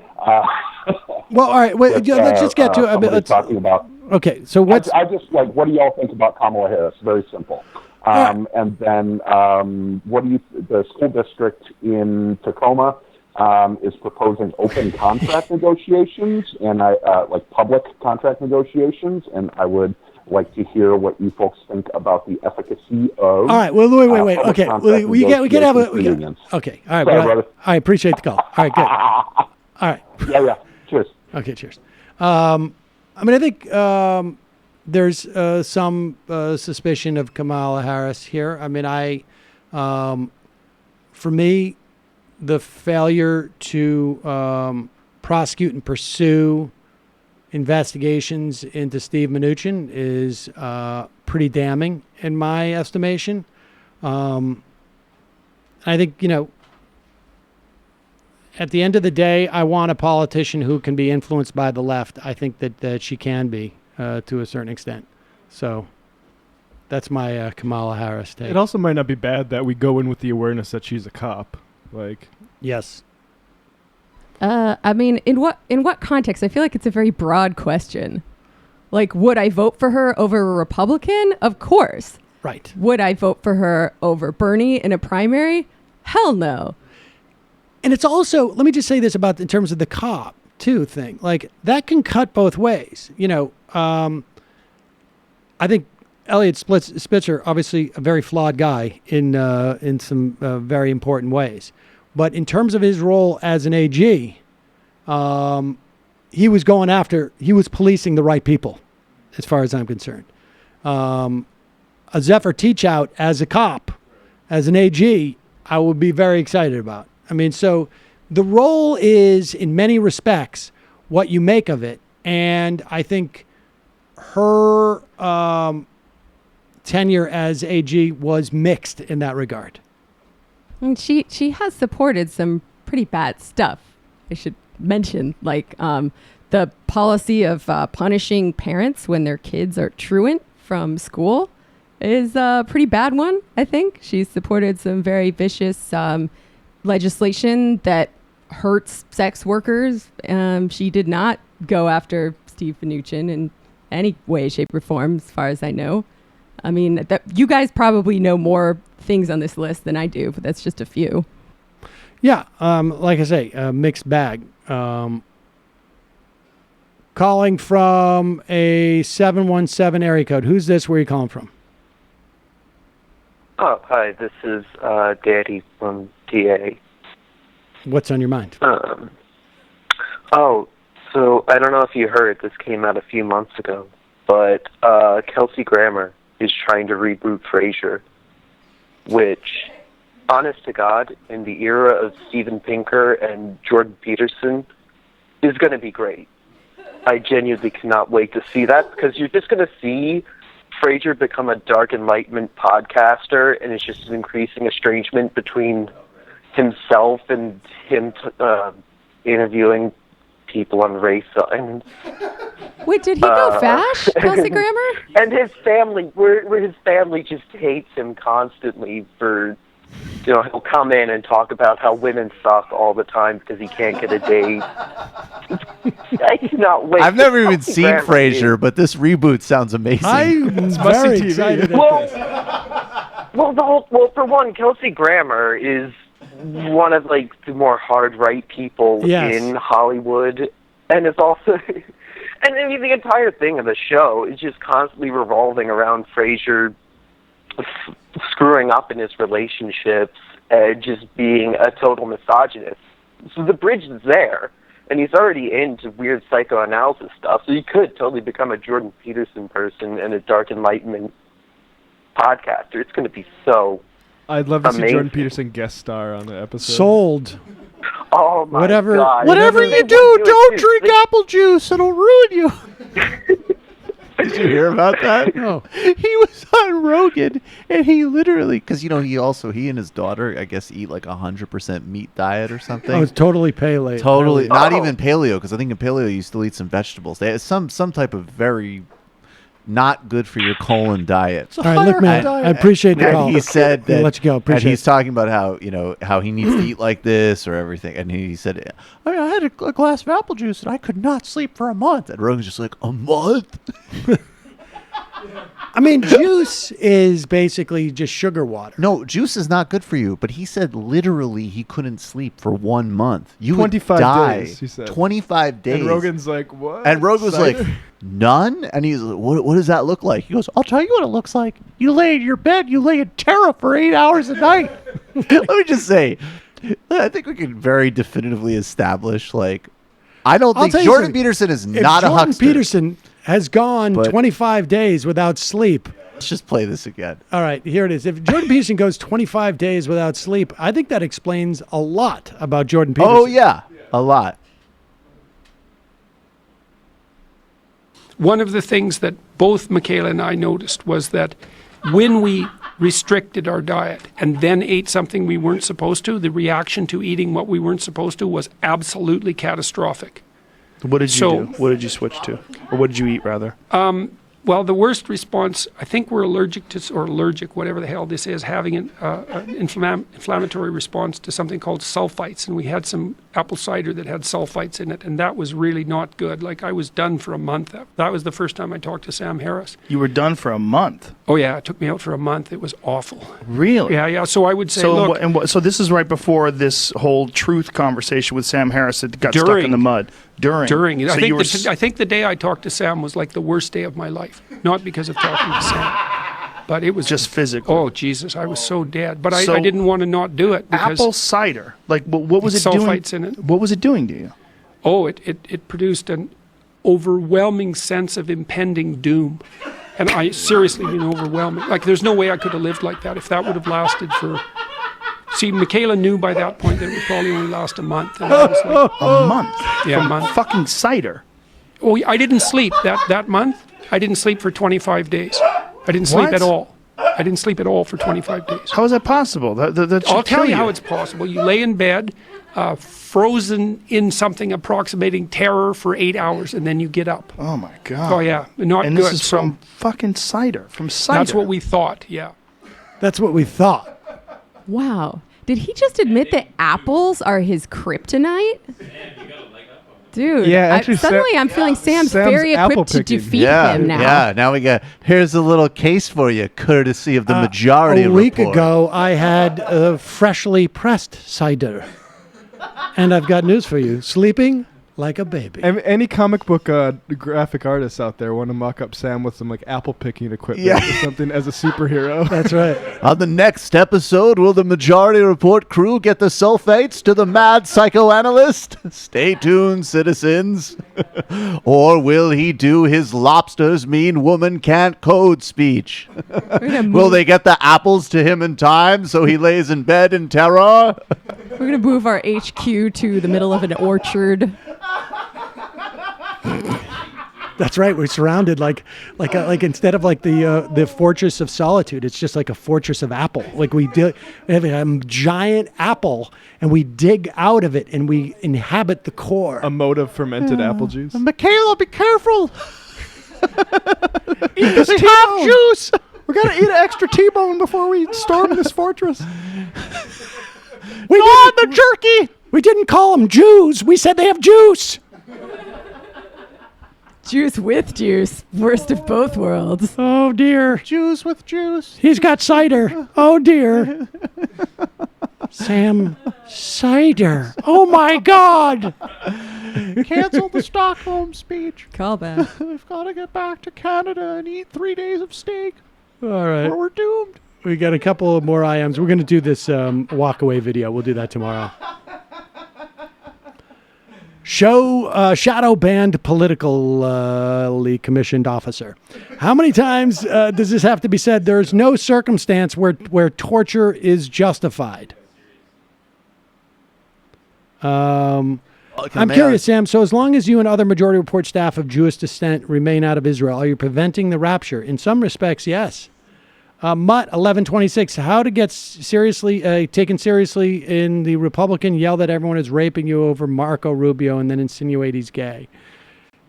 S7: Well, all right. Wait, let's just get to it. Let's
S23: talking about.
S7: Okay, so what's?
S23: I just what do y'all think about Kamala Harris? Very simple. And then, what do you? The school district in Tacoma is proposing open contract negotiations and like public contract negotiations, and I would like to hear what you folks think about the efficacy of.
S7: All right. Well, wait. Okay. We can have a. Okay. All right.
S23: Brother.
S7: I appreciate the call. All right. Good. All right.
S23: Yeah. Cheers.
S7: Okay. Cheers. I mean, I think there's some suspicion of Kamala Harris here. I mean, for me, the failure to prosecute and pursue investigations into Steve Mnuchin is pretty damning in my estimation. I think, at the end of the day, I want a politician who can be influenced by the left. I think that she can be to a certain extent. So that's my Kamala Harris take.
S13: It also might not be bad that we go in with the awareness that she's a cop.
S7: Yes.
S14: I mean, in what context? I feel like it's a very broad question. Like, would I vote for her over a Republican? Of course.
S7: Right.
S14: Would I vote for her over Bernie in a primary? Hell no.
S7: And it's also, let me just say this about in terms of the cop too thing. Like, that can cut both ways. I think Elliot Spitzer, obviously a very flawed guy in some very important ways. But in terms of his role as an AG, he was policing the right people, as far as I'm concerned. A Zephyr Teachout as a cop, as an AG, I would be very excited about. I mean, so the role is, in many respects, what you make of it. And I think her tenure as AG was mixed in that regard.
S14: And she has supported some pretty bad stuff. I should mention, like the policy of punishing parents when their kids are truant from school is a pretty bad one, I think. She's supported some very vicious legislation that hurts sex workers. She did not go after Steve Mnuchin in any way, shape, or form, as far as I know. I mean, you guys probably know more things on this list than I do, but that's just a few.
S7: Yeah, like I say, mixed bag. Calling from a 717 area code. Who's this? Where are you calling from?
S1: Oh, hi. This is Daddy from DA.
S7: What's on your mind?
S1: So I don't know if you heard, this came out a few months ago, but Kelsey Grammer is trying to reboot Frasier, which, honest to God, in the era of Steven Pinker and Jordan Peterson, is going to be great. I genuinely cannot wait to see that, because you're just going to see Frasier become a dark enlightenment podcaster, and it's just an increasing estrangement between himself and him interviewing people on race.
S14: Wait, did he go fash, Kelsey Grammer?
S1: And his family, where his family just hates him constantly for, he'll come in and talk about how women suck all the time because he can't get a date. I cannot wait.
S8: I've never even seen Frasier, but this reboot sounds amazing.
S7: I'm very excited
S1: well, for one, Kelsey Grammer is one of the more hard right people in Hollywood, and it's also, and I mean the entire thing of the show is just constantly revolving around Frasier screwing up in his relationships just being a total misogynist. So the bridge is there, and he's already into weird psychoanalysis stuff, so he could totally become a Jordan Peterson person and a Dark Enlightenment podcaster. It's going to be so
S13: I'd love to
S1: amazing.
S13: see Jordan Peterson guest star on the episode.
S7: Sold.
S1: Oh my God.
S7: Whatever you do, don't drink apple juice. It'll ruin you.
S8: Did you hear about that?
S7: No.
S8: He was on Rogan, and he literally, because, you know, he and his daughter, I guess, eat like 100% meat diet or something.
S7: Oh, it's totally paleo.
S8: Totally, not
S1: Oh.
S8: even paleo, because I think in paleo you still eat some vegetables. They have some type of very not good for your colon diet.
S7: All right, look, man, I appreciate the call.
S8: And he said that,
S7: I'll let you go.
S8: and
S7: Appreciate
S8: he's talking about how, you know, how he needs to eat like this or everything. And he said, I had a glass of apple juice and I could not sleep for a month. And Rogan's just like, a month?
S7: I mean, juice is basically just sugar water.
S8: No, juice is not good for you. But he said literally he couldn't sleep for 1 month. You
S13: 25
S8: would die.
S13: days, he said.
S8: 25 days.
S13: And Rogan's like, what?
S8: And Rogan was like,
S13: Cider?
S8: none? And he's like, what does that look like? He goes, I'll tell you what it looks like. You lay in your bed, you lay in terror for 8 hours a night. Let me just say, I think we can very definitively establish, like, I don't think Jordan Peterson is not a huckster.
S7: Jordan Peterson has gone 25 days without sleep.
S8: Let's just play this again.
S7: All right, here it is. If Jordan Peterson goes 25 days without sleep, I think that explains a lot about Jordan Peterson.
S8: Oh, yeah, a lot.
S10: One of the things that both Michaela and I noticed was that when we restricted our diet and then ate something we weren't supposed to, the reaction to eating what we weren't supposed to was absolutely catastrophic.
S11: What did you do? What did you switch to? Or what did you eat, rather?
S10: Well, the worst response, I think we're allergic to, or allergic, whatever the hell this is, having an inflammatory response to something called sulfites. And we had some apple cider that had sulfites in it, and that was really not good. Like, I was done for a month. That was the first time I talked to Sam Harris.
S11: You were done for a month?
S10: Oh, yeah. It took me out for a month. It was awful.
S11: Really?
S10: Yeah. So I would say,
S11: so,
S10: look.
S11: So this is right before this whole truth conversation with Sam Harris that got stuck in the mud. During.
S10: I
S11: So
S10: think the day I talked to Sam was like the worst day of my life. Not because of talking to Sam, but it was
S11: just physical.
S10: Oh, Jesus, I was so dead. But I didn't want to not do it because
S11: apple cider. Like, what was it doing?
S10: Sulfites in it.
S11: What was it doing to you?
S10: Oh, it produced an overwhelming sense of impending doom. And I seriously mean overwhelming. Like, there's no way I could have lived like that if that would have lasted for... See, Michaela knew by that point that it would probably only last a month. And I was like,
S11: a month?
S10: Yeah,
S11: From
S10: a month.
S11: Fucking cider.
S10: Oh, I didn't sleep that month. I didn't sleep for 25 days. I didn't sleep
S11: What?
S10: at all. I didn't sleep at all for 25 days.
S11: How is that possible? That
S10: I'll
S11: should
S10: tell
S11: kill
S10: you how it's possible. You lay in bed, frozen in something approximating terror for 8 hours, and then you get up.
S11: Oh, my God.
S10: Oh, yeah. Not
S11: and
S10: good.
S11: this is from fucking cider. From cider.
S10: That's what we thought, yeah.
S7: That's what we thought.
S14: Wow. Did he just admit that apples are his kryptonite? Dude,
S13: Yeah, actually,
S14: suddenly I'm feeling Sam's very equipped to defeat him now.
S8: Yeah, now we got, here's a little case for you, courtesy of the majority
S7: A
S8: report.
S7: week ago, I had freshly pressed cider. And I've got news for you. Sleeping like a baby.
S13: Any comic book graphic artists out there want to mock up Sam with some like apple picking equipment or something as a superhero?
S7: That's right.
S8: On the next episode, will the Majority Report crew get the sulfates to the mad psychoanalyst? Stay tuned, citizens. Or will he do his lobsters mean woman can't code speech? Will they get the apples to him in time so he lays in bed in terror?
S14: We're going to move our HQ to the middle of an orchard.
S7: That's right. We're surrounded like instead of like the fortress of solitude, it's just like a fortress of apple. Like we have a giant apple, and we dig out of it, and we inhabit the core.
S13: A moat of fermented apple juice.
S7: Michaela, be careful.
S13: Eat this
S7: T-bone.
S13: juice. We gotta eat an extra T-bone before we storm this fortress.
S7: We did the jerky. We didn't call them Jews. We said they have juice.
S14: Juice with juice. Worst of both worlds.
S7: Oh, dear.
S8: Juice with juice.
S7: He's got cider. Oh, dear. Sam, cider. Oh, my God.
S8: Cancel the Stockholm speech.
S14: Call back.
S8: We've got to get back to Canada and eat 3 days of steak.
S7: All right.
S8: Or we're doomed.
S7: We got a couple of more IMs. We're going to do this walk away video. We'll do that tomorrow. Shadow banned politically commissioned officer. How many times does this have to be said? There's no circumstance where torture is justified. I'm curious, Sam. So as long as you and other Majority Report staff of Jewish descent remain out of Israel, are you preventing the rapture? In some respects, yes. Mutt 1126. How to get taken seriously in the Republican yell that everyone is raping you over Marco Rubio and then insinuate he's gay.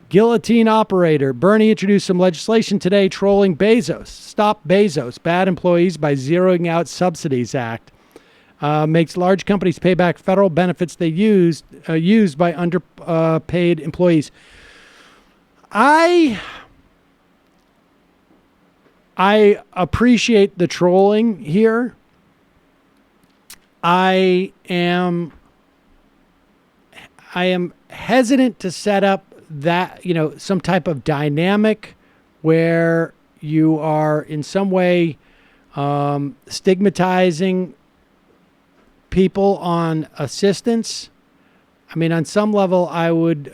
S7: Guillotine operator. Bernie introduced some legislation today trolling Bezos. Stop Bezos. Bad employees by zeroing out subsidies act. Makes large companies pay back federal benefits they used by underpaid employees. I appreciate the trolling here. I am hesitant to set up that, some type of dynamic where you are in some way stigmatizing people on assistance. I mean, on some level, I would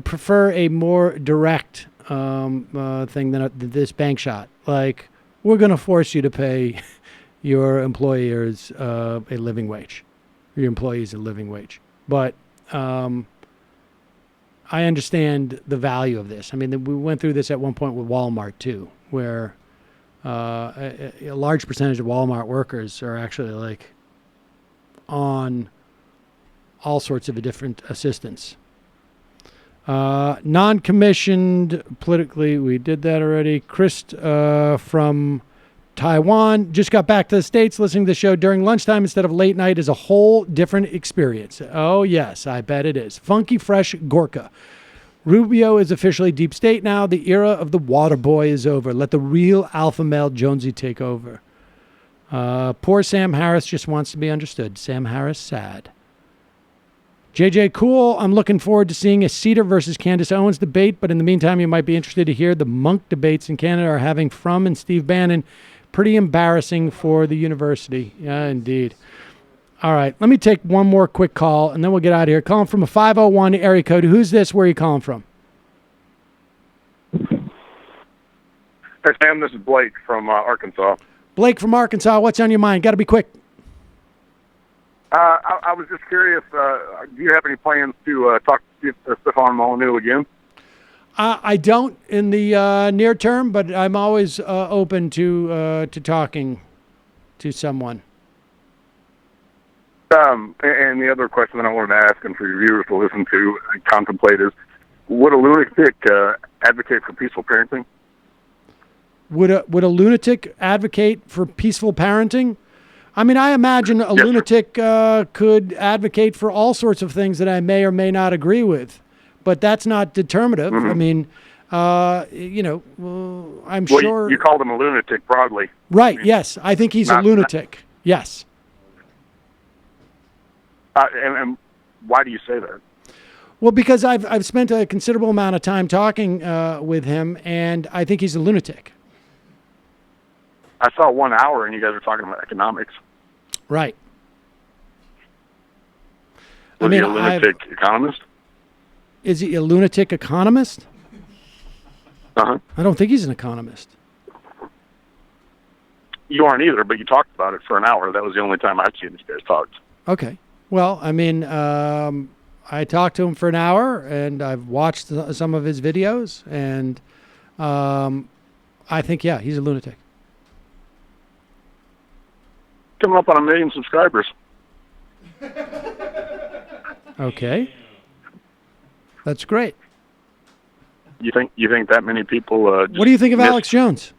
S7: prefer a more direct thing than this bank shot. Like, we're going to force you to pay your employers a living wage, your employees a living wage. But I understand the value of this. I mean, we went through this at one point with Walmart too, where a large percentage of Walmart workers are actually on all sorts of different assistance. Non-commissioned politically, we did that already. Chris from Taiwan just got back to the States. Listening to the show during lunchtime instead of late night is a whole different experience. Oh, yes, I bet it is. Funky Fresh Gorka. Rubio is officially deep state now. The era of the water boy is over. Let the real alpha male Jonesy take over. Poor Sam Harris just wants to be understood. Sam Harris, sad. JJ Cool, I'm looking forward to seeing a Seder versus Candace Owens debate, but in the meantime, you might be interested to hear the monk debates in Canada are having Frum and Steve Bannon. Pretty embarrassing for the university. Yeah, indeed. All right, let me take one more quick call, and then we'll get out of here. Calling from a 501 area code. Who's this? Where are you calling from?
S12: Hey, Sam, this is Blake from Arkansas.
S7: Blake from Arkansas. What's on your mind? Got to be quick.
S12: I was just curious, do you have any plans to talk to Stefan Molyneux again?
S7: I don't in the near term, but I'm always open to talking to someone.
S12: And the other question that I wanted to ask and for your viewers to listen to and contemplate is, would a lunatic advocate for peaceful parenting?
S7: Would a lunatic advocate for peaceful parenting? I mean, I imagine a lunatic could advocate for all sorts of things that I may or may not agree with, but that's not determinative. Mm-hmm. I mean, I'm sure.
S12: You called him a lunatic broadly.
S7: Right, yes. I think he's a lunatic. Yes.
S12: And why do you say that?
S7: Well, because I've spent a considerable amount of time talking with him, and I think he's a lunatic.
S12: I saw 1 hour, and you guys were talking about economics.
S7: Right.
S12: Was he a lunatic economist?
S7: Is he a lunatic economist?
S12: Uh-huh.
S7: I don't think he's an economist.
S12: You aren't either, but you talked about it for an hour. That was the only time I've seen you guys talked.
S7: Okay. Well, I mean, I talked to him for an hour, and I've watched some of his videos, and I think, he's a lunatic.
S12: Coming up on 1 million subscribers.
S7: Okay. That's great.
S12: You think that many people?
S7: What do you think of Alex Jones?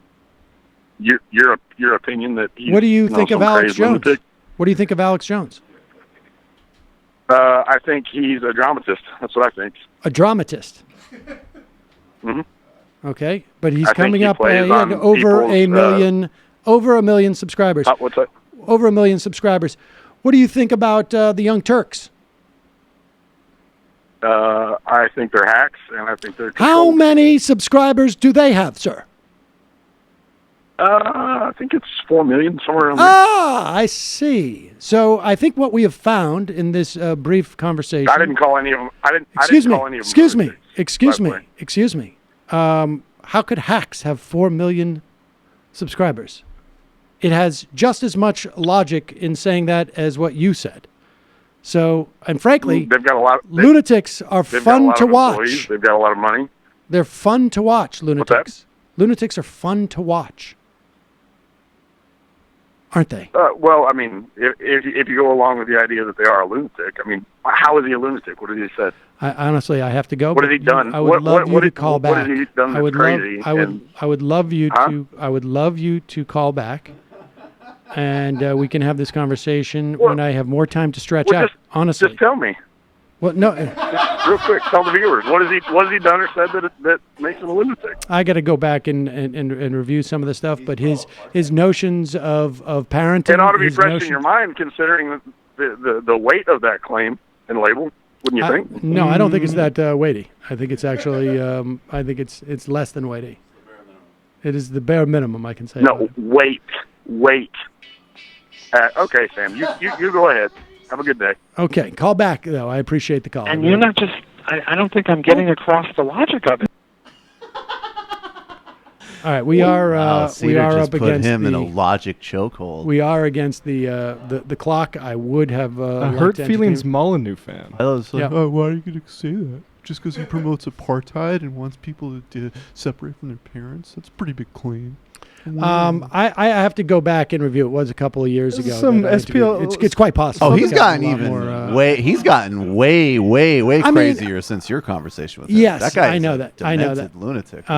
S12: Your opinion that he's,
S7: what do you think of Alex Jones?
S12: Lunatic?
S7: What do you think of Alex Jones?
S12: I think he's a dramatist. That's what I think.
S7: A dramatist.
S12: Mm-hmm.
S7: Okay, but he's
S12: I
S7: coming
S12: think
S7: up over a million, over 1 million subscribers.
S12: What's that?
S7: Over 1 million subscribers. What do you think about the Young Turks?
S12: I think they're hacks, and I think they're
S7: How many subscribers do they have, sir?
S12: I think it's 4 million, somewhere around there.
S7: Ah, I see. So I think what we have found in this brief conversation.
S12: I didn't call any of them.
S7: Excuse me.
S12: Call any of them
S7: Excuse me. How could hacks have 4 million subscribers? It has just as much logic in saying that as what you said. So, and frankly,
S12: they've got a lot.
S7: Lunatics are fun to watch.
S12: They've got a lot of money.
S7: They're fun to watch. Lunatics.
S12: What's that?
S7: Lunatics are fun to watch, aren't they?
S12: Well, I mean, if you go along with the idea that they are a lunatic, I mean, how is he a lunatic? What has he said?
S7: Honestly, I have to go.
S12: What has he done?
S7: I would love you to call back.
S12: What has he done that's crazy?
S7: I would love you to call back, and we can have this conversation when I have more time to stretch out. Honestly,
S12: just tell me.
S7: Well, no.
S12: Real quick, tell the viewers what has he done or said that makes him a lunatic?
S7: I got to go back and review some of the stuff, but his notions of parenting.
S12: It ought to be fresh in your mind, considering the weight of that claim and label. Wouldn't you think?
S7: No, I don't think it's that weighty. I think it's actually. I think it's less than weighty. It is the bare minimum I can say.
S12: No, weight. Okay, Sam, you go ahead. Have a good day.
S7: Okay, call back though. I appreciate the call.
S22: And you're not just. I don't think I'm getting across the logic of it.
S7: All right, we are
S8: just
S7: up
S8: put
S7: against
S8: him
S7: the,
S8: in a logic chokehold.
S7: We are against the clock. I would have
S13: a Hurt Feelings Molyneux fan.
S8: I was like,
S13: oh, why are you going to say that? Just because he promotes apartheid and wants people to separate from their parents? That's a pretty big claim.
S7: I have to go back and review. It was a couple of years ago.
S13: Some SPL.
S7: It's quite possible.
S8: Oh, he's gotten even He's gotten way crazier since your conversation with him.
S7: Yes,
S8: that guy.
S7: I know that.
S8: Lunatic.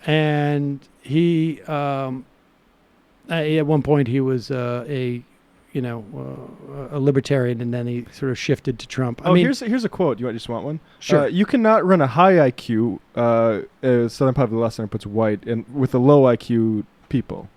S7: And he at one point he was a libertarian, and then he sort of shifted to Trump. I mean,
S13: here's a quote. You just want one?
S7: Sure.
S13: You cannot run a high IQ Southern Poverty Law Center puts white and with a low IQ people.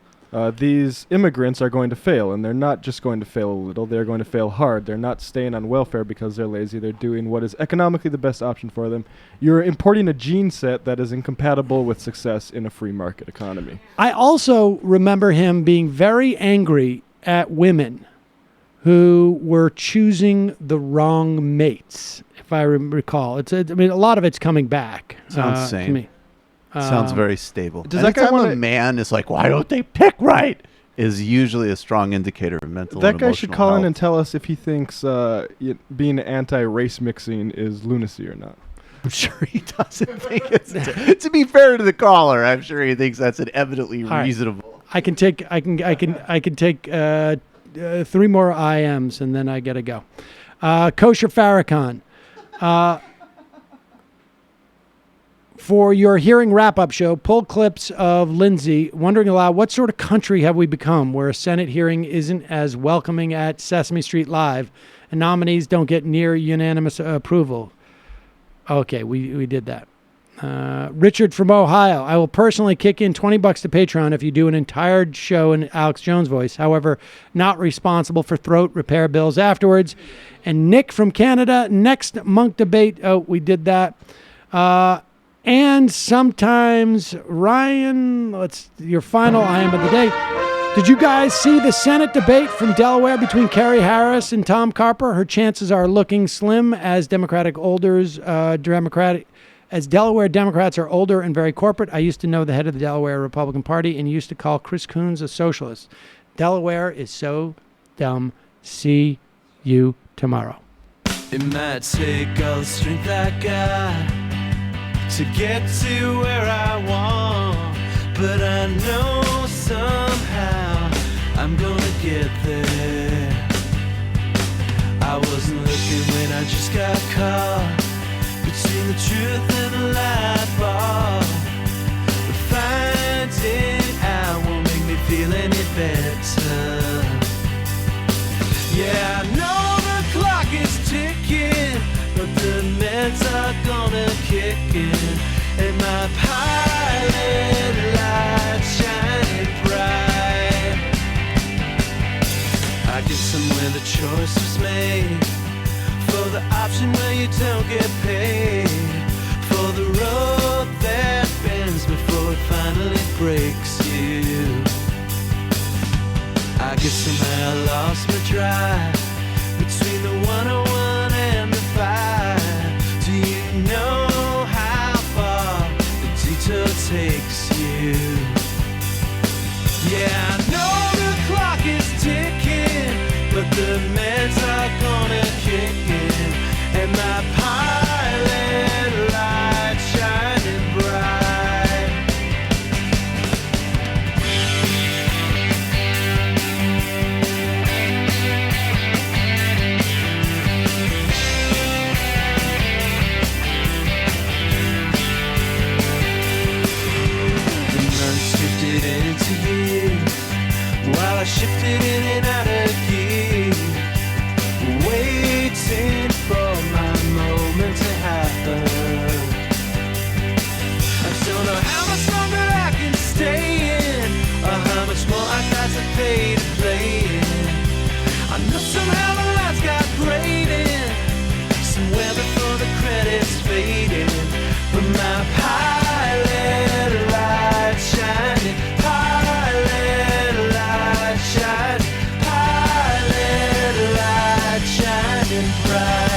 S13: These immigrants are going to fail, and they're not just going to fail a little. They're going to fail hard. They're not staying on welfare because they're lazy. They're doing what is economically the best option for them. You're importing a gene set that is incompatible with success in a free market economy.
S7: I also remember him being very angry at women who were choosing the wrong mates, if I recall. I mean, a lot of it's coming back.
S8: Sounds sane.
S7: To me.
S8: Sounds very stable.
S13: Does that guy
S8: a man is like, why don't they pick right? Is usually a strong indicator of mental.
S13: That
S8: and
S13: guy should
S8: emotional
S13: call
S8: health.
S13: in and tell us if he thinks being anti-race mixing is lunacy or not.
S8: I'm sure he doesn't think it's. To be fair to the caller, I'm sure he thinks that's an evidently reasonable.
S7: I can take 3 more IMs and then I gotta go. Kosher Farrakhan. For your hearing wrap-up show, pull clips of Lindsay wondering aloud, what sort of country have we become where a Senate hearing isn't as welcoming at Sesame Street Live and nominees don't get near unanimous approval? Okay, we did that. Richard from Ohio. I will personally kick in $20 to Patreon if you do an entire show in Alex Jones' voice. However, not responsible for throat repair bills afterwards. And Nick from Canada. Next Monk debate. Oh, we did that. And sometimes Ryan. Your final IM of the day. Did you guys see the Senate debate from Delaware between Kerry Harris and Tom Carper? Her chances are looking slim as As Delaware Democrats are older and very corporate. I used to know the head of the Delaware Republican Party and used to call Chris Coons a socialist. Delaware is so dumb. See you tomorrow.
S15: It might take all the strength I got to get to where I want, but I know somehow I'm gonna get there. I wasn't looking when I just got caught between the truth and the light bulb. But finding out won't make me feel any better. Yeah, I know the clock is ticking, but the meds are gonna kick in, and my pilot light shining bright. I get somewhere the choice was made for the option where you don't get paid for the road that bends before it finally breaks you. I guess somehow I lost my drive between the 101 and the 5. Do you know how far the detour takes you? Yeah, I know the clock is ticking, but the meds are gonna kick in, and my pilot light shining bright. The months drifted into years while I shifted in and out of gear, waiting for my moment to happen. I don't know how much longer I can stay in, or how much more I got to pay to play in. I know somehow the lights got graded somewhere before the credits faded, but my pilot light shining, pilot light shining, pilot light shining bright.